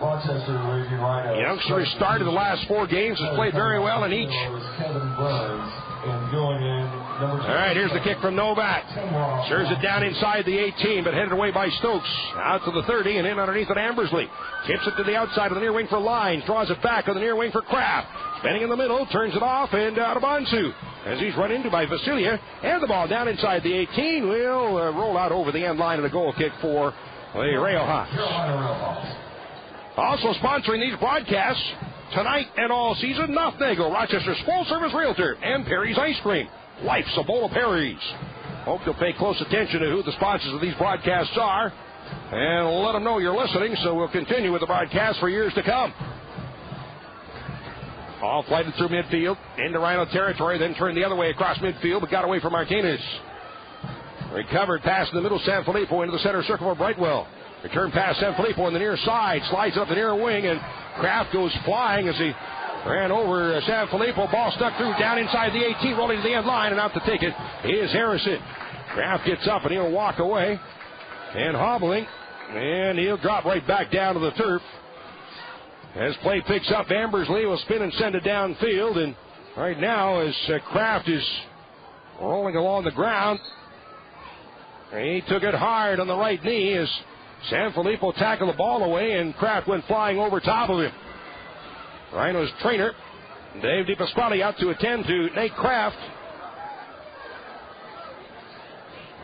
Rochester Raging Rhinos. Youngster has started the last 4 games, has played very well in each. Kevin Burns, and going in, number 2. All right, here's the kick from Novak. Serves it down inside the 18, but headed away by Stokes. Out to the 30 and in underneath at Ambersley. Tips it to the outside of the near wing for Lyons. Draws it back on the near wing for Kraft. Spinning in the middle, turns it off, and out of Bonsu. As he's run into by Vasilia, and the ball down inside the 18 will roll out over the end line of the goal kick for the Railhawks. Also sponsoring these broadcasts tonight and all season, Nothnagel, Rochester's full-service realtor, and Perry's Ice Cream. Life's a bowl of Perry's. Hope you'll pay close attention to who the sponsors of these broadcasts are, and let them know you're listening, so we'll continue with the broadcast for years to come. All flighted through midfield, into Rhino territory, then turned the other way across midfield, but got away from Martinez. Recovered pass in the middle, Sanfilippo into the center circle for Brightwell. Return pass, Sanfilippo on the near side, slides up the near wing, and Kraft goes flying as he ran over Sanfilippo. Ball stuck through down inside the 18, rolling to the end line, and out to take it is Harrison. Kraft gets up and he'll walk away, and hobbling, and he'll drop right back down to the turf. As play picks up, Ambersley will spin and send it downfield, and right now as Kraft is rolling along the ground, he took it hard on the right knee as Sanfilippo tackled the ball away, and Kraft went flying over top of him. Rhino's trainer, Dave DiPasquale, out to attend to Nate Kraft,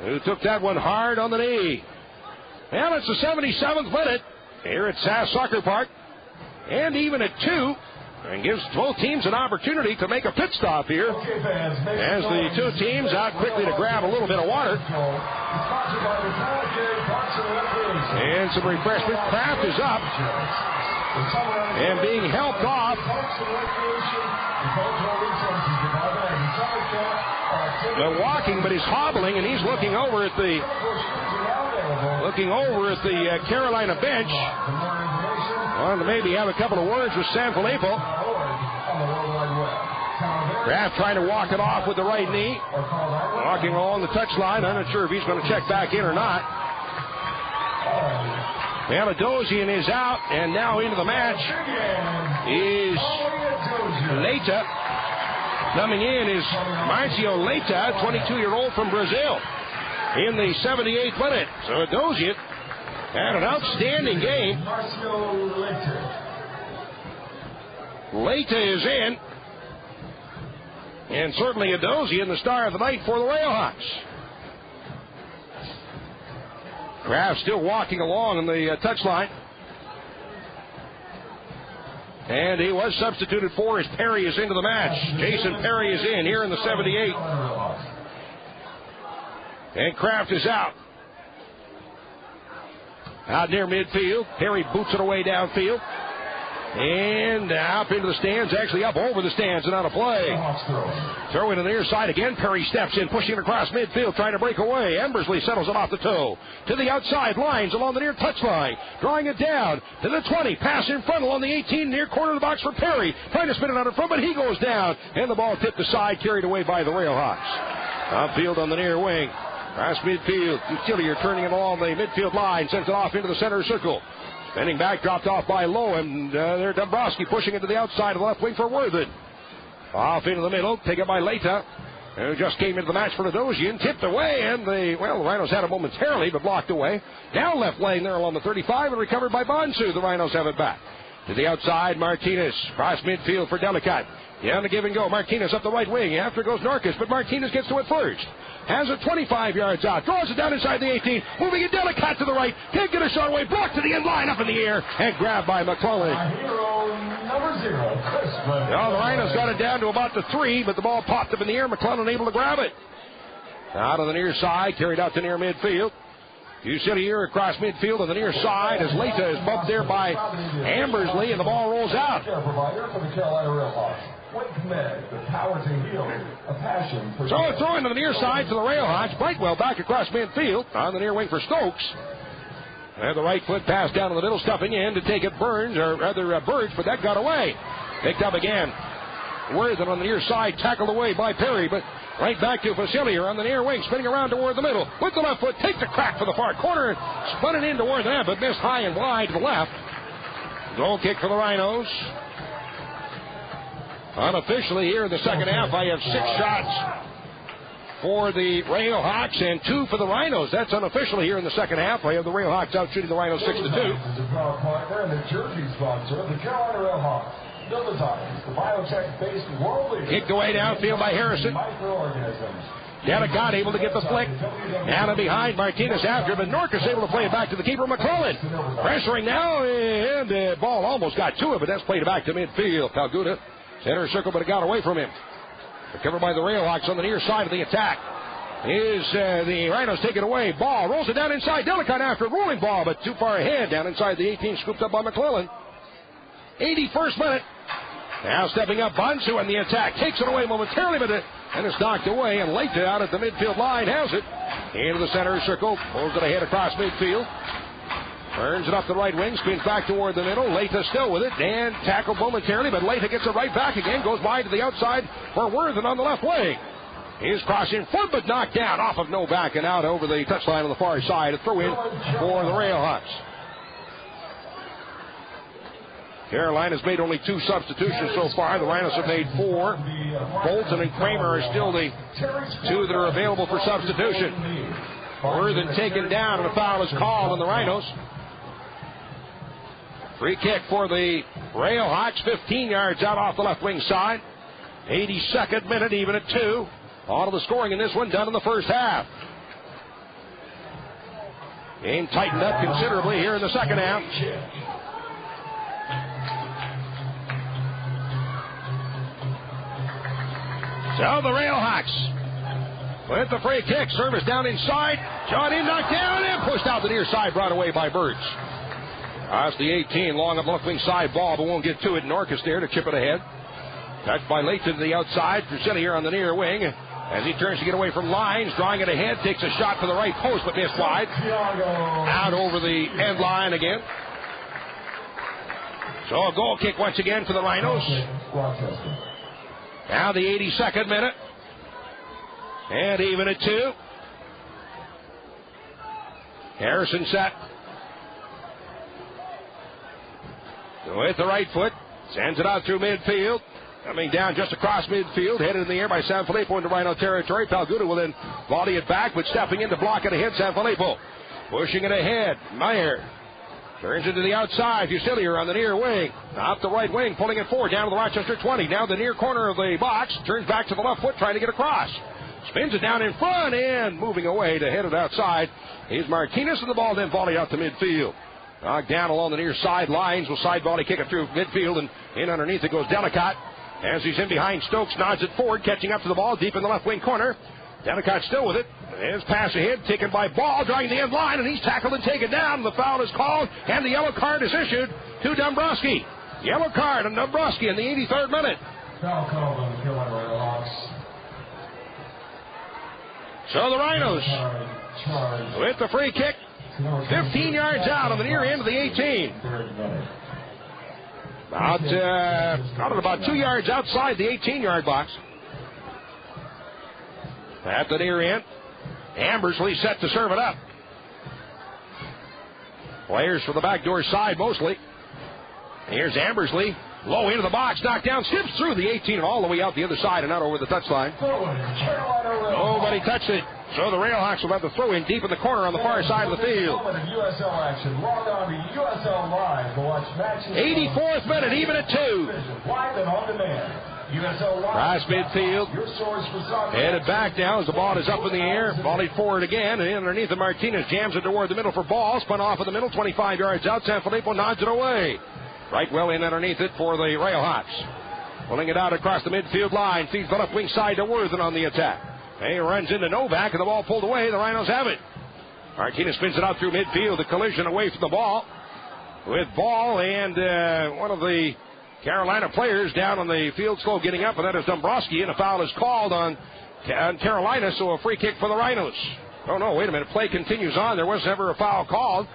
who took that one hard on the knee. Well, it's the 77th minute here at Sass Soccer Park. And even at 2, and gives both teams an opportunity to make a pit stop here as the two teams out quickly to grab a little bit of water. And some refreshment. Kraft is up and being helped off. They're walking, but he's hobbling, and he's looking over at the Carolina bench. Wanted to maybe have a couple of words with Sanfilippo. Kraft trying to walk it off with the right knee. Walking along the touchline. I'm not sure if he's going to check back in or not. Amadosian is out, and now into the match is Leita. Coming in is Marcio Leita, 22-year-old from Brazil, in the 78th minute. So Adosian had an outstanding game. Leita is in, and certainly Adosian, the star of the night for the Railhawks. Kraft still walking along on the touchline. And he was substituted for as Perry is into the match. Jason Perry is in here in the 78. And Kraft is out. Out near midfield. Perry boots it away downfield. And up into the stands, actually up over the stands and out of play. Throw in on the near side again. Perry steps in, pushing it across midfield, trying to break away. Ambersley settles it off the toe. To the outside, lines along the near touchline. Drawing it down to the 20. Pass in front along the 18, near corner of the box for Perry. Trying to spin it out in front, but he goes down. And the ball tipped aside, carried away by the Railhawks. Upfield on the near wing. Across midfield. Utilier turning it along the midfield line. Sends it off into the center circle. Spinning back, dropped off by Lowe, and there Dombrowski pushing it to the outside of the left wing for Worthen. Off into the middle, taken by Leita, who just came into the match for Adosian, tipped away, and the Rhinos had it momentarily, but blocked away. Down left lane there along the 35, and recovered by Bonsu. The Rhinos have it back. To the outside, Martinez, cross midfield for Delicate. Down to give and go. Martinez up the right wing. After goes Norcus, but Martinez gets to it first. Has it 25 yards out. Draws it down inside the 18. Moving it Delicate to the right. Can't get a shot away. Blocked to the end line, up in the air, and grabbed by McClellan. Well, the Rhinos got it down to about the 3, but the ball popped up in the air. McClellan able to grab it. Out on the near side, carried out to near midfield. Usilier across midfield on the near side as Leita is bumped there by Ambersley, and the ball rolls out. So a throw into the near side to the Railhawks. Brightwell back across midfield on the near wing for Stokes. And the right foot pass down in the middle, stuffing in to take it Burns, or rather Birch, but that got away. Picked up again. Worthen on the near side, tackled away by Perry, but right back to Facilier on the near wing, spinning around toward the middle. With the left foot, takes a crack for the far corner, spun it in toward that, but missed high and wide to the left. Goal kick for the Rhinos. Unofficially here in the second half, I have 6 shots for the Railhawks and 2 for the Rhinos. That's unofficially here in the second half. I have the Railhawks out shooting the Rhinos 6-2. Kicked away downfield by Harrison. Delicate able to get the flick. Down and behind, Martinez after, but Norcus able to play it back to the keeper, McClellan. Pressuring now, and the ball almost got to it, but that's played back to midfield. Calguda, center circle, but it got away from him. Recovered by the Railhawks on the near side of the attack. The Rhinos take it away. Ball rolls it down inside. Delicate after, rolling ball, but too far ahead. Down inside the 18, scooped up by McClellan. 81st minute. Now stepping up, Bonsu in the attack. Takes it away momentarily, but it's knocked away. And Leita out at the midfield line has it. Into the center circle. Pulls it ahead across midfield. Turns it up the right wing. Spins back toward the middle. Leita still with it. And tackled momentarily, but Leita gets it right back again. Goes wide to the outside for Worthen on the left wing. His cross in front, but knocked down off of Novak and out over the touchline on the far side. A throw in for the Railhawks. Carolina's made only 2 substitutions so far. The Rhinos have made 4. Bolton and Kramer are still the 2 that are available for substitution. Worthen taken down, and a foul is called on the Rhinos. Free kick for the Railhawks, 15 yards out off the left wing side. 82nd minute, even at 2. All of the scoring in this one done in the first half. Game tightened up considerably here in the second half. So the Railhawks with the free kick. Service down inside. Shot in, knocked down, and pushed out the near side. Brought away by Birch. That's the 18. Long up left wing side ball, but won't get to it. Norcus there to chip it ahead. Touched by Leighton to the outside. Drusilla here on the near wing. As he turns to get away from Lines, drawing it ahead, takes a shot for the right post, but missed wide. Out over the end line again. So a goal kick once again for the Rhinos. Now the 82nd minute. And even at 2. Harrison set. With the right foot. Sends it out through midfield. Coming down just across midfield, headed in the air by Sanfilippo into Rhino territory. Palguda will then volley it back, but stepping in to block it ahead, Sanfilippo. Pushing it ahead, Meyer. Turns into the outside, Fusilier on the near wing. Off the right wing, pulling it forward, down to the Rochester 20. Now the near corner of the box, turns back to the left foot, trying to get across. Spins it down in front, and moving away to head it outside is Martinez, and the ball then volleyed out to midfield. Knocked down along the near side. Lines will side volley, kick it through midfield, and in underneath it goes Delicott. As he's in behind Stokes, nods it forward, catching up to the ball deep in the left wing corner. Delicott still with it. His pass ahead, taken by Ball, drawing the end line, and he's tackled and taken down. The foul is called, and the yellow card is issued to Dombrowski. Yellow card on Dombrowski in the 83rd minute. Foul called on the Carolina Railhawks. So the Rhinos with the free kick, 15 yards out on the near end of the 18. About 2 yards outside the 18-yard box. At the near end, Ambersley set to serve it up. Players from the backdoor side mostly. Here's Ambersley. Low into the box, knocked down, skips through the 18 and all the way out the other side and out over the touchline. Nobody touched it. So the Railhawks will have the throw in deep in the corner on the far side of the field. 84th minute, even at 2. Cross midfield. Headed back now as the ball is up in the air. Volleyed forward again. And underneath the Martinez jams it toward the middle for Ball. Spun off in the middle, 25 yards out. Sanfilippo nods it away. Right well in underneath it for the Railhawks. Pulling it out across the midfield line. Feeds the left wing side to Worthen on the attack. He runs into Novak, and the ball pulled away. The Rhinos have it. Martinez spins it out through midfield. The collision away from the ball. With Ball and one of the Carolina players down on the field slow getting up, and that is Dombrowski, and a foul is called on Carolina, so a free kick for the Rhinos. Oh, no, wait a minute. Play continues on. There was never a foul called.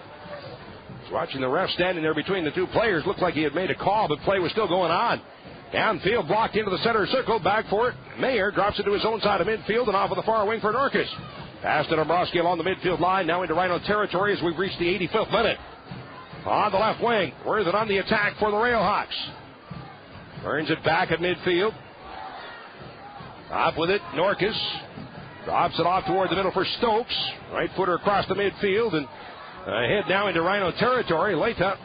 Watching the ref standing there between the two players. Looked like he had made a call, but play was still going on. Downfield, blocked into the center circle. Back for it. Mayer drops it to his own side of midfield and off of the far wing for Norcus. Pass to Dombrowski along the midfield line. Now into Rhino territory as we've reached the 85th minute. On the left wing. Worthen on the attack for the Railhawks. Turns it back at midfield. Up with it, Norcus. Drops it off toward the middle for Stokes. Right footer across the midfield and head now into Rhino territory. Leita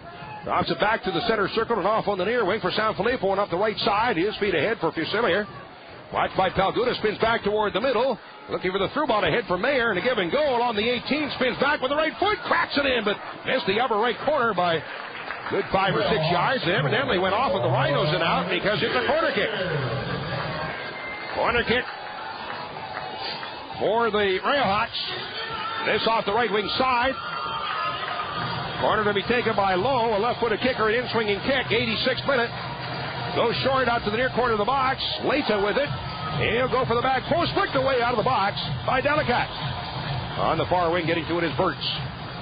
drops it back to the center circle and off on the near wing for Sanfilippo and up the right side. His feet ahead for Fusilier. Watched by Palguda, spins back toward the middle. Looking for the through ball ahead for Mayer and a give and go along the 18. Spins back with the right foot, cracks it in, but missed the upper right corner by good 5 or 6 yards. It evidently went off with the Rhinos and out because it's a corner kick. Corner kick for the Railhawks. This off the right wing side. Corner to be taken by Lowe. A left-footed kicker, an in-swinging kick. 86th minute. Goes short out to the near corner of the box. Leita with it. He'll go for the back post. Flicked away out of the box by Delicott. On the far wing, getting to it is Birch.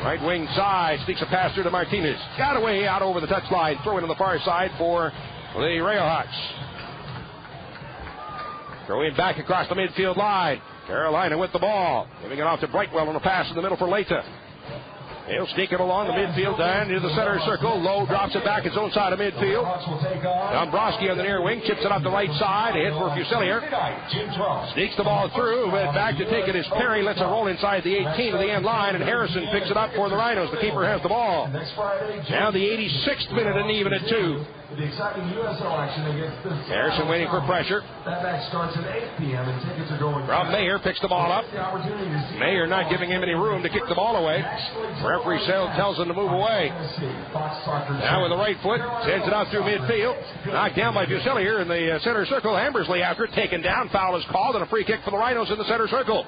Right wing side. Sneaks a pass through to Martinez. Got away out over the touchline. Throw in on the far side for the Railhawks. Throw in back across the midfield line. Carolina with the ball. Giving it off to Brightwell on the pass in the middle for Leita. He'll sneak it along the midfield down into the center circle. Lowe drops it back his own side of midfield. Dombrowski on the near wing. Chips it up the right side. Ahead for Fusilier. Sneaks the ball through. But back to take it is Perry. Lets it roll inside the 18 of the end line. And Harrison picks it up for the Rhinos. The keeper has the ball. Now the 86th minute and even at 2. Harrison waiting for pressure. That match starts at 8 p.m. and tickets are going. Rob Mayer picks the ball up. Mayer not giving him any room to kick the ball away. Referee tells him to move away. Now with the right foot, sends it out through midfield. Knocked down by Fusilier in the center circle. Ambersley after it, taken down. Foul is called and a free kick for the Rhinos in the center circle.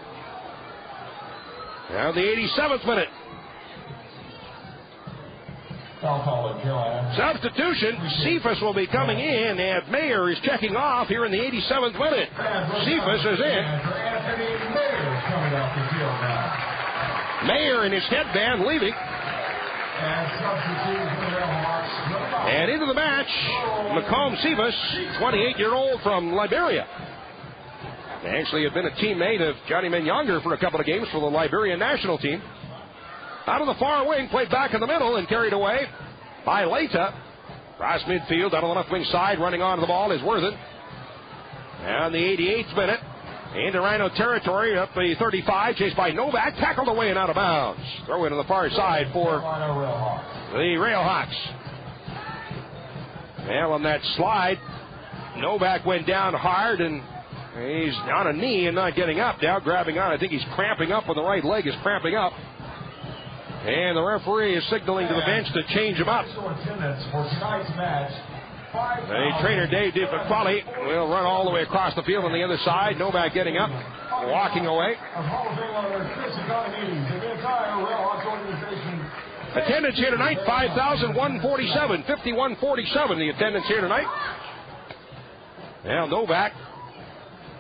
Now the 87th minute. Substitution. Cephas will be coming in, and Mayer is checking off here in the 87th minute. Cephas is in. Mayer in his headband leaving. And into the match, Macomb Cephas, 28-year-old from Liberia. Actually had been a teammate of Johnny Menyonger for a couple of games for the Liberian national team. Out of the far wing, played back in the middle and carried away by Leita. Cross midfield, down on the left wing side, running onto the ball is Worthen. And the 88th minute, into Rhino territory, up the 35, chased by Novak, tackled away and out of bounds. Throw in on the far side for the Railhawks. Well, on that slide, Novak went down hard, and he's on a knee and not getting up now, grabbing on. I think he's cramping up on the right leg, is cramping up. And the referee is signaling to the bench to change him up. The trainer, Dave DiPasquale, will run all the way across the field on the other side. Novak getting up, walking away. Attendance here tonight, 5,147, 51-47 the attendance here tonight. Now Novak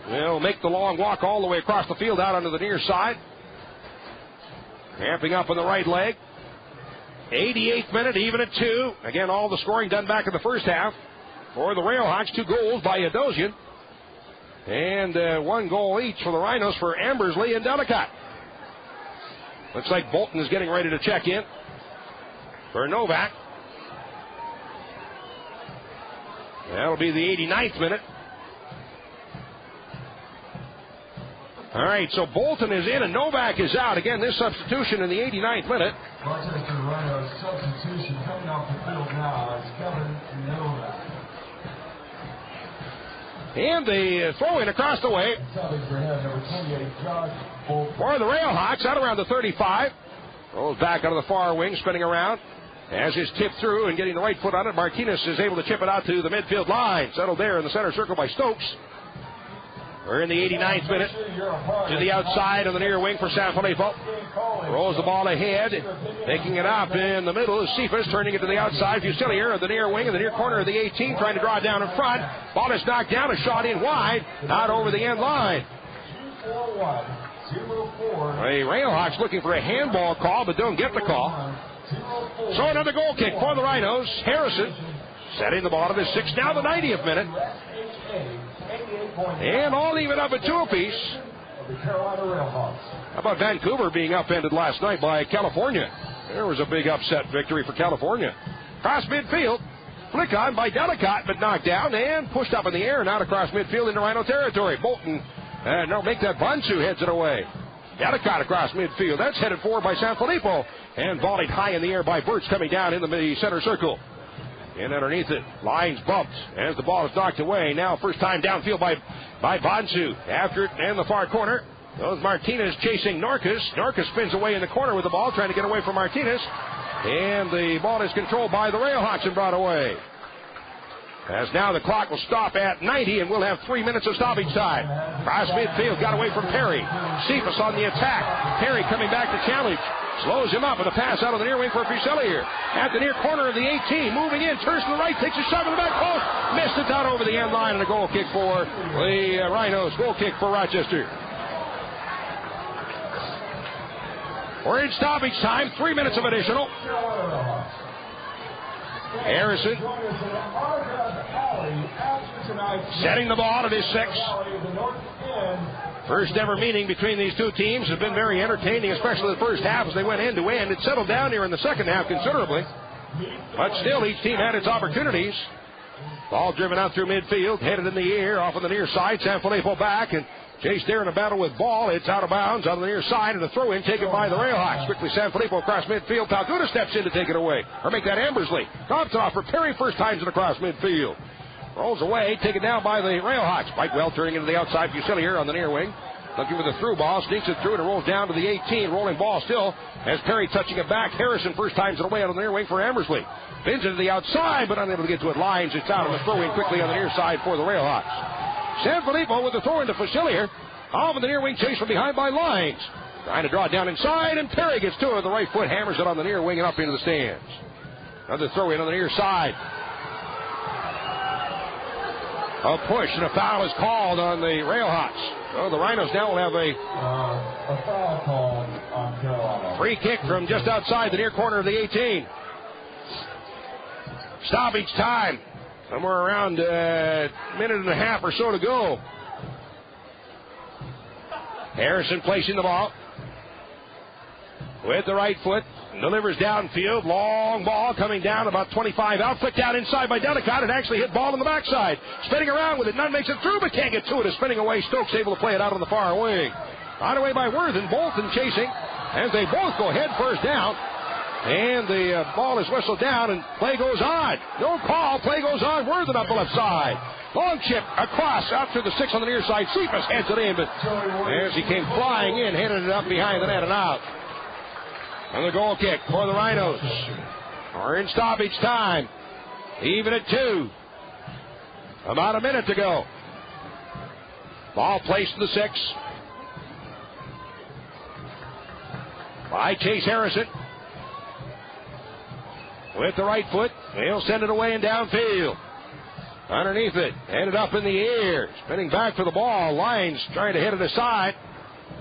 will make the long walk all the way across the field out onto the near side. Ramping up on the right leg. 88th minute, even at 2. Again, all the scoring done back in the first half. For the Railhawks, 2 goals by Adosian. And 1 goal each for the Rhinos for Ambersley and Delicott. Looks like Bolton is getting ready to check in for Novak. That'll be the 89th minute. All right, so Bolton is in and Novak is out. Again, this substitution in the 89th minute. Rochester Rhinos substitution coming off the field now is Kevin Novak. And the throw-in across the way for the Railhawks out around the 35. Rolls back out of the far wing, spinning around. As is tipped through and getting the right foot on it, Martinez is able to chip it out to the midfield line. Settled there in the center circle by Stokes. We're in the 89th minute. To the outside on the near wing for Sanfilippo. Rolls the ball ahead. Taking it up in the middle is Cephas, turning it to the outside. Fusilier at the near wing in the near corner of the 18, trying to draw it down in front. Ball is knocked down, a shot in wide, not over the end line. The Railhawks looking for a handball call, but don't get the call. So another goal kick for the Rhinos. Harrison setting the ball at the 6th, now the 90th minute. And all even up at 2 apiece. How about Vancouver being upended last night by California? There was a big upset victory for California. Cross midfield. Flick on by Delicott, but knocked down and pushed up in the air and out across midfield into Rhino territory. Bolton, make that Bansu heads it away. Delicott across midfield. That's headed forward by Sanfilippo. And volleyed high in the air by Burtz coming down in the center circle. And underneath it, lines bumped as the ball is knocked away. Now first time downfield by Bansu. After it and the far corner. Those Martinez chasing Norcas. Norcas spins away in the corner with the ball, trying to get away from Martinez. And the ball is controlled by the Railhawks and brought away. As now the clock will stop at 90 and we'll have 3 minutes of stoppage time. Cross midfield, got away from Perry. Cephas on the attack. Perry coming back to challenge. Slows him up with a pass out of the near wing for Fusilier. At the near corner of the 18, moving in, turns to the right, takes a shot in the back post. Missed it out over the end line and a goal kick for the Rhinos. Goal kick for Rochester. We're in stoppage time, 3 minutes of additional. Harrison setting the ball at his 6. First ever meeting between these two teams has been very entertaining, especially the first half as they went end to end. It settled down here in the second half considerably. But still, each team had its opportunities. Ball driven out through midfield, headed in the air, off on the near side. Sanfilippo back and chased there in a battle with ball. It's out of bounds on the near side and a throw in taken by the Railhawks. Quickly Sanfilippo across midfield. Palguda steps in to take it away. Or make that Ambersley. Drops it off for Perry. First times it across midfield. Rolls away, taken down by the Railhawks. Brightwell turning into the outside. Fusilier on the near wing. Looking for the through ball. Sneaks it through and it rolls down to the 18. Rolling ball still as Perry touching it back. Harrison first times it away on the near wing for Ambersley. Spins it to the outside, but unable to get to it. Lines it's out on the throw in quickly on the near side for the Railhawks. Sanfilippo with the throw into Fusilier. Off in the near wing, chase from behind by Lines. Trying to draw it down inside, and Perry gets to it with the right foot, hammers it on the near wing and up into the stands. Another throw in on the near side. A push and a foul is called on the Railhawks. So the Rhinos now will have a foul call on Carolina. Free kick from just outside the near corner of the 18. Stoppage time. Somewhere around a minute and a half or so to go. Harrison placing the ball with the right foot. Delivers downfield. Long ball coming down about 25 out. Flicked out inside by Delicott. It actually hit ball on the backside. Spinning around with it. Nunn makes it through but can't get to it. It's spinning away. Stokes able to play it out on the far wing. Right away by Worthen. Bolton chasing as they both go head first down. And the ball is whistled down and play goes on. No call. Play goes on. Worthen up the left side. Long chip across out to the 6 on the near side. Cephas heads it in, but as he came flying in, headed it up behind the net and out. And the goal kick for the Rhinos. We're in stoppage time. Even at 2. About a minute to go. Ball placed to the 6. By Chase Harrison. With the right foot. He'll send it away and downfield. Underneath it. Headed up in the air. Spinning back for the ball. Lines trying to hit it aside.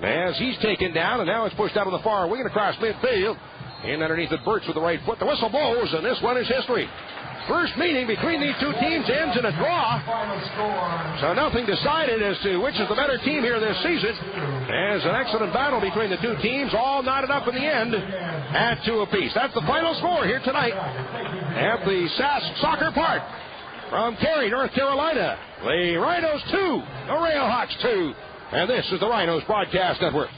As he's taken down, and now it's pushed out on the far wing and across midfield. And underneath it, Burt's with the right foot. The whistle blows, and this one is history. First meeting between these two teams ends in a draw. So nothing decided as to which is the better team here this season. As an excellent battle between the two teams, all knotted up in the end at 2 apiece. That's the final score here tonight at the SAS Soccer Park. From Cary, North Carolina, the Rhinos 2, the Railhawks 2. And this is the Rhinos Broadcast Network.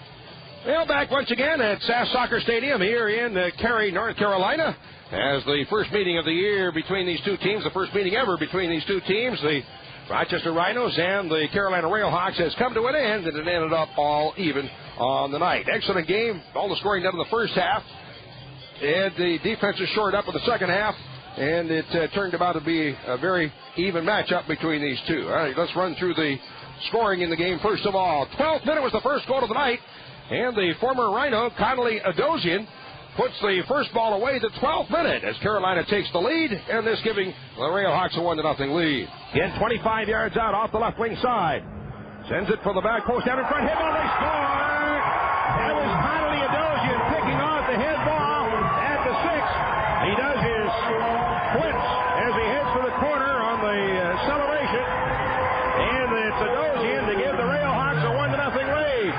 Well, back once again at SAS Soccer Stadium here in Cary, North Carolina, as the first meeting of the year between these two teams, the first meeting ever between these two teams, the Rochester Rhinos and the Carolina Railhawks, has come to an end, and it ended up all even on the night. Excellent game, all the scoring done in the first half, and the defense is shored up in the second half, and it turned out to be a very even matchup between these two. All right, let's run through the scoring in the game first of all. 12th minute was the first goal of the night, and the former Rhino, Connolly Adosian, puts the first ball away the 12th minute as Carolina takes the lead, and this giving the Railhawks a 1-0 lead. Again, 25 yards out off the left wing side. Sends it from the back post down in front. Hit ball, they score! That was Connolly Adosian picking off the head ball at the 6. He does his splits as he heads for the corner on the celebration. And it's Adosian to give the Railhawks a 1-0 lead.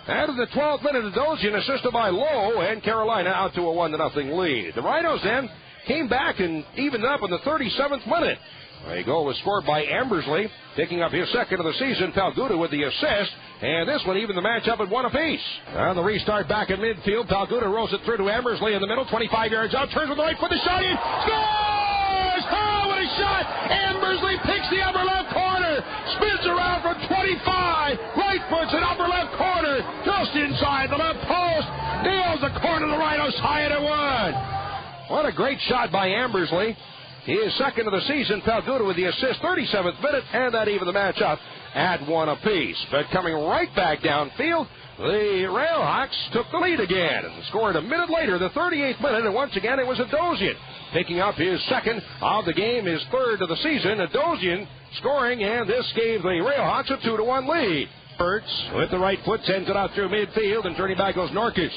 Out of the 12th minute, Adosian assisted by Lowe, and Carolina out to a 1-0 lead. The Rhinos then came back and evened up in the 37th minute. A goal was scored by Ambersley, picking up his second of the season. Palguda with the assist, and this one evened the match up at 1 apiece. On the restart back in midfield, Palguda rolls it through to Ambersley in the middle, 25 yards out, turns with the right foot, the shot in, scores! Oh, what a shot! Ambersley picks the upper left corner, spins around from 25, right foot's in upper left corner, just inside the left post, nails the corner of the Rhinos high at 1. What a great shot by Ambersley. His second of the season. Palguda with the assist, 37th minute, and that evened the match up at 1 apiece. But coming right back downfield, the Railhawks took the lead again and scored a minute later, the 38th minute, and once again it was Adosian picking up his second of the game, his third of the season. Adosian scoring, and this gave the Railhawks a 2-1 lead. Burt's with the right foot sends it out through midfield, and turning back goes Norkus.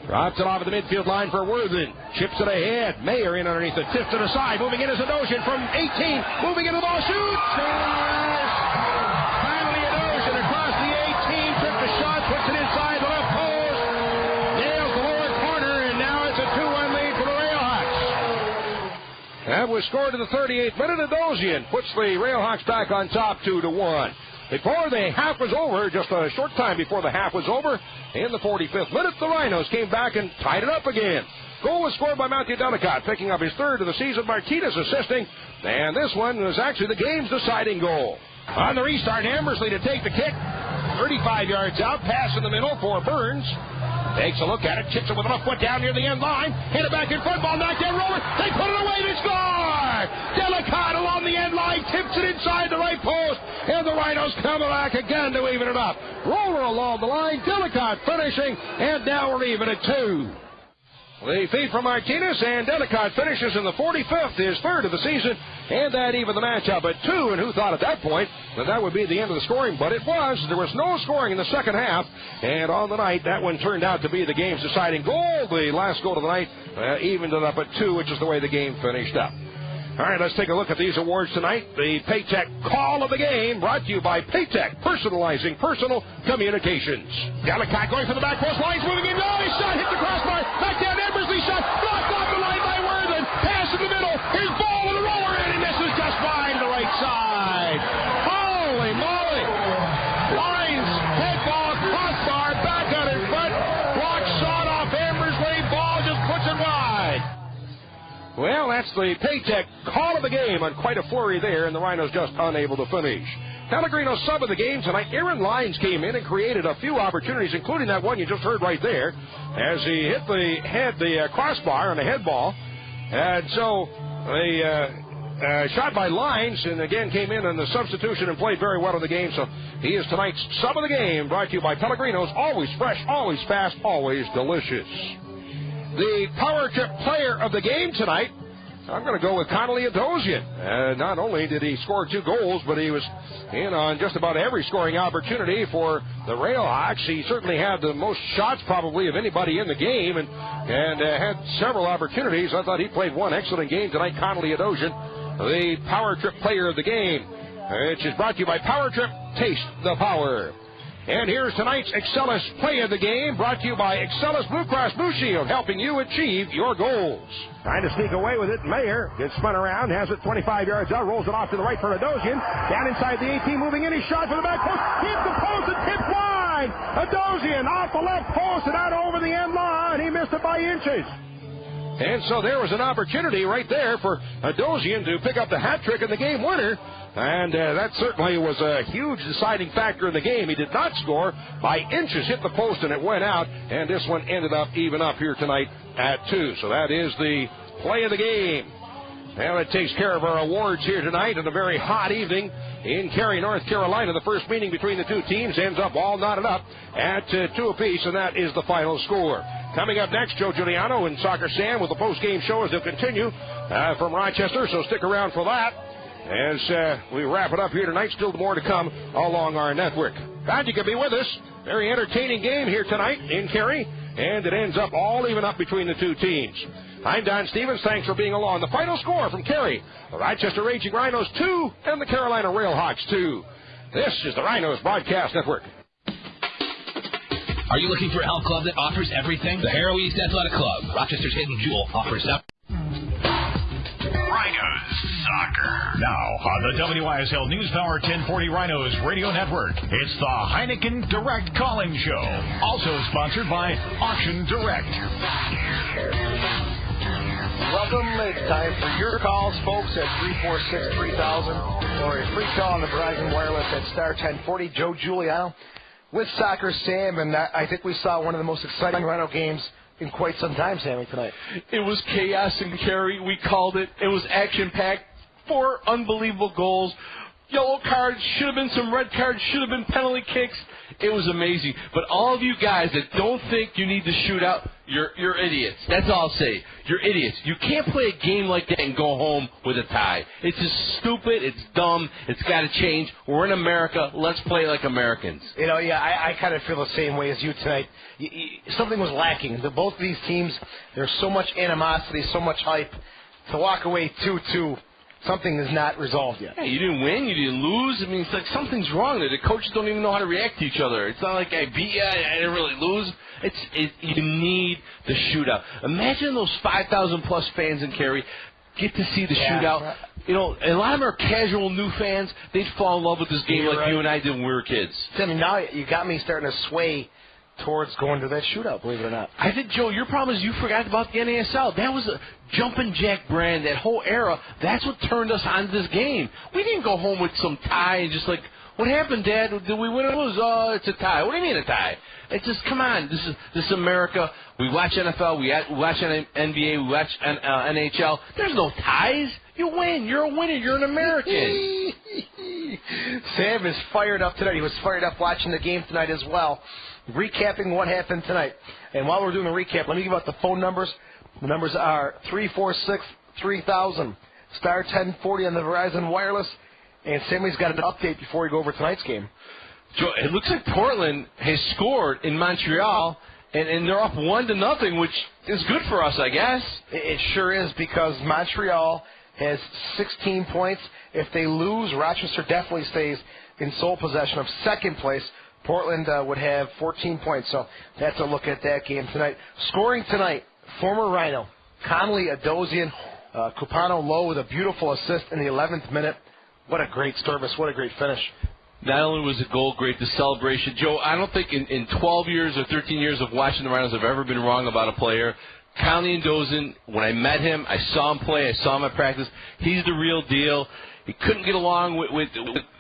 Drops it off at the midfield line for Worthen. Chips it ahead. Mayer in underneath it. Tips it aside. Moving in is Adosian from 18. Moving in the ball. Shoots. Scores. Finally Adosian across the 18. Took the shot. Puts it inside the left post. Nails the lower corner. And now it's a 2-1 lead for the Railhawks. That was scored in the 38th minute. Adosian puts the Railhawks back on top 2-1. before the half was over, just a short time before the half was over, in the 45th minute, the Rhinos came back and tied it up again. Goal was scored by Matthew Delicott, picking up his third of the season. Martinez assisting, and this one was actually the game's deciding goal. On the restart, Ambersley to take the kick. 35 yards out, pass in the middle for Burns. Takes a look at it, chips it with a left foot down near the end line. Hit it back in front, ball knocked down, roller. They put it away, they score! Delicott along the end line, tips it inside the right post, and the Rhinos come back again to even it up. Roller along the line, Delicott finishing, and now we're even at 2. The feed from Martinez, and Delicott finishes in the 45th, his third of the season, and that evened the matchup at 2. And who thought at that point that would be the end of the scoring? But it was. There was no scoring in the second half, and on the night, that one turned out to be the game's deciding goal. The last goal of the night evened it up at 2, which is the way the game finished up. All right, let's take a look at these awards tonight. The Paytech Call of the Game, brought to you by Paytech, personalizing personal communications. Delicott going for the back post, lines moving in. Oh, his shot hit the crossbar. Back down, Ambersley shot. Blocked off the line by Worthen. Pass in the middle. Here's ball with a roller, and he misses just wide to the right side. Holy moly. Lines, head ball, crossbar, back on his foot. Block shot off Ambersley. Ball just puts it wide. Well, that's the Paytech Call of the Game, on quite a flurry there, and the Rhinos just unable to finish. Pellegrino sub of the game tonight. Aaron Lyons came in and created a few opportunities, including that one you just heard right there, as he hit the crossbar on a head ball. And so the shot by Lyons, and again came in on the substitution and played very well in the game. So he is tonight's sub of the game, brought to you by Pellegrino's. Always fresh, always fast, always delicious. The power trip player of the game tonight, I'm going to go with Connolly Adosian. Not only did he score 2 goals, but he was in on just about every scoring opportunity for the Railhawks. He certainly had the most shots probably of anybody in the game, and had several opportunities. I thought he played one excellent game tonight, Connolly Adosian, the power trip player of the game, which is brought to you by Power Trip. Taste the power. And here's tonight's Excellus Play of the Game, brought to you by Excellus Blue Cross Blue Shield, helping you achieve your goals. Trying to sneak away with it, Mayer gets spun around, has it 25 yards out, rolls it off to the right for Adosian. Down inside the 18, moving in, he shot for the back post, hits the post and tipped wide. Adosian off the left post and out over the end line. He missed it by inches. And so there was an opportunity right there for Adosian to pick up the hat trick and the game winner. And that certainly was a huge deciding factor in the game. He did not score by inches, hit the post, and it went out. And this one ended up even up here tonight at 2. So that is the play of the game. Well, it takes care of our awards here tonight on a very hot evening in Cary, North Carolina. The first meeting between the two teams ends up all knotted up at 2 apiece, and that is the final score. Coming up next, Joe Giuliano and Soccer Sam with the post-game show as they'll continue from Rochester, so stick around for that. As we wrap it up here tonight, still more to come along our network. Glad you could be with us. Very entertaining game here tonight in Cary, and it ends up all even up between the two teams. I'm Don Stevens. Thanks for being along. The final score from Cary, the Rochester Raging Rhinos 2 and the Carolina Railhawks 2. This is the Rhinos Broadcast Network. Are you looking for a health club that offers everything? The Harrow East Athletic Club, Rochester's hidden jewel, offers up. Rhinos Soccer. Now on the WISL News Power 1040 Rhinos Radio Network, it's the Heineken Direct Calling Show. Also sponsored by Auction Direct. Welcome. It's time for your calls, folks, at 346-3000 or a free call on the Verizon Wireless at star 1040. Joe Giuliano with Soccer Sam, and I think we saw one of the most exciting Rhino games in quite some time, Sammy, tonight. It was chaos in Cary. We called it. It was action-packed. 4 unbelievable goals. Yellow cards, should have been some red cards, should have been penalty kicks. It was amazing. But all of you guys that don't think you need to shoot out, you're idiots. That's all I'll say. You're idiots. You can't play a game like that and go home with a tie. It's just stupid. It's dumb. It's got to change. We're in America. Let's play like Americans. You know, yeah, I kind of feel the same way as you tonight. Something was lacking. Both of these teams, there's so much animosity, so much hype. To walk away 2-2, something is not resolved yet. Yeah, you didn't win, you didn't lose. I mean, it's like something's wrong there. The coaches don't even know how to react to each other. It's not like I beat you, I didn't really lose. You need the shootout. Imagine those 5,000 plus fans in Cary get to see the shootout. you know, a lot of them are casual new fans. They'd fall in love with this game like you and I did when we were kids. Tim, now you got me starting to sway towards going to that shootout, believe it or not. I think, Joe, your problem is you forgot about the NASL. That was a jumping jack brand, that whole era. That's what turned us on to this game. We didn't go home with some tie and just like, what happened, Dad? Did we win or lose? Oh, it's a tie. What do you mean a tie? It's just, come on, this is America. We watch NFL, we watch NBA, we watch NHL. There's no ties. You win. You're a winner. You're an American. Sam is fired up tonight. He was fired up watching the game tonight as well, recapping what happened tonight. And while we're doing the recap, let me give out the phone numbers. The numbers are 346-3000, star 1040 on the Verizon Wireless. And Sammy's got an update before we go over tonight's game. Joe, it looks like Portland has scored in Montreal, and they're up 1-0, which is good for us, I guess. It sure is, because Montreal has 16 points. If they lose, Rochester definitely stays in sole possession of second place. Portland would have 14 points, so that's a look at that game tonight. Scoring tonight, former Rhino, Conley Adosian, Cupano Lowe with a beautiful assist in the 11th minute. What a great service. What a great finish. Not only was the goal great, the celebration. Joe, I don't think in 12 years or 13 years of watching the Rhinos I've ever been wrong about a player. Conley Adosian, when I met him, I saw him play, I saw him at practice. He's the real deal. He couldn't get along with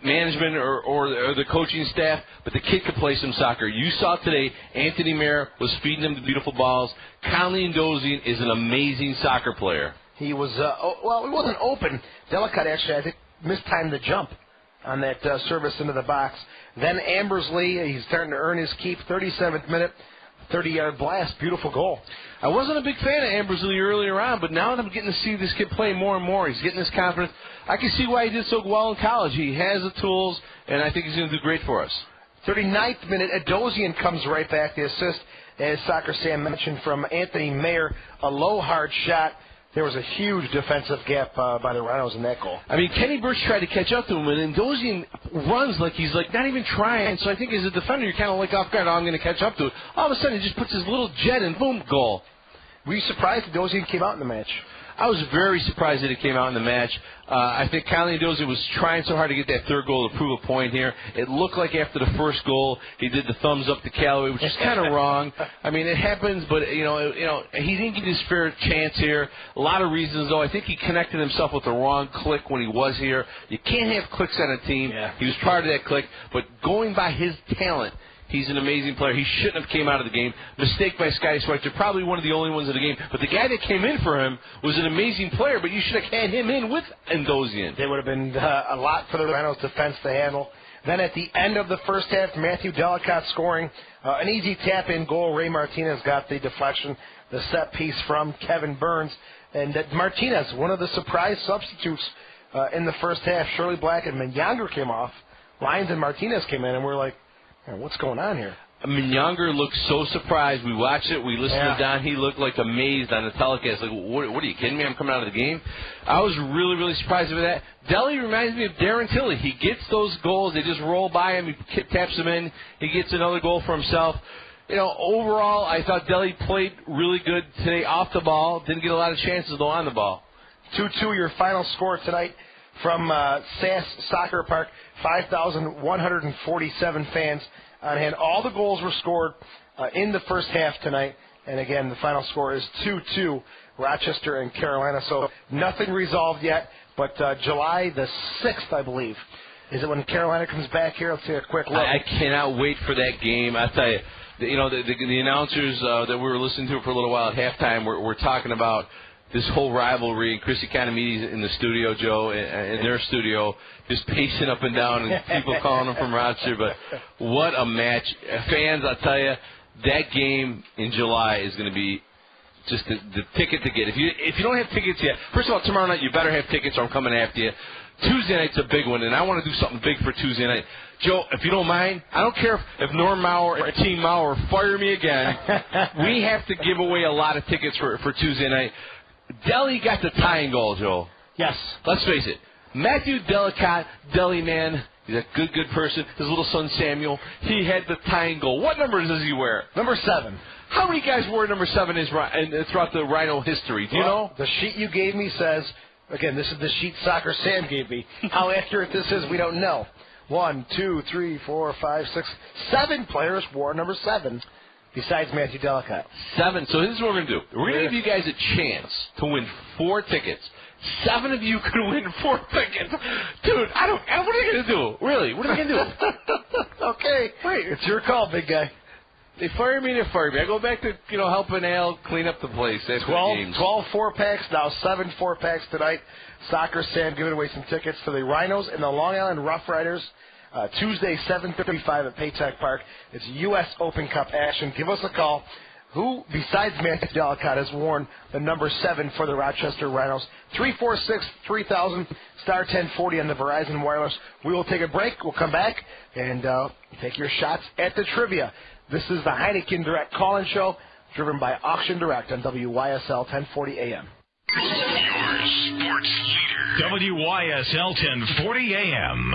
management or the coaching staff, but the kid could play some soccer. You saw today, Anthony Mayer was feeding him the beautiful balls. Conley Adosian is an amazing soccer player. He was, well, he wasn't open. Delicate, actually, I think, mistimed the jump on that service into the box. Then Ambersley, he's starting to earn his keep. 37th minute, 30-yard blast. Beautiful goal. I wasn't a big fan of Ambersley earlier on, but now that I'm getting to see this kid play more and more, he's getting his confidence. I can see why he did so well in college. He has the tools, and I think he's going to do great for us. 39th minute, Adosian comes right back. The assist, as Soccer Sam mentioned, from Anthony Mayer. A low, hard shot. There was a huge defensive gap by the Rhinos in that goal. I mean, Kenny Burch tried to catch up to him, and Adosian runs like he's like not even trying. So I think as a defender, you're kind of like off guard. Oh, I'm going to catch up to it. All of a sudden, he just puts his little jet in, boom, goal. Were you surprised Adosian came out in the match? I was very surprised that he came out in the match. I think Conley Adosian was trying so hard to get that third goal to prove a point here. It looked like after the first goal, he did the thumbs up to Callaway, which is kind of wrong. I mean, it happens, but you know, he didn't get his fair chance here. A lot of reasons, though. I think he connected himself with the wrong clique when he was here. You can't have cliques on a team. Yeah. He was part of that clique, but going by his talent, he's an amazing player. He shouldn't have came out of the game. Mistake by Scotty Schweitzer, probably one of the only ones in the game. But the guy that came in for him was an amazing player, but you should have had him in with Adosian. There would have been a lot for the Rhinos defense to handle. Then at the end of the first half, Matthew Delicott scoring an easy tap-in goal. Ray Martinez got the deflection, the set piece from Kevin Burns. And Martinez, one of the surprise substitutes in the first half. Shirley Black and Menyanger came off. Lyons and Martinez came in, and we're like, what's going on here? Menyanger looked so surprised. We watched it. We listened to Don. He looked like amazed on the telecast. Like, what are you kidding me? I'm coming out of the game. I was really, really surprised with that. Deli reminds me of Darren Tilley. He gets those goals. They just roll by him. He taps them in. He gets another goal for himself. You know, overall, I thought Deli played really good today off the ball. Didn't get a lot of chances, though, on the ball. 2-2, your final score tonight from SAS Soccer Park. 5,147 fans on hand. All the goals were scored in the first half tonight. And again, the final score is 2-2, Rochester and Carolina. So nothing resolved yet, but July the 6th, I believe, is it when Carolina comes back here? Let's take a quick look. I cannot wait for that game. I tell you, the announcers that we were listening to for a little while at halftime were talking about this whole rivalry. Chrissy Canamedi's in the studio, Joe, in their studio, just pacing up and down, and people calling them from Rochester. But what a match. Fans, I'll tell you, that game in July is going to be just the ticket to get. If you don't have tickets yet, first of all, tomorrow night you better have tickets or I'm coming after you. Tuesday night's a big one, and I want to do something big for Tuesday night. Joe, if you don't mind, I don't care if Norm Mauer or Team Mauer fire me again. We have to give away a lot of tickets for Tuesday night. Deli got the tying goal, Joe. Yes. Let's face it. Matthew Delicott, Deli man, he's a good person. His little son Samuel, he had the tying goal. What number does he wear? Number 7. How many guys wore number 7 throughout the Rhino history? Do you know? The sheet you gave me says Again, this is the sheet soccer Sam gave me. How accurate this is, we don't know. 1, 2, 3, 4, 5, 6, 7 players wore number 7, besides Matthew Delicott. 7. So this is what we're going to do. We're going to give you guys a chance to win 4 tickets. 7 of you could win 4 tickets. Dude, what are you going to do? Really, what are you going to do? Okay. Wait. It's your call, big guy. They fire me, they fire me. I go back to, helping Al clean up the place after the games. 12 4-packs, now 7 4-packs tonight. Soccer Sam giving away some tickets to the Rhinos and the Long Island Rough Riders. Tuesday, 7:55 at Paytech Park. It's U.S. Open Cup action. Give us a call. Who, besides Matthew Delicott, has worn the number 7 for the Rochester Rhinos? 346-3000, star 1040 on the Verizon Wireless. We will take a break. We'll come back and take your shots at the trivia. This is the Heineken Direct call-in show, driven by Auction Direct on WYSL 1040 AM. Your sports leader. WYSL 1040 AM.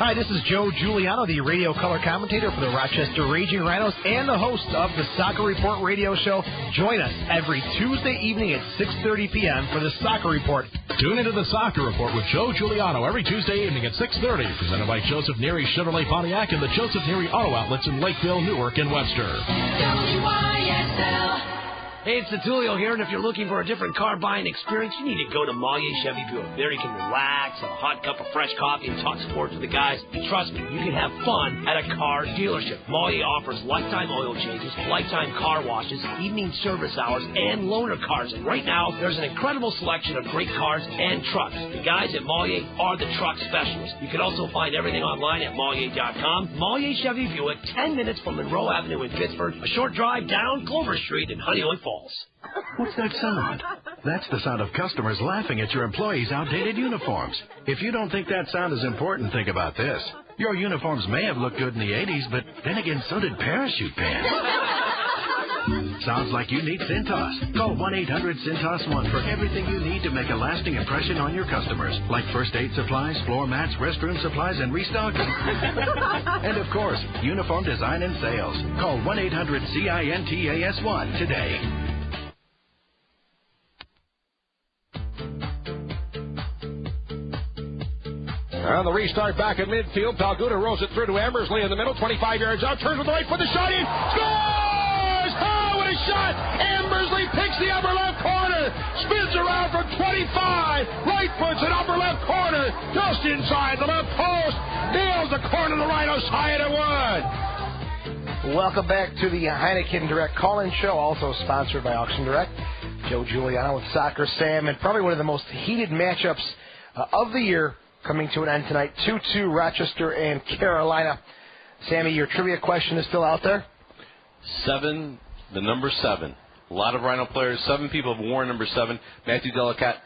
Hi, this is Joe Giuliano, the radio color commentator for the Rochester Raging Rhinos and the host of the Soccer Report radio show. Join us every Tuesday evening at 6:30 p.m. for the Soccer Report. Tune into the Soccer Report with Joe Giuliano every Tuesday evening at 6:30, presented by Joseph Neary Chevrolet Pontiac and the Joseph Neary Auto Outlets in Lakeville, Newark, and Webster. WYSL. Hey, it's the Tulio here, and if you're looking for a different car buying experience, you need to go to Mollier Chevy Buick. There you can relax, have a hot cup of fresh coffee, and talk sports with the guys. And trust me, you can have fun at a car dealership. Mollier offers lifetime oil changes, lifetime car washes, evening service hours, and loaner cars. And right now, there's an incredible selection of great cars and trucks. The guys at Mollier are the truck specialists. You can also find everything online at Mollier.com. Mollier Chevy Buick, 10 minutes from Monroe Avenue in Pittsburgh, a short drive down Clover Street in Honeywood Falls. What's that sound? That's the sound of customers laughing at your employees' outdated uniforms. If you don't think that sound is important, think about this. Your uniforms may have looked good in the 80s, but then again, so did parachute pants. Sounds like you need Cintas. Call 1-800-CINTAS-1 for everything you need to make a lasting impression on your customers, like first aid supplies, floor mats, restroom supplies, and restocking. And, of course, uniform design and sales. Call 1-800-CINTAS-1 today. On the restart back at midfield, Palguda rolls it through to Ambersley in the middle, 25 yards out, turns with the right foot, the shot in, scores! Oh, what a shot! Ambersley picks the upper left corner, spins around from 25, right foot's an upper left corner, just inside the left post, nails the corner of the Rhinos high at one. Welcome back to the Heineken Direct call-in show, also sponsored by Auction Direct. Joe Giuliano with Soccer Sam, and probably one of the most heated matchups of the year coming to an end tonight. 2-2 Rochester and Carolina. Sammy, your trivia question is still out there? 7, the number 7. A lot of Rhino players. 7 people have worn number 7. Matthew Delicott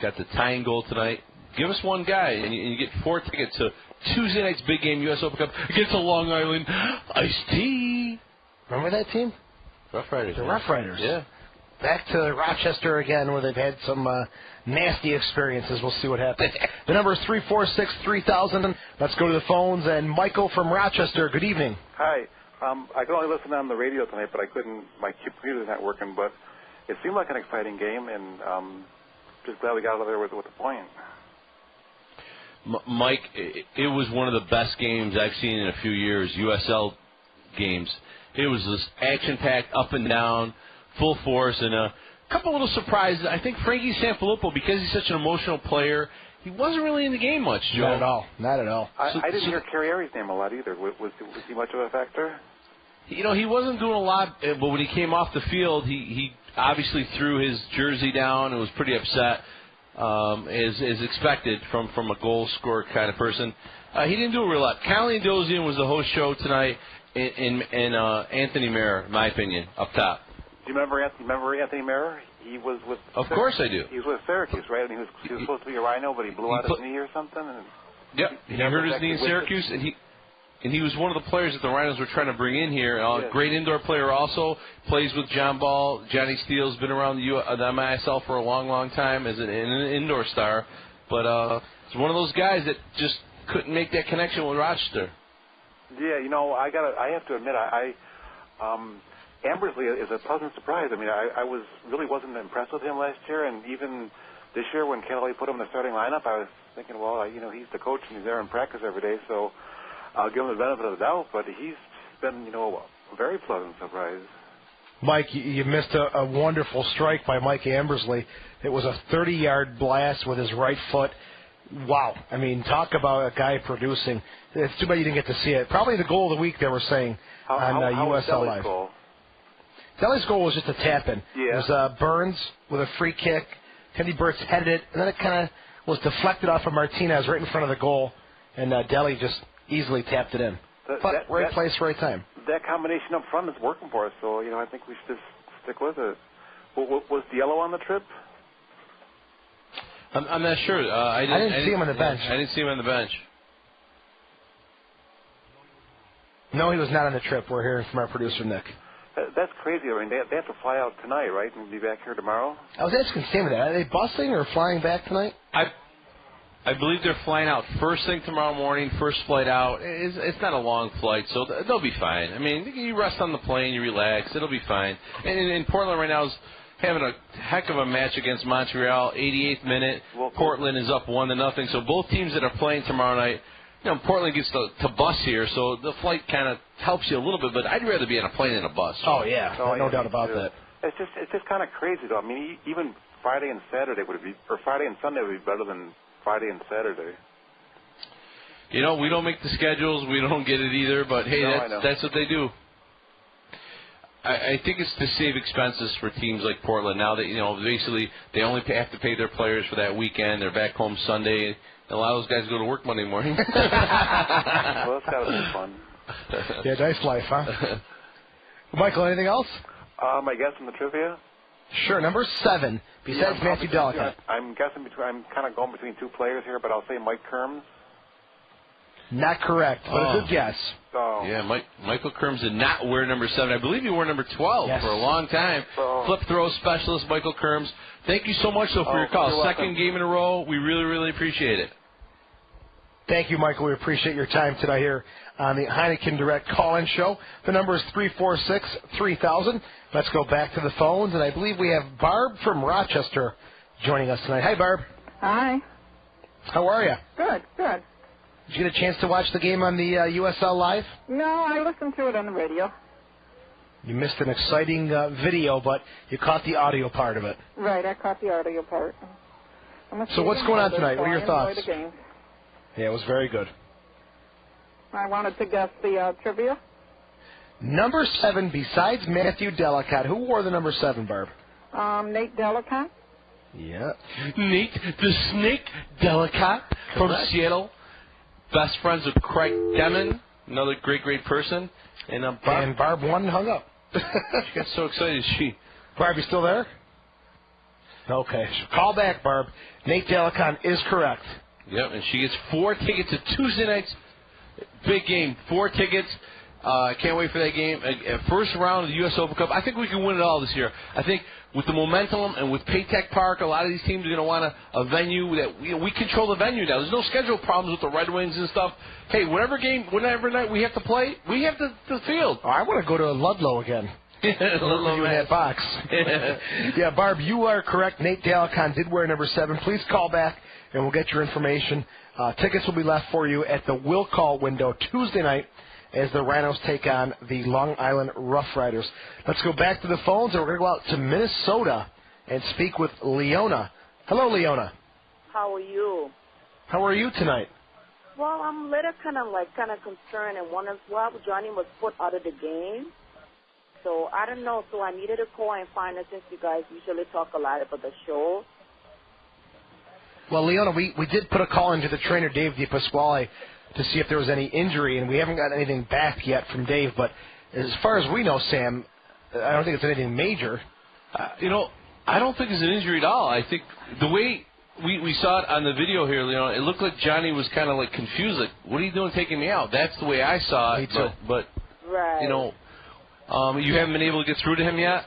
got the tying goal tonight. Give us one guy, and you get 4 tickets to Tuesday night's big game, U.S. Open Cup against the Long Island Ice-T. Remember that team? Rough Riders. The Rough Riders. Yeah. Back to Rochester again, where they've had some nasty experiences. We'll see what happens. The number is 346-3000. Let's go to the phones. And Michael from Rochester, good evening. Hi. I could only listen on the radio tonight, but I couldn't. My computer's not working. But it seemed like an exciting game, and just glad we got out of there with the point. Mike, it was one of the best games I've seen in a few years, USL games. It was this action-packed, up and down, full force, and a couple little surprises. I think Frankie Sanfilippo, because he's such an emotional player, he wasn't really in the game much, Joe. Not at all. Not at all. I didn't hear Carrieri's name a lot either. Was he much of a factor? He wasn't doing a lot, but when he came off the field, he obviously threw his jersey down and was pretty upset, as expected from a goal scorer kind of person. He didn't do a real lot. Colleen Dozian was the host show tonight, and Anthony Mayer, in my opinion, up top. Do you remember Anthony Mayer? He was with. Of course I do. He was with Syracuse, right? And he was supposed to be a Rhino, but he blew out his knee or something. And yep, he hurt his knee in Syracuse, and he was one of the players that the Rhinos were trying to bring in here. Great indoor player, also plays with John Ball. Johnny Steele's been around the MISL for a long, long time as an indoor star, but it's one of those guys that just couldn't make that connection with Rochester. Yeah, I have to admit, Ambersley is a pleasant surprise. I mean, I wasn't impressed with him last year, and even this year when Kelly put him in the starting lineup, I was thinking, well, he's the coach and he's there in practice every day, so I'll give him the benefit of the doubt. But he's been, a very pleasant surprise. Mike, you missed a wonderful strike by Mike Ambersley. It was a 30-yard blast with his right foot. Wow. I mean, talk about a guy producing. It's too bad you didn't get to see it. Probably the goal of the week they were saying on USL Live. Goal? Deli's goal was just a tap-in. Yeah. It was Burns with a free kick. Teddy Burt's headed it, and then it kind of was deflected off of Martinez right in front of the goal, and Deli just easily tapped it in. Right place, right time. That combination up front is working for us, so I think we should just stick with it. Was Diallo on the trip? I'm not sure. I didn't see him on the bench. I didn't see him on the bench. No, he was not on the trip. We're hearing from our producer, Nick. That's crazy. I mean, they have to fly out tonight, right, and be back here tomorrow? I was asking Sam that. Are they busing or flying back tonight? I believe they're flying out first thing tomorrow morning, first flight out. It's not a long flight, so they'll be fine. I mean, you rest on the plane, you relax, it'll be fine. And Portland right now is having a heck of a match against Montreal, 88th minute. Portland is up 1-0. So both teams that are playing tomorrow night, Portland gets to bus here, so the flight kind of helps you a little bit, but I'd rather be on a plane than a bus. Oh, yeah. No doubt about that. It's just kind of crazy, though. I mean, even Friday and Saturday Friday and Sunday would be better than Friday and Saturday. We don't make the schedules. We don't get it either. But, hey, that's what they do. I think it's to save expenses for teams like Portland. Now that, basically they only have to pay their players for that weekend. They're back home Sunday. And a lot of those guys go to work Monday morning. Well, that's got to be fun. Yeah, nice life, huh? Michael, anything else? I guess in the trivia? Sure, number 7, besides Matthew Delicott. I'm kind of going between two players here, but I'll say Mike Kerms. Not correct, but a good guess. Oh. Yeah, Michael Kerms did not wear number 7. I believe he wore number 12 for a long time. Flip throw specialist, Michael Kerms. Thank you so much, though, for your call. Second game in a row. We really, really appreciate it. Thank you, Michael. We appreciate your time today here on the Heineken Direct Call-In Show. The number is 346-3000. Let's go back to the phones, and I believe we have Barb from Rochester joining us tonight. Hi, Barb. Hi. How are you? Good. Did you get a chance to watch the game on the USL Live? No, I listened to it on the radio. You missed an exciting video, but you caught the audio part of it. Right, I caught the audio part. So what's going on tonight? What are your thoughts? The game. Yeah, it was very good. I wanted to guess the trivia. Number 7, besides Matthew Delicott, who wore the number 7, Barb? Nate Delicott. Yeah. Nate the Snake Delicott from Seattle. Best friends with Craig Demon, another great person. And Barb won and hung up. She got so excited. Barb, you still there? Okay. Call back, Barb. Nate Delicott is correct. Yep, and she gets 4 tickets to Tuesday night's big game. 4 tickets. Can't wait for that game. First round of the U.S. Open Cup. I think we can win it all this year. I think with the momentum and with Paytech Park, a lot of these teams are going to want a venue that we control the venue now. There's no schedule problems with the Red Wings and stuff. Hey, whatever night we have to play, we have the field. Oh, I want to go to Ludlow again. Ludlow in that box. Yeah, Barb, you are correct. Nate Delicon did wear number 7. Please call back, and we'll get your information. Tickets will be left for you at the will call window Tuesday night as the Rhinos take on the Long Island Rough Riders. Let's go back to the phones, and we're going to go out to Minnesota and speak with Leona. Hello, Leona. How are you? How are you tonight? Well, I'm a little kind of concerned and wondering why Johnny was put out of the game. So I don't know. So I needed to call and find out, since you guys usually talk a lot about the show. Well, Leona, we did put a call into the trainer, Dave DePasquale, to see if there was any injury, and we haven't got anything back yet from Dave. But as far as we know, Sam, I don't think it's anything major. I don't think it's an injury at all. I think the way we saw it on the video here, Leona, it looked like Johnny was kind of like confused, like, what are you doing taking me out? That's the way I saw it. Me too. Right. You haven't been able to get through to him yet?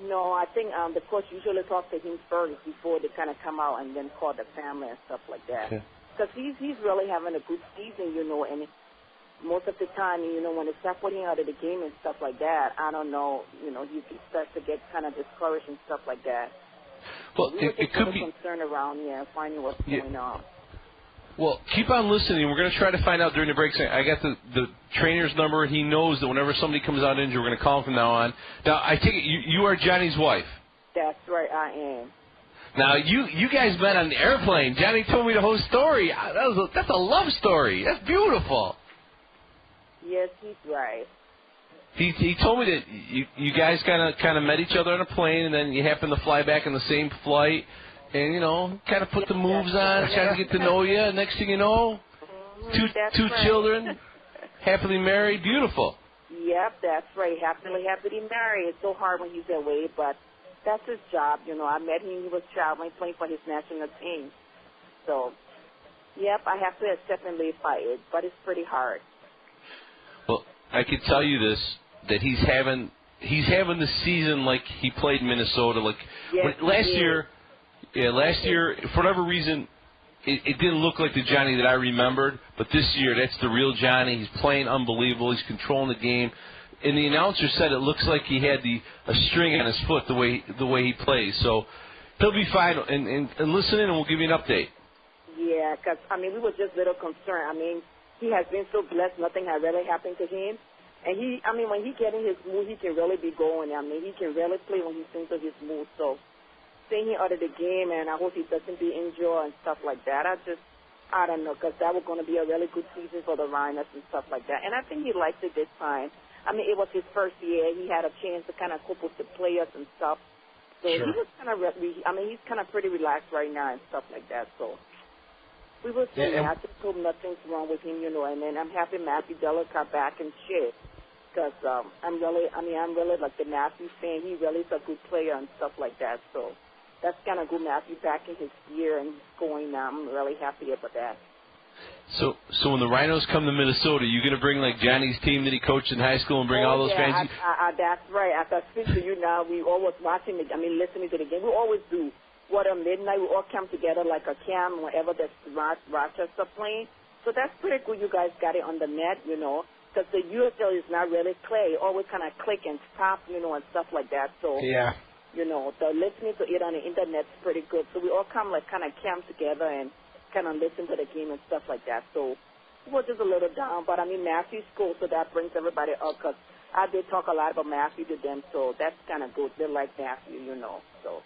No, I think the coach usually talks to him first before they kind of come out and then call the family and stuff like that. Because he's really having a good season, and most of the time, when they start putting out of the game and stuff like that, I don't know, he starts to get kind of discouraged and stuff like that. Well, we were it could be concerned around, finding what's going on. Well, keep on listening. We're going to try to find out during the breaks. I got the trainer's number. He knows that whenever somebody comes out injured, we're going to call him from now on. Now, I take it you are Johnny's wife. That's right, I am. Now, you guys met on the airplane. Johnny told me the whole story. That's a love story. That's beautiful. Yes, he's right. He told me that you guys kind of met each other on a plane, and then you happened to fly back on the same flight, and kind of put the moves on, trying to get to know you. And next thing you know, two children, happily married, beautiful. Yep, that's right. Happily married. It's so hard when he's away, but that's his job. I met him. He was traveling, playing for his national team. So, yep, I have to accept and live by it, but it's pretty hard. Well, I can tell you this, that he's having the season like he played Minnesota. Like last year, for whatever reason, it didn't look like the Johnny that I remembered. But this year, that's the real Johnny. He's playing unbelievable. He's controlling the game. And the announcer said it looks like he had a string on his foot the way he plays. So he'll be fine. And listen in, and we'll give you an update. Yeah, because, we were just a little concerned. He has been so blessed. Nothing has really happened to him. And when he gets in his mood, he can really be going. He can really play when he's into his mood. So seeing him out of the game, and I hope he doesn't be injured and stuff like that. I don't know, because that was going to be a really good season for the Rhinos and stuff like that. And I think he liked it this time. It was his first year. He had a chance to kind of cope with the players and stuff. So he was kind of, he's kind of pretty relaxed right now and stuff like that. So we will see. I just hope nothing's wrong with him, and then I'm happy Matthew Della got back and shit. Because I'm really like the Matthew fan. He really is a good player and stuff like that. So that's kind of good. Matthew back in his gear and he's going now. I'm really happy about that. So when the Rhinos come to Minnesota, you going to bring like Johnny's team that he coached in high school and bring all those fans? That's right. As I speak to you now, we always watching it. Listening to the game. We always do. Midnight, we all come together like a camp whenever there's Rochester playing. So that's pretty good. You guys got it on the net, because the USL is not really clear. It always kind of click and stop, and stuff like that. So, yeah. The listening to it on the Internet is pretty good. So we all come kind of camp together and kind of listen to the game and stuff like that. So we're just a little down. But, Matthew's cool, so that brings everybody up because I did talk a lot about Matthew to them. So that's kind of good. They like Matthew, So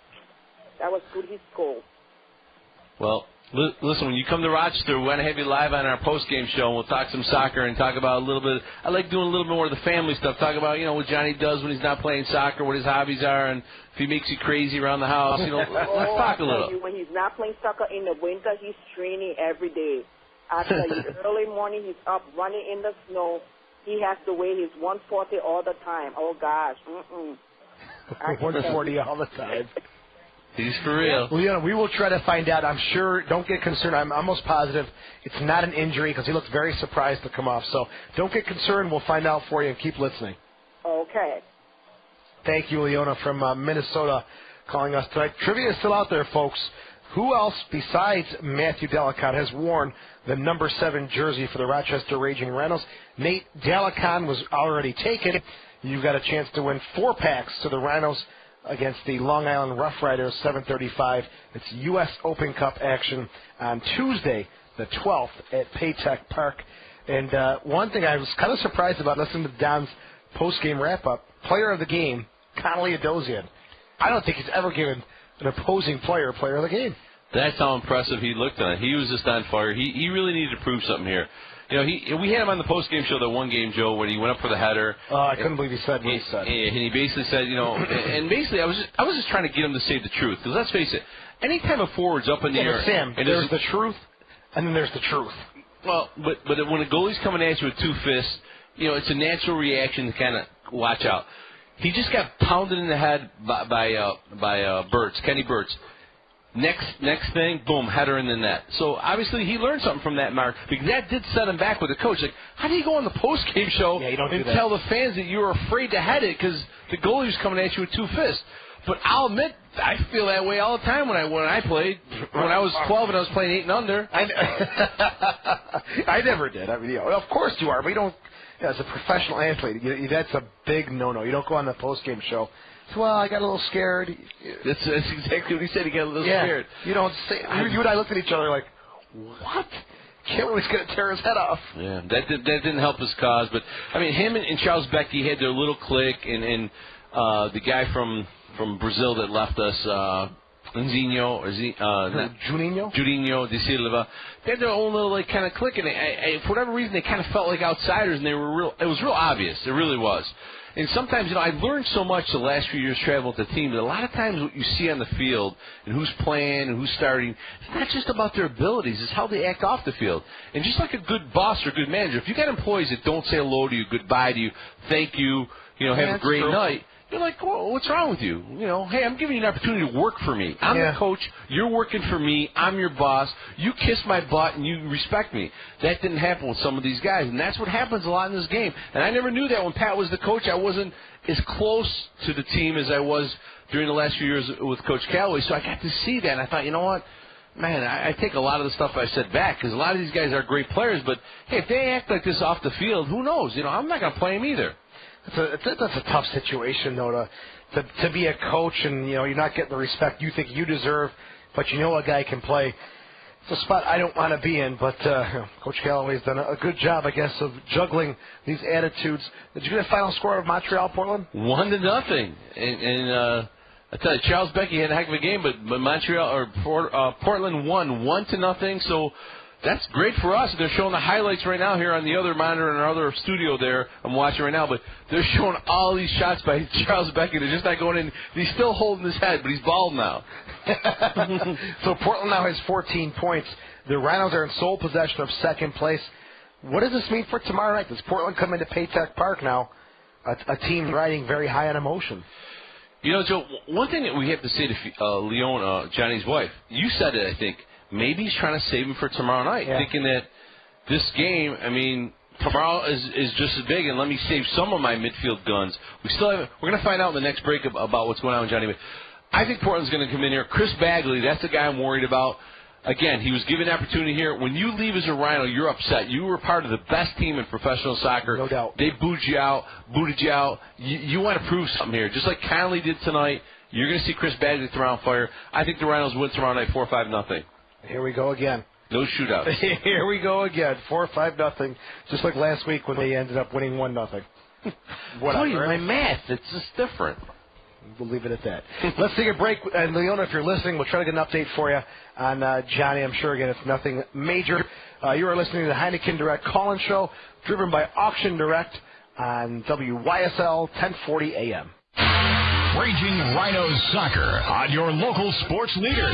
that was good. He's cool. Well, listen, when you come to Rochester, we want to have you live on our post-game show, and we'll talk some soccer and talk about a little bit. I like doing a little bit more of the family stuff. Talk about, what Johnny does when he's not playing soccer, what his hobbies are, and if he makes you crazy around the house. Let's talk a little. When he's not playing soccer in the winter, he's training every day. I tell you, early morning, he's up running in the snow. He has to weigh his 140 all the time. Oh, gosh. 140 all the time. He's for real. Well, we will try to find out. I'm sure. Don't get concerned. I'm almost positive it's not an injury because he looked very surprised to come off. So don't get concerned. We'll find out for you and keep listening. Okay. Thank you, Leona from Minnesota, calling us tonight. Trivia is still out there, folks. Who else besides Matthew Delicon has worn the number 7 jersey for the Rochester Raging Rhinos? Nate Delicon was already taken. You've got a chance to win 4 packs to the Rhinos against the Long Island Rough Riders, 7:35. It's U.S. Open Cup action on Tuesday, the 12th, at Paytech Park. And one thing I was kind of surprised about listening to Don's post-game wrap-up, player of the game, Connolly Adozian. I don't think he's ever given an opposing player of the game. That's how impressive he looked on it. He was just on fire. He really needed to prove something here. We had him on the post-game show, that one game, Joe, when he went up for the header. Oh, I couldn't believe he said what he said. And he basically said, and basically I was just trying to get him to say the truth. Because let's face it, any time a forward's up in the air. Sam, there's the truth, and then there's the truth. Well, but when a goalie's coming at you with 2 fists, it's a natural reaction to kind of watch out. He just got pounded in the head by Burtz, Kenny Burtz. Next thing, boom, header in the net. So obviously he learned something from that, Mark, because that did set him back with the coach. Like, how do you go on the post-game show and tell the fans that you were afraid to head it because the goalie was coming at you with 2 fists? But I'll admit, I feel that way all the time when I played. When I was 12 and I was playing 8 and under. I never did. I mean, of course you are, but you don't. As a professional athlete, that's a big no-no. You don't go on the post-game show. So, well, I got a little scared. That's exactly what he said. He got a little scared. You don't say. You and I looked at each other like, what? Cameron's going to tear his head off. Yeah, that didn't help his cause. But I mean, him and Charles Becky had their little clique, and the guy from Brazil that left us. Juninho de Silva. They had their own little kind of clique, and for whatever reason, they kind of felt like outsiders, and they were real. It was real obvious. It really was. And sometimes, I learned so much the last few years traveling with the team that a lot of times what you see on the field and who's playing and who's starting, it's not just about their abilities. It's how they act off the field. And just like a good boss or good manager, if you got employees that don't say hello to you, goodbye to you, thank you, have a great night. You're like, well, what's wrong with you? Hey, I'm giving you an opportunity to work for me. I'm the coach. You're working for me. I'm your boss. You kiss my butt and you respect me. That didn't happen with some of these guys, and that's what happens a lot in this game. And I never knew that when Pat was the coach. I wasn't as close to the team as I was during the last few years with Coach Callaway, so I got to see that, and I thought, you know what? Man, I take a lot of the stuff I said back, because a lot of these guys are great players, but, hey, if they act like this off the field, who knows? I'm not going to play them either. That's a tough situation, though, to be a coach and, you're not getting the respect you think you deserve, but a guy can play. It's a spot I don't want to be in, but Coach Callaway's done a good job, I guess, of juggling these attitudes. Did you get a final score of Montreal-Portland? 1-0. And I tell you, Charles Becky had a heck of a game, but Portland won 1-0, so that's great for us. They're showing the highlights right now here on the other monitor in our other studio there. I'm watching right now, but they're showing all these shots by Charles Becky. They're just not going in. He's still holding his head, but he's bald now. So Portland now has 14 points. The Rhinos are in sole possession of second place. What does this mean for tomorrow night? Does Portland come into Paytech Park now, a team riding very high on emotion? Joe, one thing that we have to say to Leona, Johnny's wife, you said it, I think. Maybe he's trying to save him for tomorrow night, thinking that this game, tomorrow is just as big, and let me save some of my midfield guns. We're going to find out in the next break about what's going on with Johnny. But I think Portland's going to come in here. Chris Bagley, that's the guy I'm worried about. Again, he was given an opportunity here. When you leave as a Rhino, you're upset. You were part of the best team in professional soccer. No doubt. They booted you out. You want to prove something here. Just like Conley did tonight, you're going to see Chris Bagley throw on fire. I think the Rhinos win tomorrow night 4-5-0. Here we go again. No shootouts. Here we go again. 4-5-0. Just like last week when they ended up winning 1-0. Whatever. My math, it's just different. We'll leave it at that. Let's take a break. And Leona, if you're listening, we'll try to get an update for you on Johnny. I'm sure, again, it's nothing major. You are listening to the Heineken Direct call-in show, driven by Auction Direct on WYSL 1040 AM. Raging Rhinos Soccer on your local sports leader.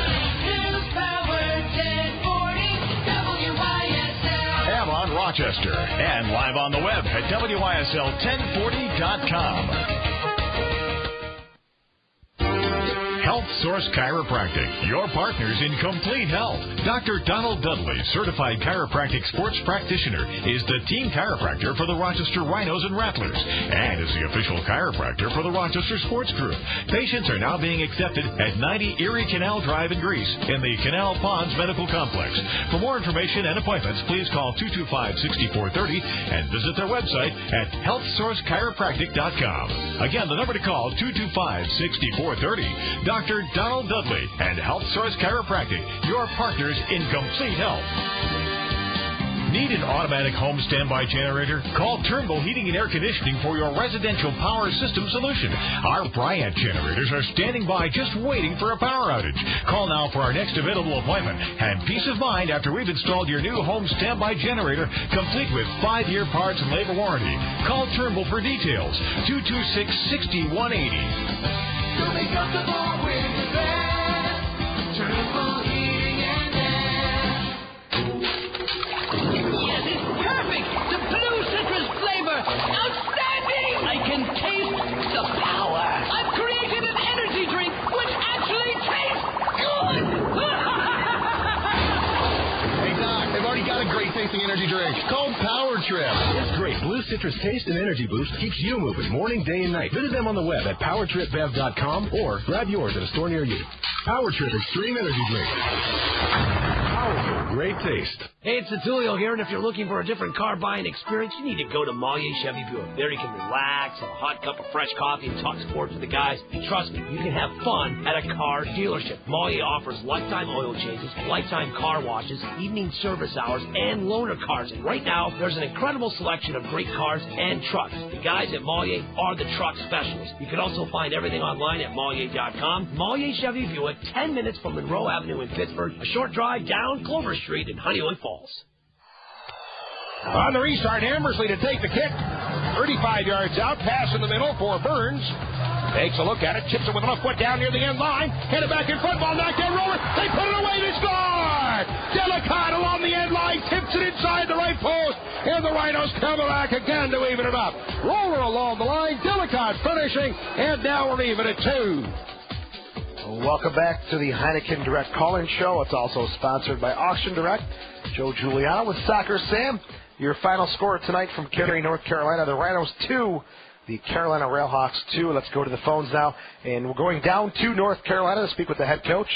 Ham on Rochester and live on the web at WYSL1040.com. Health Source Chiropractic, your partners in complete health. Dr. Donald Dudley, certified chiropractic sports practitioner, is the team chiropractor for the Rochester Rhinos and Rattlers and is the official chiropractor for the Rochester Sports Group. Patients are now being accepted at 90 Erie Canal Drive in Greece in the Canal Ponds Medical Complex. For more information and appointments, please call 225-6430 and visit their website at healthsourcechiropractic.com. Again, the number to call, 225-6430. Dr. Donald Dudley and Health Source Chiropractic, your partners in complete health. Need an automatic home standby generator? Call Turnbull Heating and Air Conditioning for your residential power system solution. Our Bryant generators are standing by just waiting for a power outage. Call now for our next available appointment and peace of mind after we've installed your new home standby generator, complete with 5-year parts and labor warranty. Call Turnbull for details. 226-6180. You'll be comfortable with the best. Turnbull Heating and Air. Yes, it's perfect. The blue citrus flavor. Outstanding. I can taste the power. I've created an energy drink which actually tastes good. Hey, Doc, they've already got a great tasting energy drink called Power Trip. It's great blue citrus taste and energy boost keeps you moving morning, day, and night. Visit them on the web at PowerTripBev.com or grab yours at a store near you. PowerTrip Extreme Energy Drink. Powerful, great taste. Hey, it's Satulio here, and if you're looking for a different car buying experience, you need to go to Mollier Chevy Buick. There you can relax, have a hot cup of fresh coffee, and talk sports with the guys. And trust me, you can have fun at a car dealership. Mollier offers lifetime oil changes, lifetime car washes, evening service hours, and loaner cars. And right now, there's an incredible selection of great cars and trucks. The guys at Mollier are the truck specialists. You can also find everything online at Mollier.com. Mollier Chevy Buick, 10 minutes from Monroe Avenue in Pittsburgh, a short drive down Clover Street in Honeywood Falls. On the restart, Ambersley to take the kick. 35 yards out, pass in the middle for Burns. Takes a look at it, chips it with a left foot down near the end line. Headed back in front, ball knocked down, roller. They put it away, they score! Delicate along the end line, tips it inside the right post. And the Rhinos come back again to even it up. Roller along the line, Delicate finishing, and now we're even at 2. Welcome back to the Heineken Direct Call-In Show. It's also sponsored by Auction Direct. Joe Giuliano with Soccer Sam. Your final score tonight from Cary, North Carolina. The Rhinos 2, the Carolina Railhawks 2. Let's go to the phones now. And we're going down to North Carolina to speak with the head coach,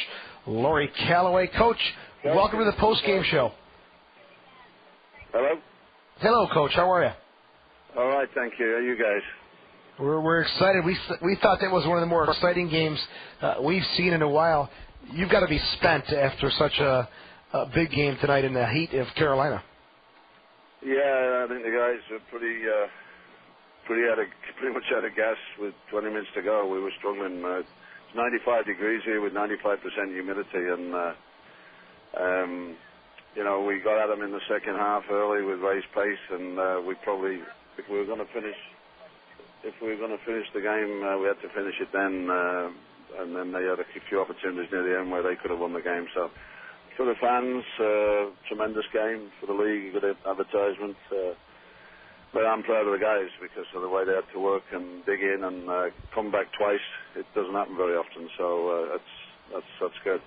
Lori Calloway. Coach, welcome to the post-game show. Hello? Hello, Coach. How are you? All right, thank you. How are you guys? We're excited. We thought that was one of the more exciting games we've seen in a while. You've got to be spent after such a big game tonight in the heat of Carolina. Yeah, I think the guys are pretty much out of gas with 20 minutes to go. We were struggling. It's 95 degrees here with 95% humidity, and we got at them in the second half early with raised pace, and we probably, if we were going to finish the game, we had to finish it then, and then they had a few opportunities near the end where they could have won the game. So for the fans, tremendous game. For the league, good advertisement. But I'm proud of the guys because of the way they had to work and dig in and come back twice. It doesn't happen very often, so that's good.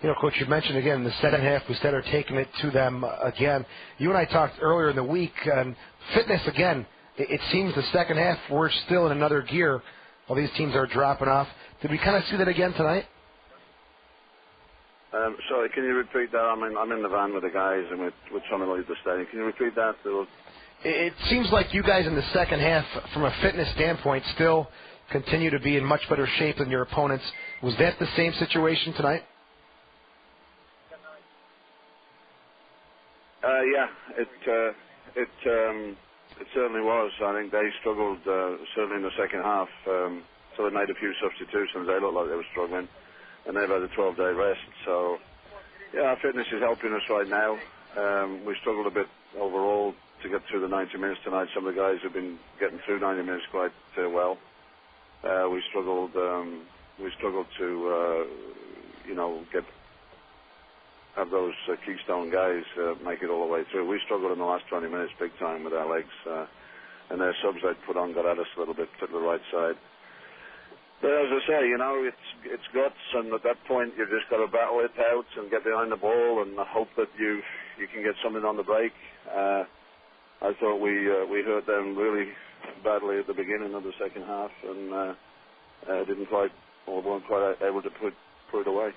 You know, Coach, you mentioned again in the second half we started taking it to them again. You and I talked earlier in the week, and fitness again. It seems the second half we're still in another gear while these teams are dropping off. Did we kind of see that again tonight? Sorry, can you repeat that? I'm in the van with the guys and we're trying to leave the stadium. Can you repeat that? It seems like you guys in the second half, from a fitness standpoint, still continue to be in much better shape than your opponents. Was that the same situation tonight? Yeah, it certainly was. I think they struggled certainly in the second half. So they made a few substitutions. They looked like they were struggling, and they've had a 12-day rest. So yeah, our fitness is helping us right now. We struggled a bit overall to get through the 90 minutes tonight. Some of the guys have been getting through 90 minutes quite well. We struggled to have those keystone guys make it all the way through. We struggled in the last 20 minutes big time with our legs, and their subs they'd put on got at us a little bit to the right side. But as I say, it's guts, and at that point you've just got to battle it out and get behind the ball and hope that you can get something on the break. I thought we hurt them really badly at the beginning of the second half, and weren't quite able to put it away.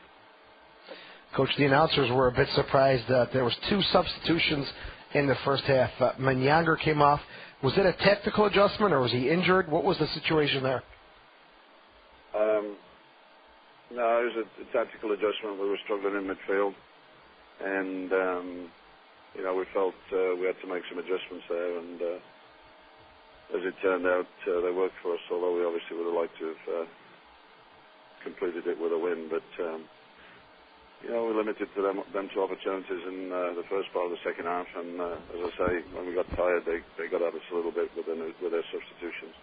Coach, the announcers were a bit surprised that there was 2 substitutions in the first half. Manyanger came off. Was it a tactical adjustment or was he injured? What was the situation there? No, it was a tactical adjustment. We were struggling in midfield, and we felt we had to make some adjustments there. And as it turned out, they worked for us. Although we obviously would have liked to have completed it with a win, but. We limited to them to opportunities in the first part of the second half, and as I say, when we got tired, they got at us a little bit with their substitutions.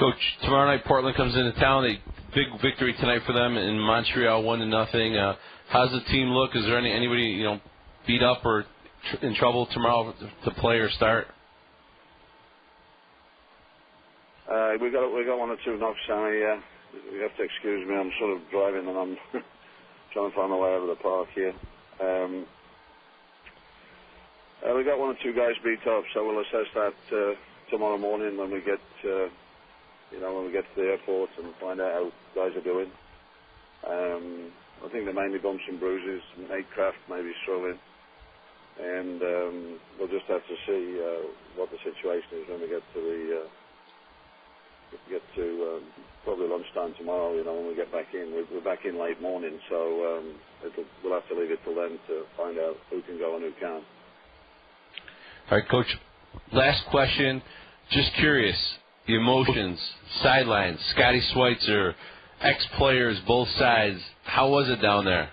Coach, tomorrow night Portland comes into town. A big victory tonight for them in Montreal, 1-0. How's the team look? Is there anybody beat up or in trouble tomorrow to play or start? We got 1 or 2 knocks, Sammy. You have to excuse me. I'm sort of driving and I'm trying to find my way out of the park here. We got one or two guys beat up, so we'll assess that tomorrow morning when we get, when we get to the airport and find out how guys are doing. I think they're mainly bumps and bruises. Nate Kraft maybe struggling, and we'll just have to see what the situation is when we get to probably lunchtime tomorrow. When we get back in, we're back in late morning, so we'll have to leave it till then to find out who can go and who can't. All right, Coach, last question. Just curious, the emotions, sidelines, Scotty Schweitzer, ex-players, both sides. How was it down there?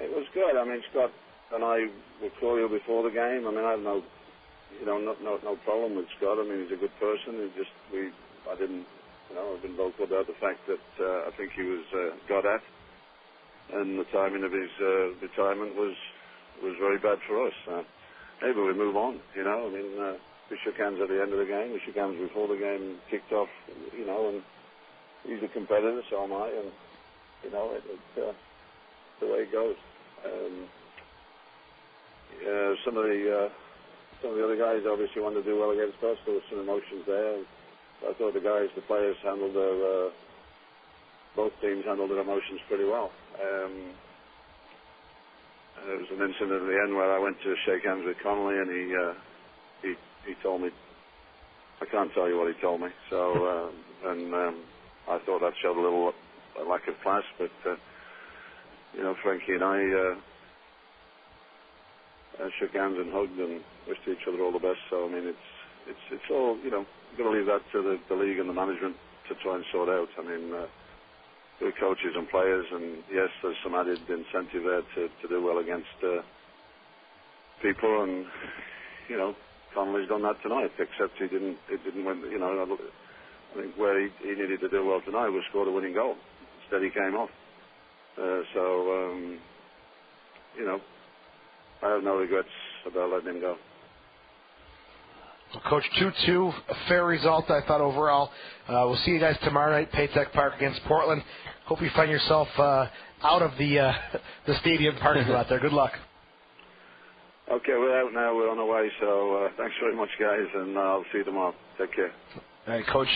It was good. I mean, Scott and I were cordial before the game. I mean, I have no problem with Scott. I mean, he's a good person. I've been vocal about the fact that I think he was got at, and the timing of his retirement was very bad for us. Maybe we move on, I mean, we shook hands at the end of the game. We shook hands before the game kicked off, and he's a competitor, so am I, and, it's the way it goes. Some of the other guys obviously wanted to do well against us. There was some emotions there. I thought the players handled both teams handled their emotions pretty well. There was an incident at the end where I went to shake hands with Connolly, and he told me, I can't tell you what he told me. So, I thought that showed a lack of class. But Frankie and I shook hands and hugged and wished each other all the best. So I mean, it's all you've got to leave that to the league and the management to try and sort out. I mean. The coaches and players, and yes, there's some added incentive there to do well against people, and Connolly's done that tonight. Except it didn't win. I think where he needed to do well tonight was score the winning goal. Instead, he came off. I have no regrets about letting him go. Coach, 2-2, a fair result, I thought, overall. We'll see you guys tomorrow night, Paytech Park against Portland. Hope you find yourself out of the stadium parking lot there. Good luck. Okay, we're out now. We're on our way, so thanks very much, guys, and I'll see you tomorrow. Take care. All right, Coach,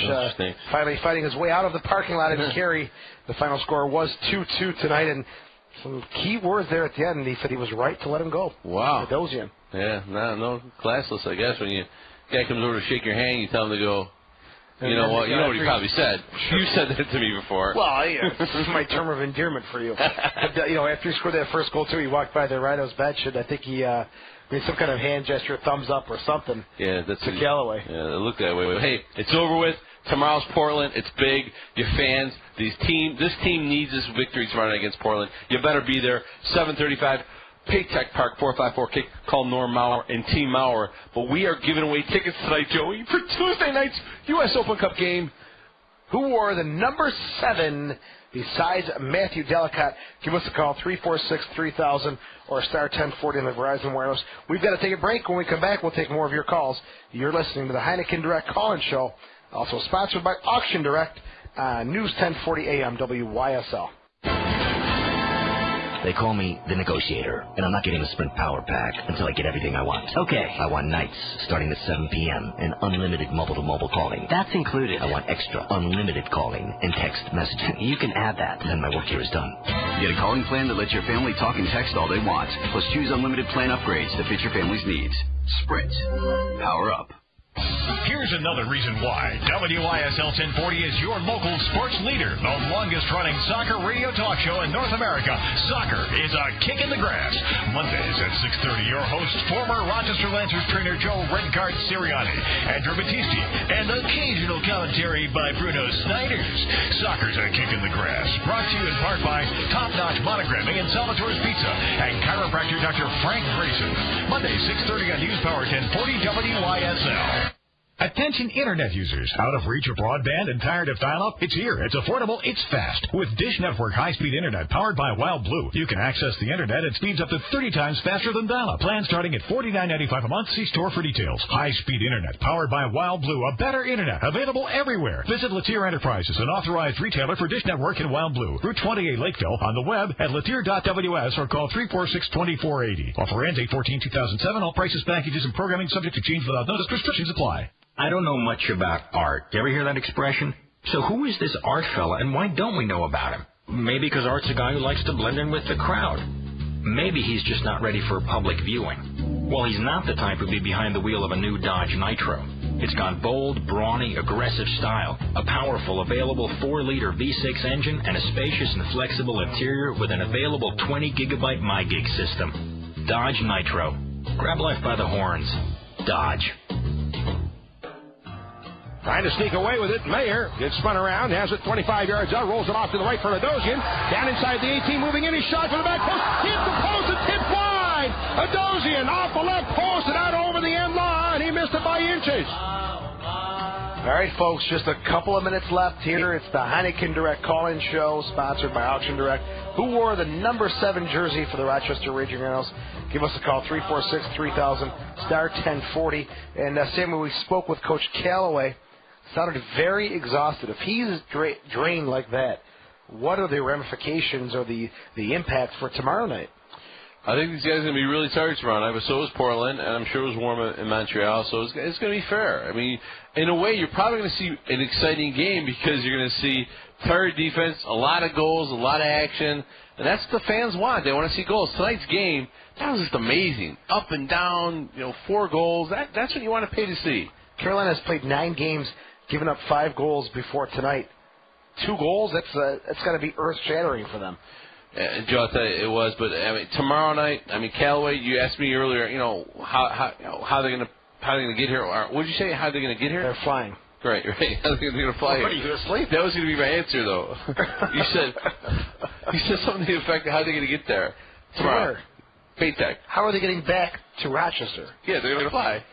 finally fighting his way out of the parking lot in Cary. The final score was 2-2 tonight, and some key words there at the end. He said he was right to let him go. Wow. Dozian. Yeah, no, classless, I guess. When guy comes over to shake your hand, you tell him to go. You know what he probably said. You said that to me before. Well, this is my term of endearment for you. But, after he scored that first goal, too, he walked by the Rhinos bench, and I think he made some kind of hand gesture, thumbs up or something. Yeah, that's to Galloway. Yeah, it looked that way. But, hey, it's over with. Tomorrow's Portland. It's big. Your fans, this team needs this victory tomorrow night against Portland. You better be there. 7:35. Paytech Park, 454 kick. Call Norm Maurer and Team Maurer. But we are giving away tickets tonight, Joey, for Tuesday night's U.S. Open Cup game. Who wore the number 7 besides Matthew Delicott? Give us a call, 346-3000 or star 1040 on the Verizon Wireless. We've got to take a break. When we come back, we'll take more of your calls. You're listening to the Heineken Direct Call-In Show, also sponsored by Auction Direct, News 1040 AM WYSL. They call me the negotiator, and I'm not getting the Sprint Power Pack until I get everything I want. Okay. I want nights starting at 7 p.m. and unlimited mobile-to-mobile calling. That's included. I want extra unlimited calling and text messaging. You can add that. Then my work here is done. Get a calling plan that lets your family talk and text all they want. Plus choose unlimited plan upgrades to fit your family's needs. Sprint. Power up. Here's another reason why WYSL 1040 is your local sports leader, the longest-running soccer radio talk show in North America. Soccer is a kick in the grass. Mondays at 6:30, your host, former Rochester Lancers trainer Joe Redcard Sirianni, Andrew Battisti, and occasional commentary by Bruno Snyders. Soccer's a kick in the grass, brought to you in part by Top-Notch Monogramming and Salvatore's Pizza and chiropractor Dr. Frank Grayson. Monday, 6:30 on News Power 1040 WYSL. Attention Internet users. Out of reach of broadband and tired of dial-up? It's here. It's affordable. It's fast. With Dish Network high-speed Internet powered by Wild Blue, you can access the Internet at speeds up to 30 times faster than dial-up. Plan starting at $49.95 a month. See store for details. High-speed Internet powered by Wild Blue. A better Internet. Available everywhere. Visit Latier Enterprises, an authorized retailer for Dish Network and Wild Blue. Route 28 Lakeville. On the web at latier.ws or call 346-2480. Offer ends 8/14/2007. All prices, packages, and programming subject to change without notice. Restrictions apply. I don't know much about art. You ever hear that expression? So who is this Art fella, and why don't we know about him? Maybe because Art's a guy who likes to blend in with the crowd. Maybe he's just not ready for public viewing. Well, he's not the type who'd be behind the wheel of a new Dodge Nitro. It's got bold, brawny, aggressive style, a powerful, available 4-liter V6 engine, and a spacious and flexible interior with an available 20-gigabyte MyGig system. Dodge Nitro. Grab life by the horns. Dodge. Trying to sneak away with it. Mayer gets spun around, has it 25 yards out, rolls it off to the right for Adosian. Down inside the 18, moving in, his shot for the back post. Hit the post and tipped wide. Adosian off the left post and out over the end line. He missed it by inches. All right, folks, just a couple of minutes left here. It's the Heineken Direct call-in show, sponsored by Auction Direct. Who wore the number 7 jersey for the Rochester Raging Rhinos? Give us a call, 346-3000, star 1040. And Samuel, we spoke with Coach Callaway. Sounded very exhausted. If he's drained like that, what are the ramifications or the impact for tomorrow night? I think these guys are going to be really tired tomorrow night, but so is Portland, and I'm sure it was warm in Montreal, so it's going to be fair. I mean, in a way, you're probably going to see an exciting game because you're going to see tired defense, a lot of goals, a lot of action, and that's what the fans want. They want to see goals. Tonight's game, that was just amazing. Up and down, 4 goals. That's what you want to pay to see. Carolina has played 9 games, given up 5 goals before tonight. 2 goals, that's got to be earth-shattering for them. Joe, I'll tell you, it was. But I mean, tomorrow night, Callaway. You asked me earlier, how they're gonna get here. Or, what did you say? How they're gonna get here? They're flying. Right. How they're gonna fly? What, are you asleep? That was gonna be my answer, though. you said something to the effect of how they're gonna get there tomorrow. Paytech. How are they getting back to Rochester? Yeah, they're gonna fly.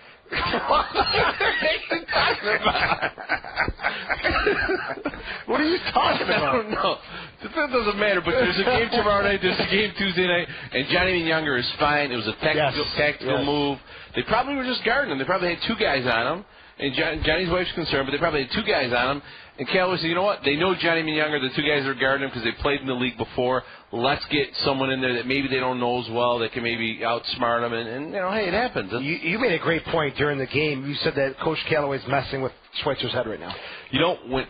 What are you talking about? I don't know. That doesn't matter, but there's a game tomorrow night, there's a game Tuesday night, and Johnny Younger is fine. It was a tactical move. They probably were just guarding him. They probably had 2 guys on him, and Johnny's wife's concerned, but they probably had 2 guys on him. And Callaway said, you know what? They know Johnny Younger, the 2 guys are guarding him because they played in the league before. Let's get someone in there that maybe they don't know as well, that can maybe outsmart them, and hey, it happens. You made a great point during the game. You said that Coach Callaway's messing with Schweitzer's head right now.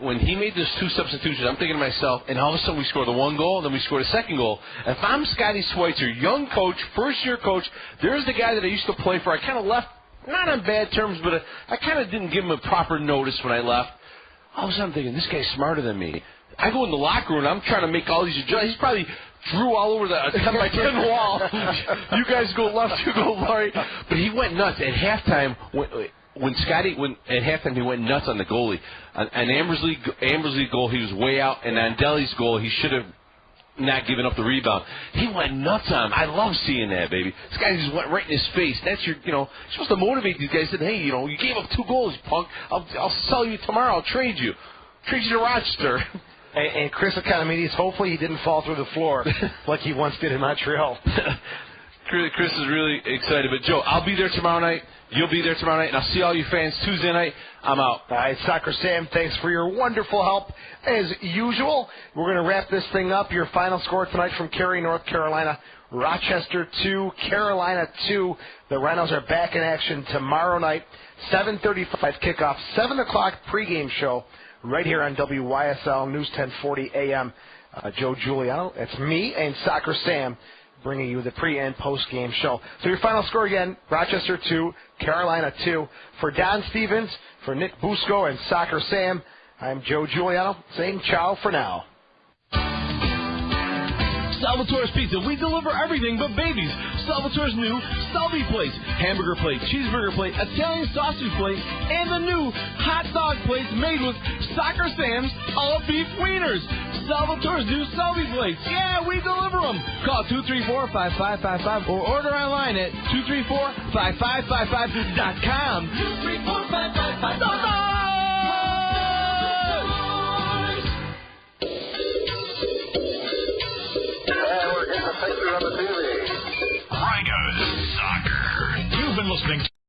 When he made those 2 substitutions, I'm thinking to myself, and all of a sudden we scored the 1 goal, and then we scored a 2nd goal. If I'm Scotty Schweitzer, young coach, first-year coach, there's the guy that I used to play for. I kind of left, not on bad terms, but I kind of didn't give him a proper notice when I left. All of a sudden I'm thinking, this guy's smarter than me. I go in the locker room, and I'm trying to make all these adjustments. He's probably drew all over the 10x10 wall. You guys go left, you go right. But he went nuts at halftime. At halftime he went nuts on the goalie. On Ambersley goal, he was way out, and on Deli's goal, he should have not given up the rebound. He went nuts on him. I love seeing that, baby. This guy just went right in his face. That's you're supposed to motivate these guys. Said, hey, you gave up 2 goals, punk. I'll sell you tomorrow. I'll trade you. Trade you to Rochester. And Chris Economides, hopefully he didn't fall through the floor like he once did in Montreal. Chris is really excited. But, Joe, I'll be there tomorrow night. You'll be there tomorrow night. And I'll see all you fans Tuesday night. I'm out. All right, Soccer Sam, thanks for your wonderful help as usual. We're going to wrap this thing up. Your final score tonight from Cary, North Carolina. Rochester 2, Carolina 2. The Rhinos are back in action tomorrow night. 7:35 kickoff, 7 o'clock pregame show right here on WYSL News 1040 AM. Joe Giuliano, it's me and Soccer Sam bringing you the pre- and post-game show. So your final score again, Rochester 2, Carolina 2. For Don Stevens, for Nick Busco and Soccer Sam, I'm Joe Giuliano saying ciao for now. Salvatore's Pizza, we deliver everything but babies. Salvatore's new Salvi plates, hamburger plate, cheeseburger plate, Italian sausage plate, and the new hot dog plates made with Soccer Sam's all beef wieners. Salvatore's new Selby plates. Yeah, we deliver them. Call 234-5555 or order online at 234-5555.com. 234-5555. And we're getting a picture on the TV. Rhinos Soccer. You've been listening to